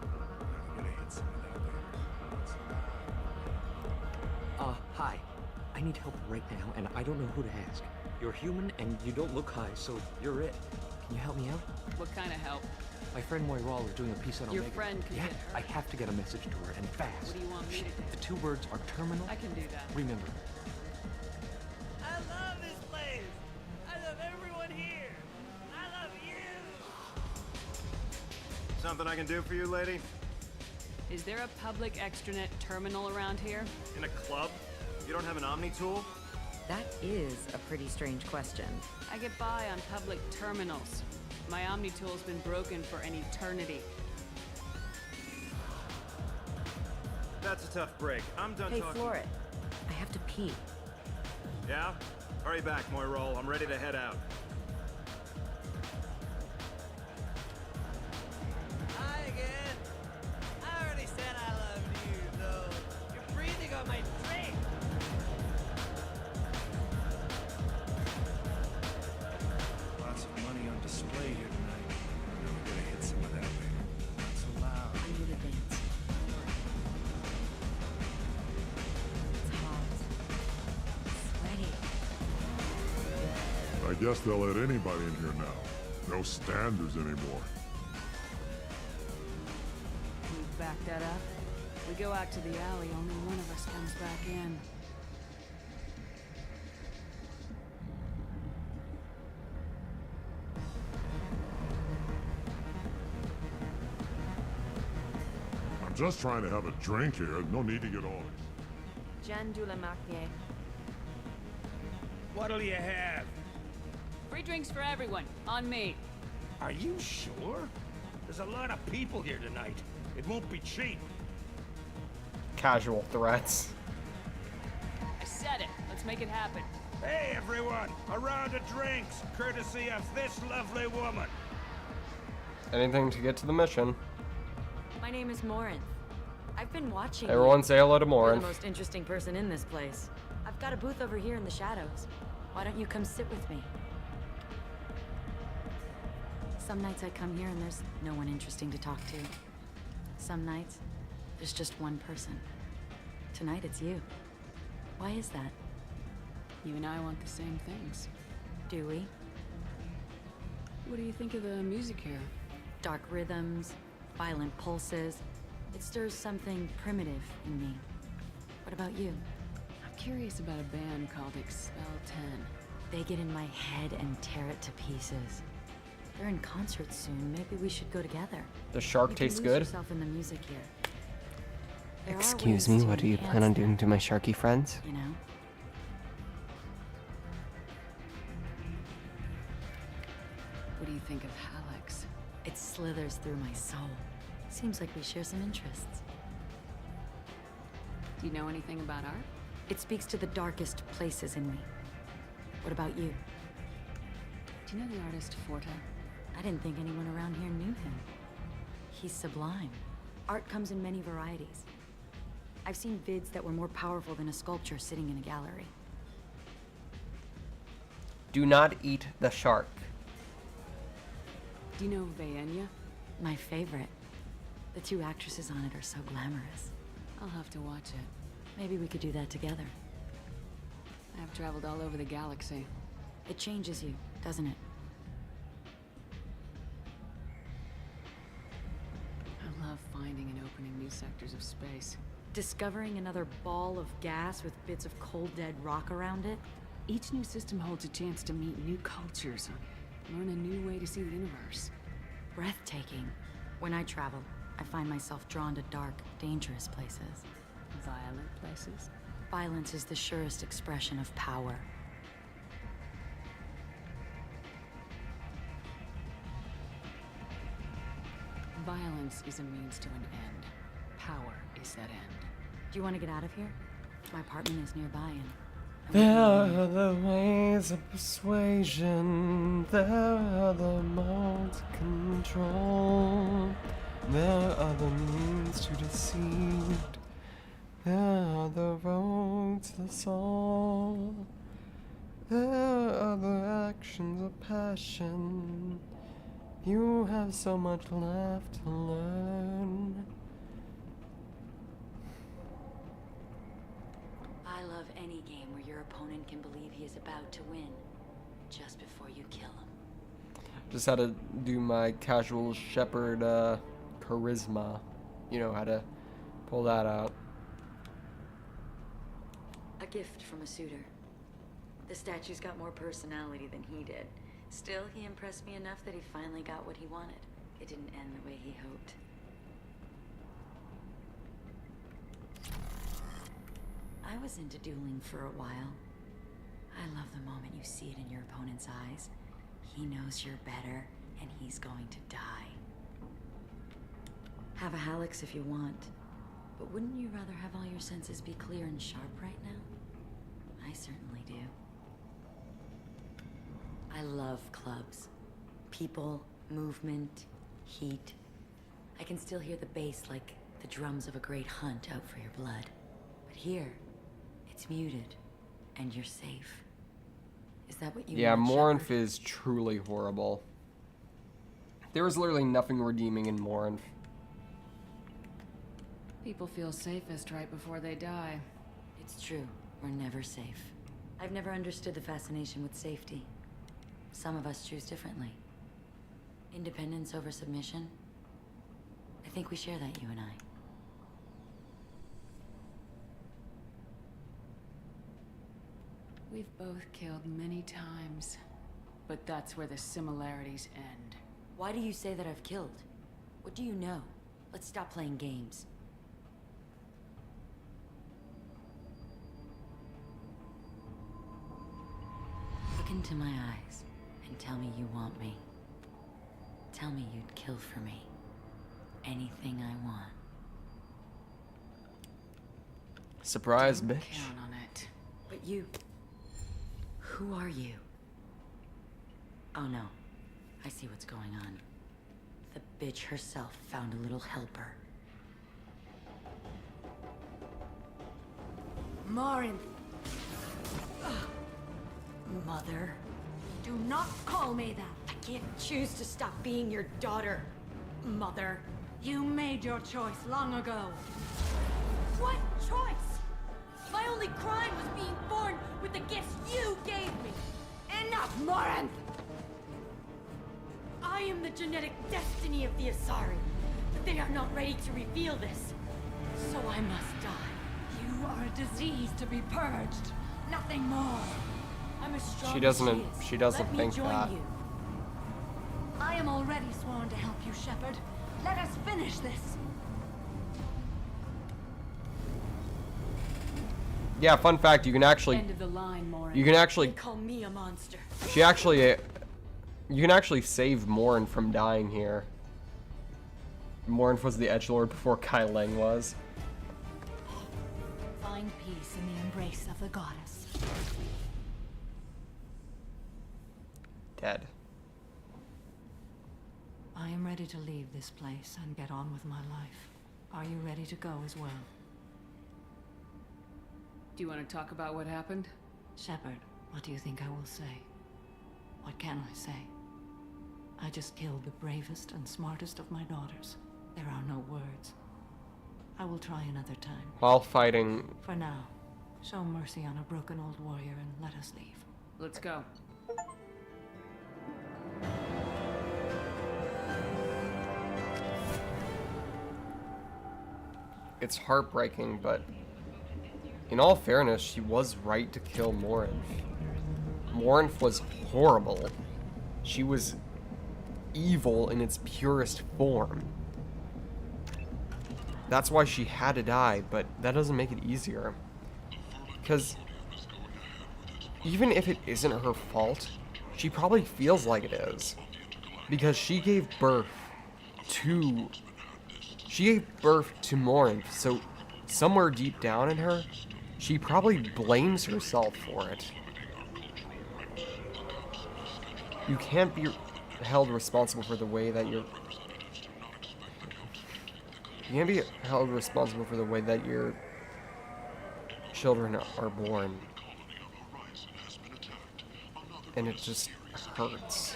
I'm gonna hit some of that later. Hi. I need help right now, and I don't know who to ask. You're human, and you don't look high, so you're it. Can you help me out? What kind of help? My friend Moiral is doing a piece on Your Omega. friend could Yeah, get hurt. I have to get a message to her, and fast. What do you want me to do? The two words are terminal. I can do that. Remember. I love this place. I love everyone here. I love you. Something I can do for you, lady? Is there a public extranet terminal around here? In a club? You don't have an Omni tool? That is a pretty strange question. I get by on public terminals. My Omni tool's been broken for an eternity. That's a tough break. I'm done Hey, talking. Floret. I have to pee. Yeah? Hurry back, Moiral. I'm ready to head out. Hi again. I already said I love you, though. You're breathing on my drink. Lots of money on display here tonight. I'm gonna hit some of that later. Not so loud. I need a dance. It's hot. Sweaty. I guess they'll let anybody in here now. No standards anymore. Can you back that up? We go out to the alley, only one of us comes back in. I'm just trying to have a drink here. No need to get all. Jeanne Dulamarquier. What'll you have? Free drinks for everyone, on me. Are you sure? There's a lot of people here tonight. It won't be cheap. Casual threats. I said it. Let's make it happen. Hey, everyone! A round of drinks, courtesy of this lovely woman. Anything to get to the mission. My name is Morinth. I've been watching Everyone you. say hello to You're Morinth. the most interesting person in this place. I've got a booth over here in the shadows. Why don't you come sit with me? Some nights I come here and there's no one interesting to talk to. Some nights, there's just one person. Tonight it's you. Why is that? You and I want the same things. Do we? What do you think of the music here? Dark rhythms, violent pulses. It stirs something primitive in me. What about you? I'm curious about a band called Expel 10. They get in my head and tear it to pieces. They're in concert soon. Maybe we should go together. The shark tastes good. Yourself in the music here. There are Excuse ways me, to what do you plan on doing to my sharky friends? You know? What do you think of Hallex? It slithers through my soul. Seems like we share some interests. Do you know anything about art? It speaks to the darkest places in me. What about you? Do you know the artist Forta? I didn't think anyone around here knew him. He's sublime. Art comes in many varieties. I've seen vids that were more powerful than a sculpture sitting in a gallery. Do not eat the shark. Do you know Vaenya? My favorite. The two actresses on it are so glamorous. I'll have to watch it. Maybe we could do that together. I've traveled all over the galaxy. It changes you, doesn't it? I love finding and opening new sectors of space. Discovering another ball of gas with bits of cold dead rock around it? Each new system holds a chance to meet new cultures, learn a new way to see the universe. Breathtaking. When I travel, I find myself drawn to dark, dangerous places. Violent places? Violence is the surest expression of power. Violence is a means to an end. Power is that end. Do you want to get out of here? My apartment is nearby and... There are the ways of persuasion, there are the modes of control, there are the means to deceive, there are the roads to the soul, there are the actions of passion. You have so much left to learn. I love any game where your opponent can believe he is about to win, just before you kill him. Just had to do my casual shepherd charisma. You know how to pull that out. A gift from a suitor. The statue's got more personality than he did. Still, he impressed me enough that he finally got what he wanted. It didn't end the way he hoped. I was into dueling for a while. I love the moment you see it in your opponent's eyes. He knows you're better, and he's going to die. Have a Hallex if you want, but wouldn't you rather have all your senses be clear and sharp right now? I certainly do. I love clubs. People, movement, heat. I can still hear the bass like the drums of a great hunt out for your blood. But here, it's muted, and you're safe. Is that what you want, Morinth Shiver? is truly horrible. There is literally nothing redeeming in Morinth. People feel safest right before they die. It's true. We're never safe. I've never understood the fascination with safety. Some of us choose differently. Independence over submission. I think we share that, you and I. We've both killed many times, but that's where the similarities end. Why do you say that I've killed? What do you know? Let's stop playing games. Look into my eyes and tell me you want me. Tell me you'd kill for me. Anything I want. Surprise, Don't bitch. count on it. But you... Who are you? Oh no. I see what's going on. The bitch herself found a little helper. Morin. Mother. Do not call me that. I can't choose to stop being your daughter, Mother. You made your choice long ago. What choice? My only crime was being born with the gifts you gave me. Enough, Morin! I am the genetic destiny of the Asari, but they are not ready to reveal this. So I must die. You are a disease to be purged. Nothing more. I'm as strong She as doesn't. is. She doesn't Let me think join that. you. I am already sworn to help you, Shepard. Let us finish this. Yeah. Fun fact: you can actually. End of the line, Morin. You can actually. They call me a monster. She actually. You can actually save Morin from dying here. Morin was the edgelord before Kai Leng was. Find peace in the embrace of the goddess. Dead. I am ready to leave this place and get on with my life. Are you ready to go as well? Do you want to talk about what happened? Shepard, what do you think I will say? What can I say? I just killed the bravest and smartest of my daughters. There are no words. I will try another time. While fighting. For now, show mercy on a broken old warrior and let us leave. Let's go. It's heartbreaking, but in all fairness, she was right to kill Morinth. Morinth was horrible. She was evil in its purest form. That's why she had to die, but that doesn't make it easier. Because even if it isn't her fault, she probably feels like it is. Because she gave birth to Morinth, so somewhere deep down in her, she probably blames herself for it. You can't be held responsible for the way that your children are born. And it just hurts.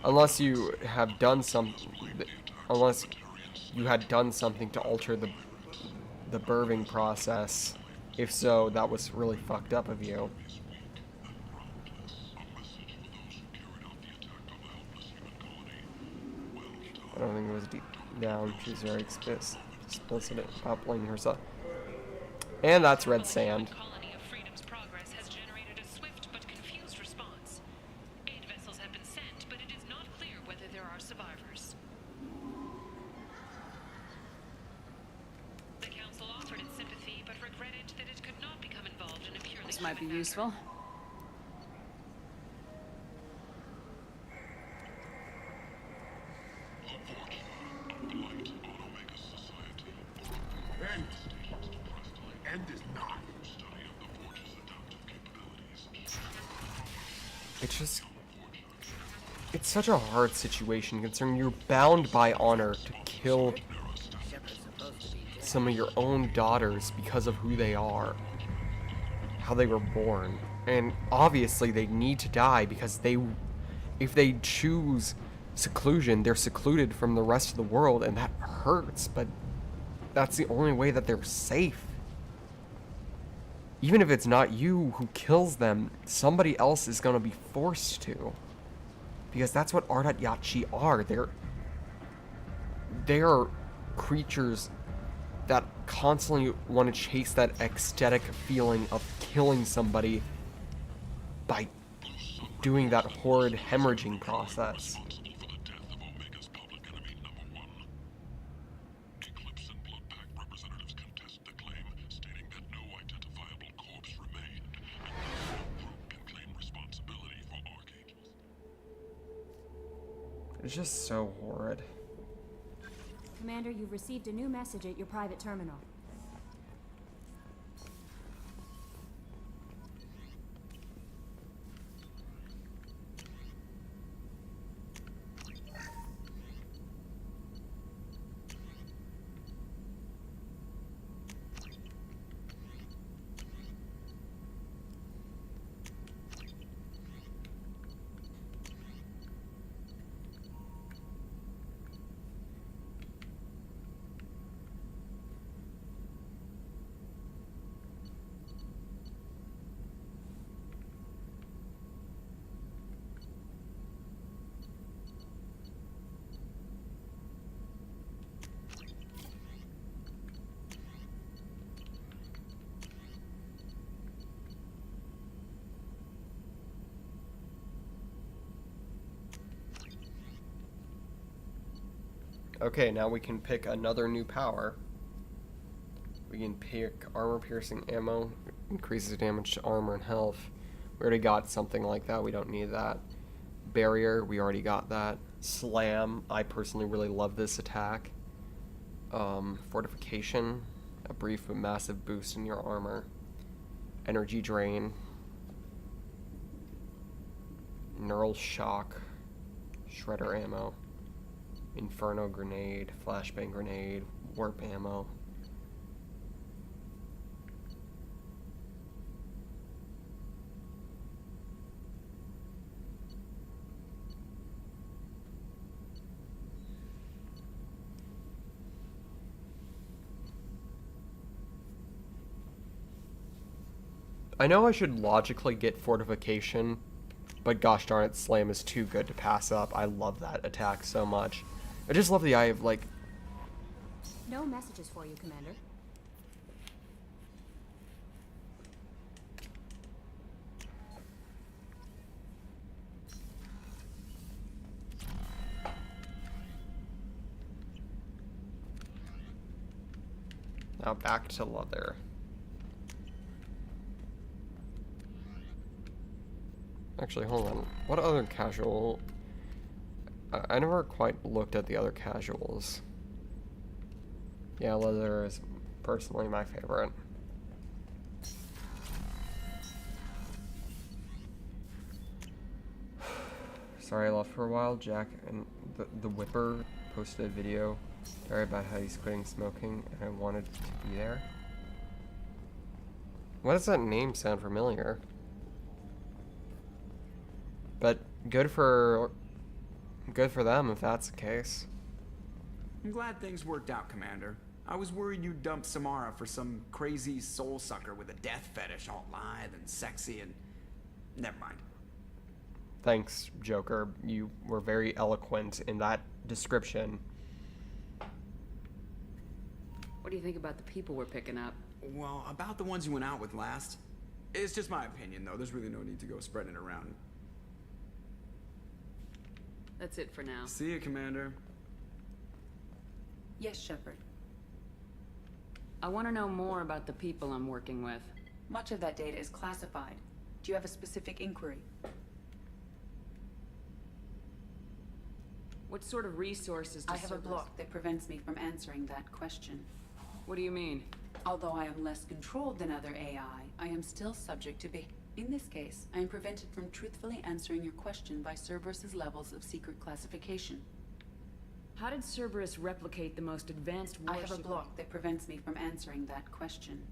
Unless you have done unless you had done something to alter the birthing process. If so, that was really fucked up of you. I don't think it was deep down. She's very explicit about blaming herself. And that's red sand. This might be useful. It's such a hard situation considering you're bound by honor to kill some of your own daughters because of who they are, how they were born. And obviously they need to die because if they choose seclusion, they're secluded from the rest of the world, and that hurts, but that's the only way that they're safe. Even if it's not you who kills them, somebody else is going to be forced to. Because that's what Ardat Yachi are. They are creatures that constantly want to chase that ecstatic feeling of killing somebody by doing that horrid hemorrhaging process. It's just so horrid. Commander, you've received a new message at your private terminal. Okay, now we can pick another new power. We can pick armor piercing ammo, increases damage to armor and health. We already got something like that, we don't need that. Barrier, we already got that. Slam, I personally really love this attack. Fortification, a brief but massive boost in your armor. Energy drain. Neural shock. Shredder ammo. Inferno grenade, flashbang grenade, warp ammo. I know I should logically get fortification, but gosh darn it, Slam is too good to pass up. I love that attack so much. I just love the eye of, like... No messages for you, Commander. Now back to leather. Actually, hold on. What other casual... I never quite looked at the other casuals. Yeah, leather is personally my favorite. Sorry I left for a while. Jack and the Whipper posted a video about how he's quitting smoking, and I wanted to be there. Why does that name sound familiar? But good for them if that's the case. I'm glad things worked out, Commander. I was worried you'd dump Samara for some crazy soul sucker with a death fetish, all lithe and sexy and... Never mind. Thanks, Joker. You were very eloquent in that description. What do you think about the people we're picking up? Well, about the ones you went out with last. It's just my opinion, though. There's really no need to go spreading it around. That's it for now. See you, Commander. Yes, Shepard. I want to know more about the people I'm working with. Much of that data is classified. Do you have a specific inquiry? What sort of resources does I have a block that prevents me from answering that question. What do you mean? Although I am less controlled than other AI, I am still subject to be... In this case, I am prevented from truthfully answering your question by Cerberus's levels of secret classification. How did Cerberus replicate the most advanced warship? I have a block that prevents me from answering that question.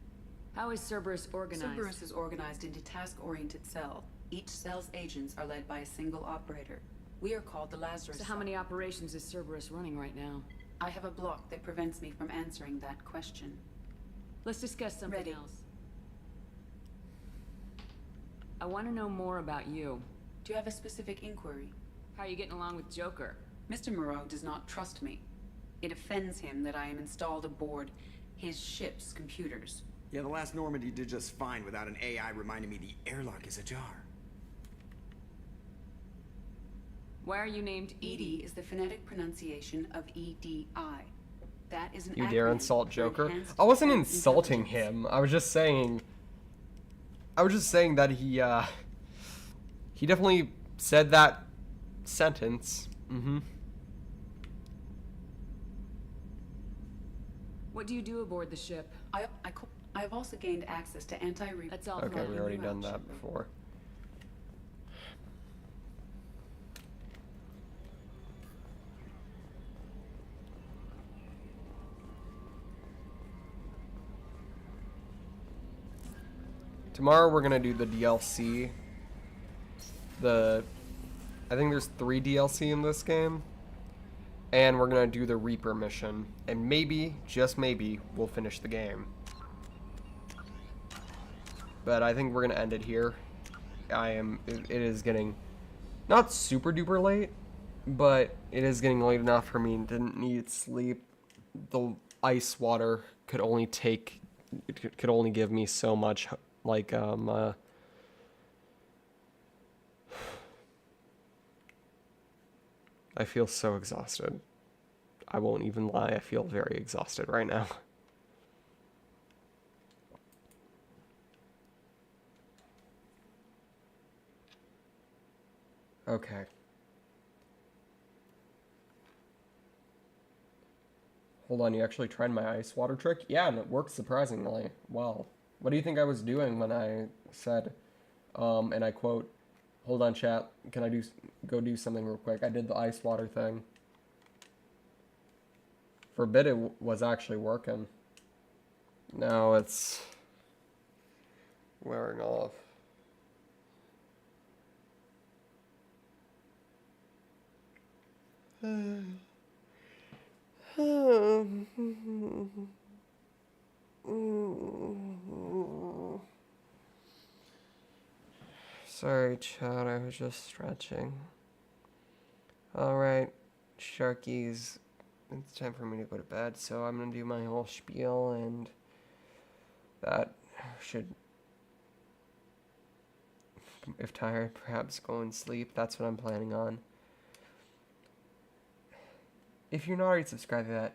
How is Cerberus organized? Cerberus is organized into task-oriented cells. Each cell's agents are led by a single operator. We are called the Lazarus So how many operations is Cerberus running right now? I have a block that prevents me from answering that question. Let's discuss something Ready. else. I want to know more about you. Do you have a specific inquiry? How are you getting along with Joker? Mr. Moreau does not trust me. It offends him that I am installed aboard his ship's computers. Yeah, the last Normandy did just fine without an AI reminding me the airlock is ajar. Why are you named Edie? Edie is the phonetic pronunciation of EDI. That is an You dare acronym insult for Joker? Enhanced I wasn't Defense insulting Intelligence. him. I was just saying that he definitely said that sentence. Mm-hmm. What do you do aboard the ship? I have also gained access to anti-re... That's all. Okay, we already done that before. Tomorrow we're gonna do the DLC. I think there's 3 DLC in this game. And we're gonna do the Reaper mission. And maybe, just maybe, we'll finish the game. But I think we're gonna end it here. It is getting not super duper late, but it is getting late enough for me to need sleep. The ice water could only give me so much, like, I feel so exhausted. I won't even lie, I feel very exhausted right now. Okay. Hold on, you actually tried my ice water trick? Yeah, and it worked surprisingly well. What do you think I was doing when I said, and I quote, hold on chat, can I go do something real quick? I did the ice water thing. For a bit it was actually working. Now it's wearing off. Sorry, Chad, I was just stretching. Alright, Sharkies, it's time for me to go to bed, so I'm gonna do my whole spiel, and that should, if tired, perhaps go and sleep. That's what I'm planning on. If you're not already subscribed to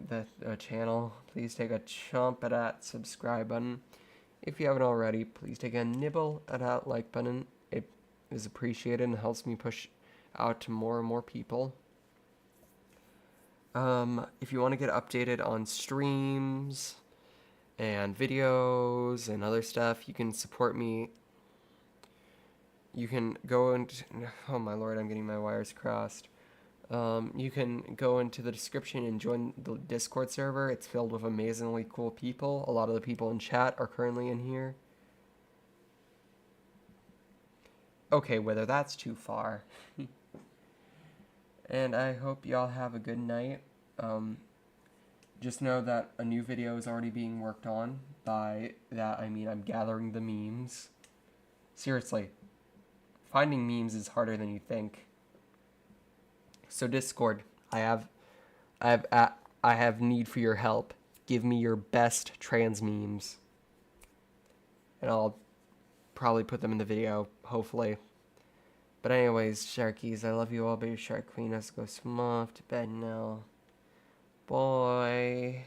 that channel, please take a chomp at that subscribe button. If you haven't already, please take a nibble at that like button. It is appreciated and helps me push out to more and more people. If you want to get updated on streams and videos and other stuff, you can support me. You can go and, oh my lord, I'm getting my wires crossed. You can go into the description and join the Discord server. It's filled with amazingly cool people. A lot of the people in chat are currently in here. Okay, whether that's too far. And I hope y'all have a good night. Just know that a new video is already being worked on. By that, I mean I'm gathering the memes. Seriously, finding memes is harder than you think. So Discord, I have need for your help. Give me your best trans memes, and I'll probably put them in the video, hopefully. But anyways, Sharkies, I love you all, baby Shark Queen. Let's go off to bed now. Bye.